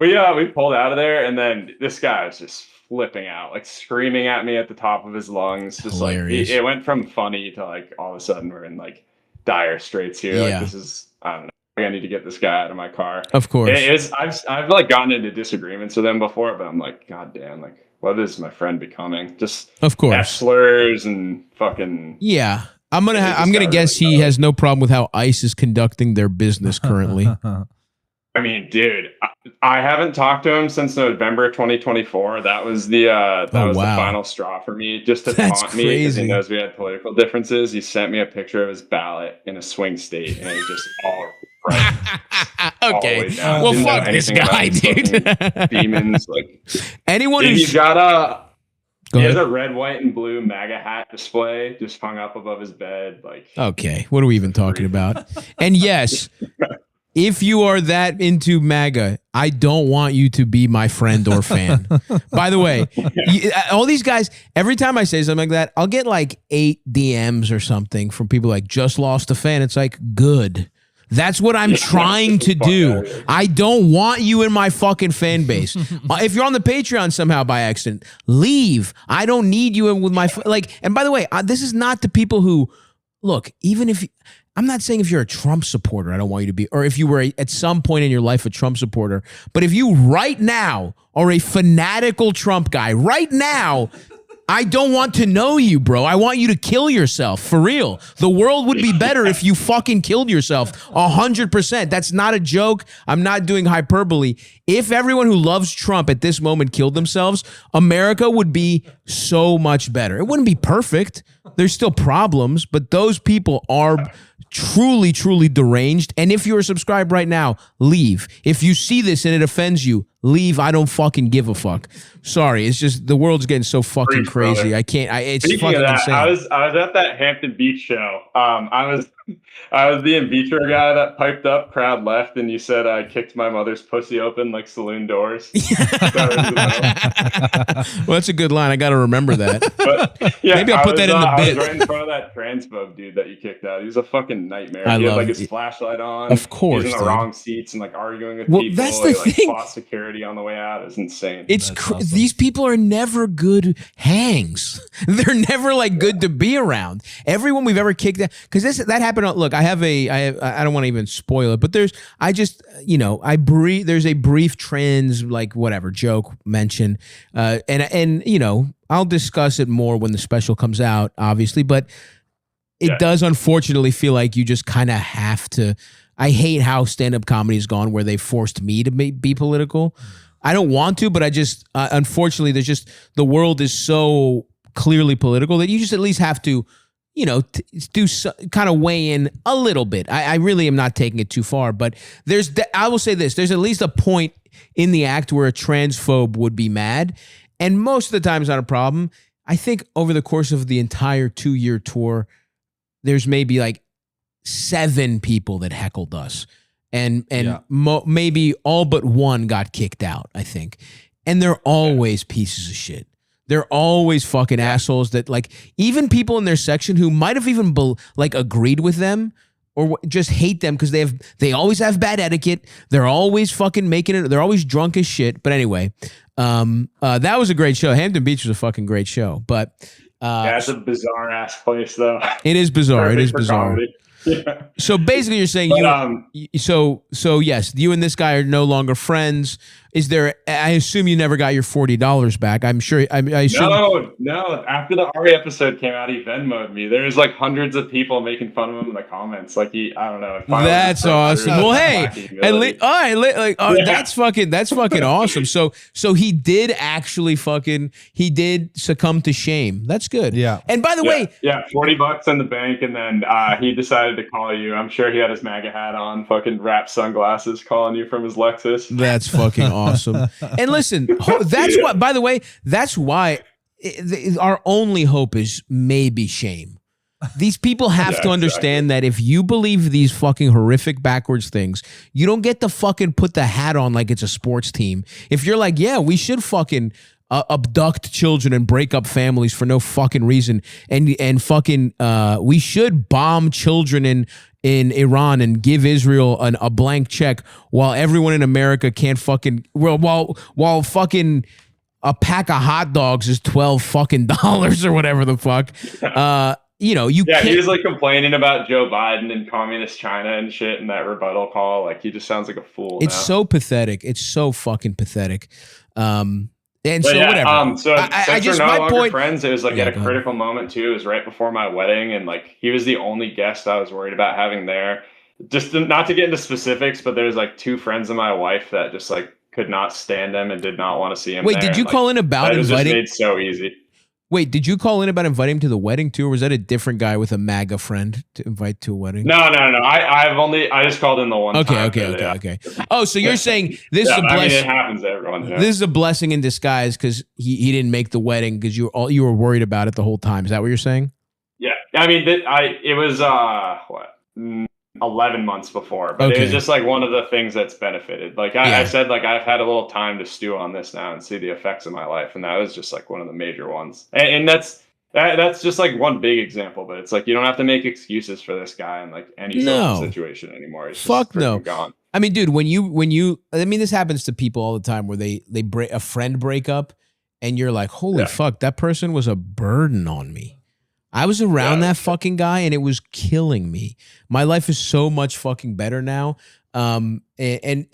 We pulled out of there, and then this guy was just flipping out, like screaming at me at the top of his lungs. Just hilarious. Like it went from funny to like all of a sudden we're in like dire straits here. Yeah. Like this is, I don't know. I need to get this guy out of my car. Of course. I've like gotten into disagreements with him before, but I'm like, God damn, like what is my friend becoming? Just of course F slurs and fucking yeah. I'm gonna guess he has no problem with how ICE is conducting their business currently. I mean, dude, I haven't talked to him since November 2024. That was the the final straw for me, just to taunt me because he knows we had political differences. He sent me a picture of his ballot in a swing state, and it was just all right. Okay, well, fuck this guy, dude. Demons, like anyone who's got he has a red, white, and blue MAGA hat display just hung up above his bed. Like, okay, what are we even talking about? And yes. If you are that into MAGA, I don't want you to be my friend or fan. By the way, all these guys, every time I say something like that, I'll get like 8 DMs or something from people like, just lost a fan. It's like, good. That's what I'm trying to do. I don't want you in my fucking fan base. If you're on the Patreon somehow by accident, leave. I don't need you in with my, and by the way, this is not the people who, look, even if I'm not saying if you're a Trump supporter, I don't want you to be, or if you were at some point in your life a Trump supporter, but if you right now are a fanatical Trump guy, right now, I don't want to know you, bro. I want you to kill yourself, for real. The world would be better if you fucking killed yourself, 100%. That's not a joke. I'm not doing hyperbole. If everyone who loves Trump at this moment killed themselves, America would be so much better. It wouldn't be perfect. There's still problems, but those people are truly, truly deranged. And if you're subscribed right now, leave. If you see this and it offends you, leave. I don't fucking give a fuck. Sorry, it's just the world's getting so fucking crazy. Brother. I can't. It's Speaking fucking of that, insane. I was at that Hampton Beach show. I was the in vitro guy that piped up, crowd left, and you said I kicked my mother's pussy open like saloon doors. Well, that's a good line. I got to remember that. But, yeah, maybe I'll put that in the bit. I was right in front of that transphobe dude that you kicked out. He was a fucking nightmare. He had like his flashlight on. Of course, he was in the wrong seats and like arguing with people. That's the thing. Fought security on the way out. It's insane. It's awesome. These people are never good hangs. They're never like good to be around. Everyone we've ever kicked out, because that happened. Look, I don't want to even spoil it, but there's a brief trans like whatever joke mention, and I'll discuss it more when the special comes out, obviously, but it does unfortunately feel like you just kind of have to. I hate how stand-up comedy has gone where they forced me to be political. I don't want to, but I just unfortunately there's just the world is so clearly political that you just at least have to, do kind of weigh in a little bit. I really am not taking it too far, but I will say this: there's at least a point in the act where a transphobe would be mad, and most of the time it's not a problem. I think over the course of the entire 2-year tour, there's maybe like 7 people that heckled us, and maybe all but one got kicked out, I think. And they're always pieces of shit. They're always fucking assholes that, like, even people in their section who might have even agreed with them or just hate them because they always have bad etiquette. They're always fucking making it. They're always drunk as shit. But anyway, that was a great show. Hampton Beach was a fucking great show. But it's a bizarre ass place, though. It is bizarre. Perfect it is bizarre. Comedy. Yeah. So basically, you're saying so yes, you and this guy are no longer friends. Is there? I assume you never got your $40 back. I'm sure. I assume. No. After the Ari episode came out, he Venmo'd me. There's like hundreds of people making fun of him in the comments. Like I don't know. That's awesome. Well, hey, at least, all right. That's fucking awesome. So he did actually he did succumb to shame. That's good. Yeah. And by the way, $40 in the bank, and then he decided to call you. I'm sure he had his MAGA hat on, fucking wrapped sunglasses, calling you from his Lexus. That's fucking awesome. And listen, that's why. By the way, that's why our only hope is maybe shame. These people have to understand that if you believe these fucking horrific backwards things, you don't get to fucking put the hat on like it's a sports team. If you're like, yeah, we should fucking abduct children and break up families for no fucking reason, and fucking we should bomb children in Iran and give Israel a blank check while everyone in America can't fucking while fucking a pack of hot dogs is $12 fucking or whatever the fuck. You can't. He was like complaining about Joe Biden and communist China and shit in that rebuttal call. Like, he just sounds like a fool. It's so pathetic. It's so fucking pathetic. Whatever. I just no longer friends. It was like at a critical moment too. It was right before my wedding, and like he was the only guest I was worried about having there. Just not to get into specifics, but there's like 2 friends of my wife that just like could not stand him and did not want to see him. Wait, did you call in about inviting? It was just made so easy. Wait, did you call in about inviting him to the wedding too, or was that a different guy with a MAGA friend to invite to a wedding? No. I just called in the one time. Okay. Oh, so you're saying this is a blessing? It happens to everyone. Yeah. This is a blessing in disguise because he didn't make the wedding because you were worried about it the whole time. Is that what you're saying? Yeah, I mean, it was 11 months before, but it was just like one of the things that's benefited. Like I said, like I've had a little time to stew on this now and see the effects of my life, and that was just like one of the major ones. And that's just like one big example, but it's like you don't have to make excuses for this guy in like any social situation anymore. It's Fuck no. Gone. I mean, dude, when you this happens to people all the time where they break a friend breakup, and you're like, holy fuck, that person was a burden on me. I was around that fucking guy and it was killing me. My life is so much fucking better now. And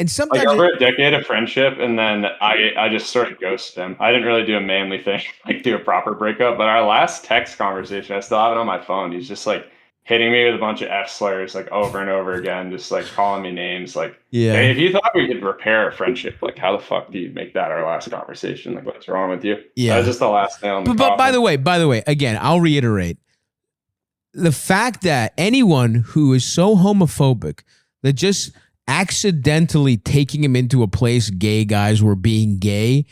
sometimes like over a decade of friendship, and then I just sort of ghosted him. I didn't really do a manly thing, like do a proper breakup. But our last text conversation, I still have it on my phone. He's just like hitting me with a bunch of F slurs, like over and over again, just like calling me names. Like, hey, if you thought we could repair a friendship, like how the fuck do you make that our last conversation? Like, what's wrong with you? Yeah, that was just the last nail in the But by the way, again, I'll reiterate the fact that anyone who is so homophobic that just accidentally taking him into a place gay guys were being gay.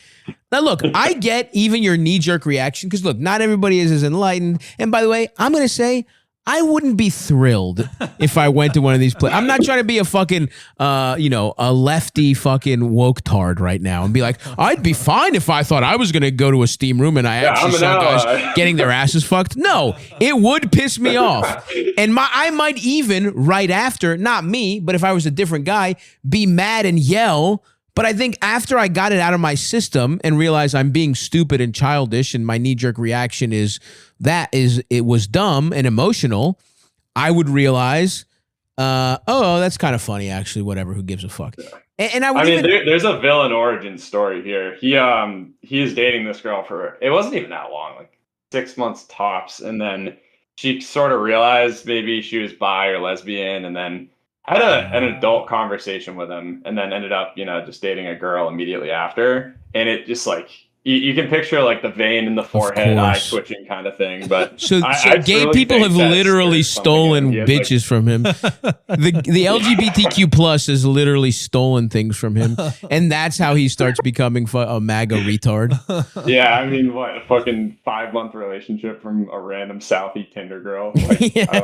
Now, look, I get even your knee-jerk reaction because, look, not everybody is as enlightened. And by the way, I'm going to say I wouldn't be thrilled if I went to one of these places. I'm not trying to be a fucking, a lefty fucking woke tard right now and be like, I'd be fine if I thought I was going to go to a steam room and I actually saw guys getting their asses fucked. No, it would piss me off. And I might even right after, not me, but if I was a different guy, be mad and yell. But I think after I got it out of my system and realized I'm being stupid and childish and my knee-jerk reaction is it was dumb and emotional, I would realize, that's kind of funny actually, whatever, who gives a fuck. And there's a villain origin story here. He is dating this girl for, it wasn't even that long, like 6 months tops. And then she sort of realized maybe she was bi or lesbian, and then I had an adult conversation with him, and then ended up, just dating a girl immediately after. And it just like you can picture like the vein in the forehead, eye twitching kind of thing. But so gay people have literally stolen bitches from him. The LGBTQ plus has literally stolen things from him, and that's how he starts becoming a MAGA retard. Yeah, I mean, what, a fucking 5-month relationship from a random Southie Tinder girl? Like, I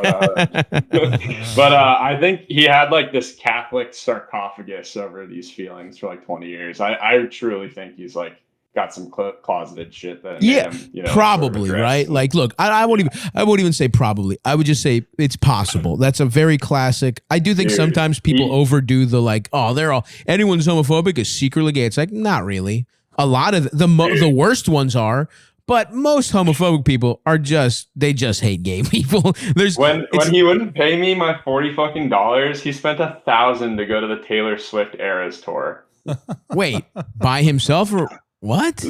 don't know. But I think he had like this Catholic sarcophagus over these feelings for like 20 years. I truly think he's like got some closeted shit that him, probably sort of right. Like, look, I won't even say probably. I would just say it's possible. That's a very classic. I do think sometimes people overdo the like, oh, anyone's homophobic is secretly gay. It's like, not really. A lot of the worst ones are, but most homophobic people are they just hate gay people. When he wouldn't pay me my $40 he spent $1,000 to go to the Taylor Swift Eras tour. Wait, by himself or what?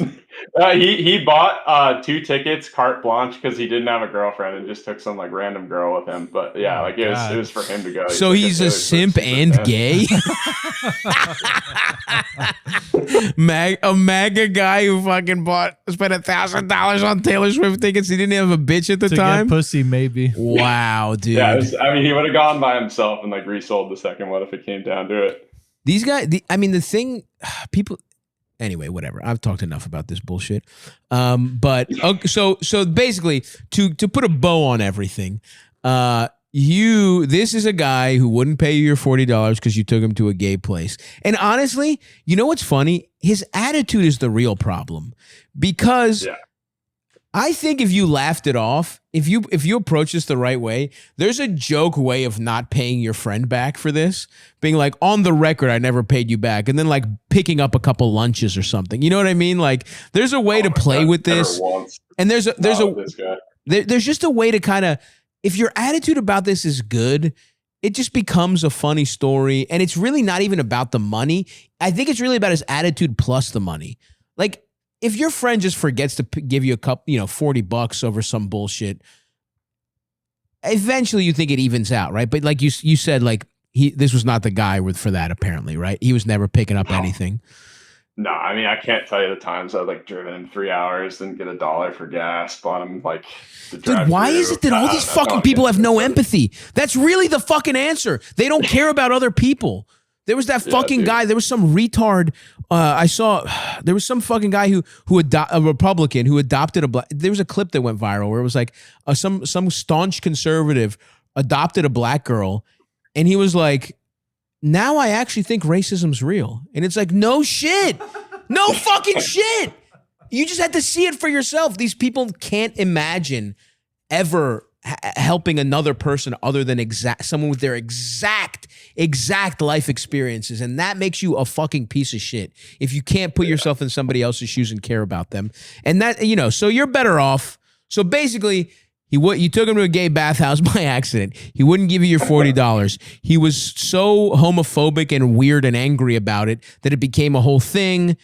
He bought 2 tickets carte blanche because he didn't have a girlfriend and just took some like random girl with him. But yeah, like it was for him to go. So he's a simp and gay. A MAGA guy who fucking spent $1,000 on Taylor Swift tickets. He didn't have a bitch at the time. Get pussy, maybe. Wow, dude. Yeah, he would have gone by himself and like resold the second one if it came down to it. These guys. The thing, people. Anyway, whatever. I've talked enough about this bullshit. But okay, so basically, to put a bow on everything, this is a guy who wouldn't pay you your $40 because you took him to a gay place. And honestly, you know what's funny? His attitude is the real problem. Because I think if you laughed it off, if you approach this the right way, there's a joke way of not paying your friend back for this. Being like, on the record, I never paid you back. And then like picking up a couple lunches or something. You know what I mean? Like there's a way to play with this. And there's just a way to kind of, if your attitude about this is good, it just becomes a funny story. And it's really not even about the money. I think it's really about his attitude plus the money. Like, if your friend just forgets to give you a cup, $40 over some bullshit, eventually you think it evens out, right? But like you said, like this was not the guy for that apparently, right? He was never picking up anything. No, I mean I can't tell you the times I've like driven in 3 hours and get $1 for gas, bought him like. Dude, why is it that all these fucking people have no empathy? That's really the fucking answer. They don't care about other people. There was that fucking guy. There was some retard. I saw. There was some fucking guy who a Republican who adopted a black. There was a clip that went viral where it was like some staunch conservative adopted a black girl, and he was like, "Now I actually think racism's real." And it's like, no shit, no fucking shit. You just had to see it for yourself. These people can't imagine ever helping another person other than someone with their exact life experiences, and that makes you a fucking piece of shit if you can't put yourself in somebody else's shoes and care about them. And that, so you're better off. So basically, you took him to a gay bathhouse by accident. He wouldn't give you your $40. He was so homophobic and weird and angry about it that it became a whole thing.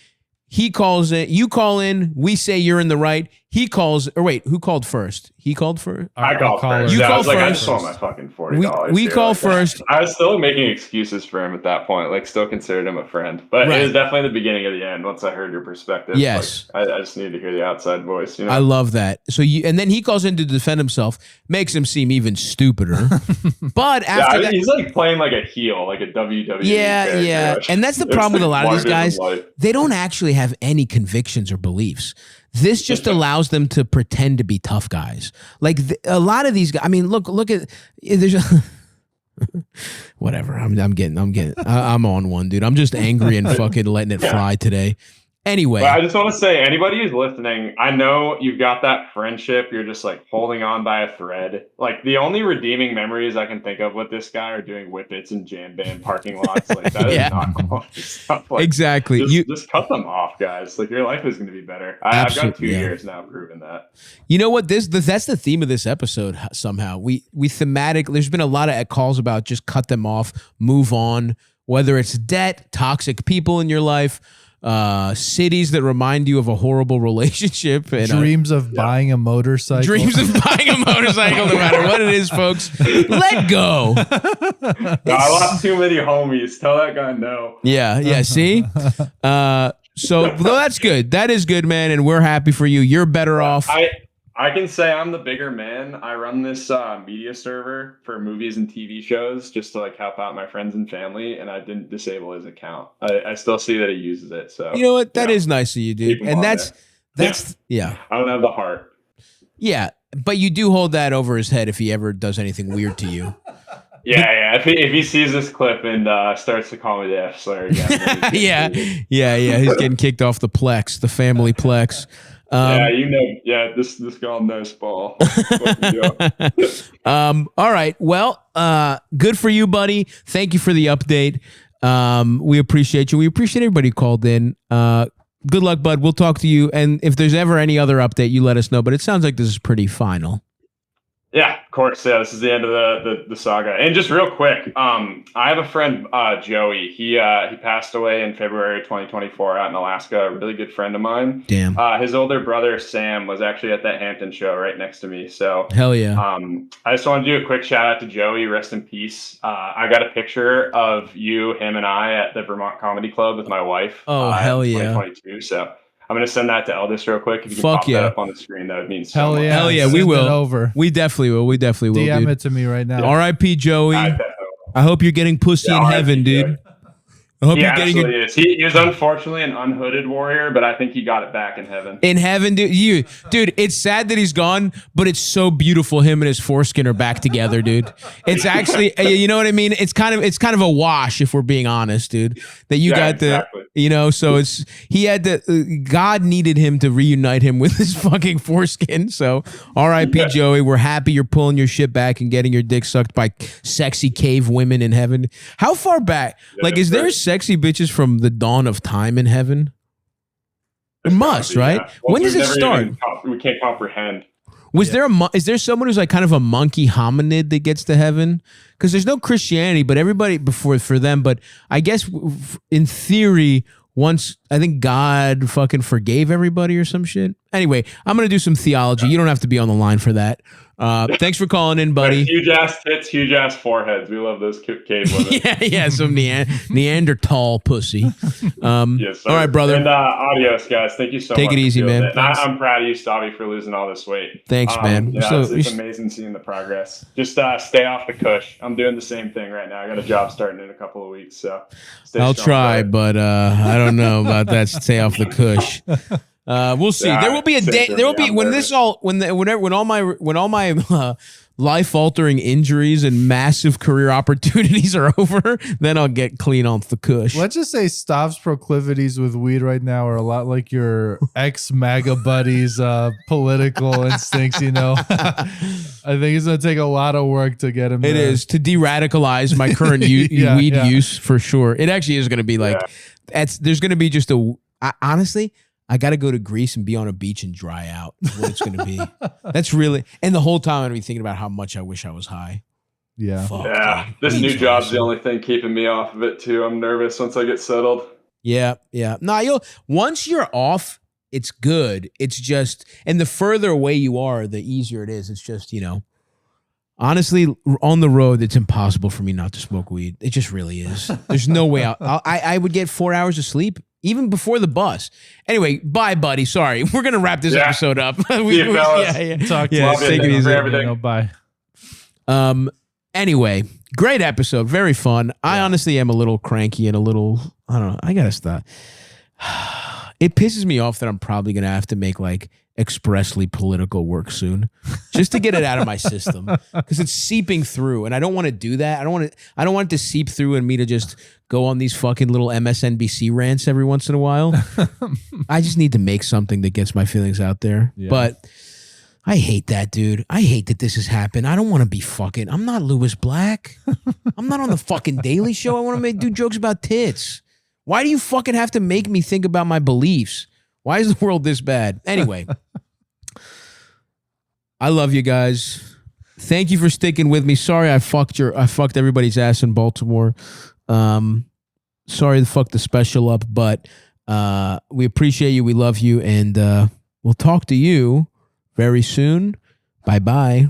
He calls it, you call in, we say you're in the right. He calls, or wait, who called first? He called first? I called first. You called first. I just saw my fucking $40. We call first. I was still making excuses for him at that point, like still considered him a friend. But it was definitely the beginning of the end once I heard your perspective. Yes. Like, I just needed to hear the outside voice. I love that. So and then he calls in to defend himself, makes him seem even stupider. But after that, he's like playing like a heel, like a WWE character. Yeah. And that's the problem with a lot of these guys. They don't actually have any convictions or beliefs. This just allows them to pretend to be tough guys. Like a lot of these guys. I mean, look at there's whatever. I'm on one, dude. I'm just angry and fucking letting it fly today. Anyway, but I just want to say, anybody who's listening, I know you've got that friendship. You're just like holding on by a thread. Like the only redeeming memories I can think of with this guy are doing whippets and jam band parking lots. Like that is not cool stuff. Like, exactly. Just cut them off, guys. Like your life is going to be better. I've got 2 years now proving that. You know what? That's the theme of this episode. Somehow we thematic. There's been a lot of calls about just cut them off, move on. Whether it's debt, toxic people in your life. cities that remind you of a horrible relationship, and dreams of buying a motorcycle. Dreams of buying a motorcycle, no matter what it is, folks. Let go. No, I lost too many homies. Tell that guy no. Yeah. See, so well, that's good. That is good, man, and we're happy for you. You're better off. I can say I'm the bigger man. I run this media server for movies and TV shows just to like help out my friends and family, and I didn't disable his account. I still see that he uses it. So you know what? That is nice of you, dude. And that's yeah. I don't have the heart. Yeah, but you do hold that over his head if he ever does anything weird to you. Yeah. If he sees this clip and starts to call me the F slur again. yeah. He's getting kicked off the Plex, the family Plex. This girl knows ball. All right. Well, good for you, buddy. Thank you for the update. We appreciate you. We appreciate everybody who called in. Good luck, bud. We'll talk to you. And if there's ever any other update, you let us know. But it sounds like this is pretty final. Yeah, of course. Yeah, this is the end of the saga. And just real quick, I have a friend, Joey. He passed away in February 2024 out in Alaska. A really good friend of mine. Damn. His older brother Sam was actually at that Hampton show right next to me. So hell yeah. I just want to do a quick shout out to Joey. Rest in peace. I got a picture of you, him, and I at the Vermont Comedy Club with my wife. Oh hell yeah. 2022. So. I'm going to send that to Eldest real quick. If you can pop that up on the screen, that would mean so much. Hell yeah, we will. We definitely will. DM dude. it to me right now. R.I.P. Joey. I hope you're getting pussy in heaven, dude. I hope you're getting it. He was unfortunately an unhooded warrior, but I think he got it back in heaven. In heaven, dude. Dude, it's sad that he's gone, but it's so beautiful. Him and his foreskin are back together, dude. It's actually, you know what I mean? It's kind of a wash, if we're being honest, dude. That you got exactly. So he had to. God needed him to reunite him with his fucking foreskin. So, R.I.P. Joey. We're happy you're pulling your shit back and getting your dick sucked by sexy cave women in heaven. How far back? Is there sexy bitches from the dawn of time in heaven? It must, right? Yeah. Well, when does it start? We can't comprehend. Is there someone who's like kind of a monkey hominid that gets to heaven? Because there's no Christianity, but everybody for them. But I guess in theory, once I think God fucking forgave everybody or some shit. Anyway, I'm gonna do some theology. You don't have to be on the line for that. Thanks for calling in, buddy. Huge ass tits, huge ass foreheads. We love those cave women. yeah, some Neanderthal pussy. Yes, all right, brother. And adios, guys. Thank you so much. Take it easy, man. I'm proud of you, Stavvy, for losing all this weight. Thanks, man. It's amazing seeing the progress. Just stay off the cush. I'm doing the same thing right now. I got a job starting in a couple of weeks, so I'll try, but I don't know about that. Stay off the cush. We'll see. There will be a day. There will be when all my life-altering injuries and massive career opportunities are over. Then I'll get clean off the cush. Let's just say Stav's proclivities with weed right now are a lot like your ex-MAGA buddies' political instincts. You know, I think it's gonna take a lot of work to get him. It is to de-radicalize my current weed use for sure. It actually is gonna be like, there's gonna be just honestly. I got to go to Greece and be on a beach and dry out. Is what it's going to be. That's really, and the whole time I'm going to be thinking about how much I wish I was high. Yeah. Fuck, yeah. This new job's the only thing keeping me off of it too. I'm nervous once I get settled. Yeah. Nah, once you're off, it's good. It's just, and the further away you are, the easier it is. It's just, honestly, on the road, it's impossible for me not to smoke weed. It just really is. There's no way I would get 4 hours of sleep. Even before the bus. Anyway, bye, buddy. Sorry. We're going to wrap this episode up. See you, fellas. Talk to you. Take it easy. Bye. Anyway, great episode. Very fun. I honestly am a little cranky and a little, I don't know. I got to stop. It pisses me off that I'm probably going to have to make like expressly political work soon just to get it out of my system because it's seeping through and I don't want to do that. I don't want it to seep through and me to just go on these fucking little MSNBC rants every once in a while. I just need to make something that gets my feelings out there. Yeah. But I hate that, dude. I hate that this has happened. I don't want to be fucking, I'm not Louis Black. I'm not on the fucking Daily Show. I want to do jokes about tits. Why do you fucking have to make me think about my beliefs? Why is the world this bad? Anyway, I love you guys. Thank you for sticking with me. Sorry I fucked everybody's ass in Baltimore. Sorry to fuck the special up, but We appreciate you. We love you. And we'll talk to you very soon. Bye-bye.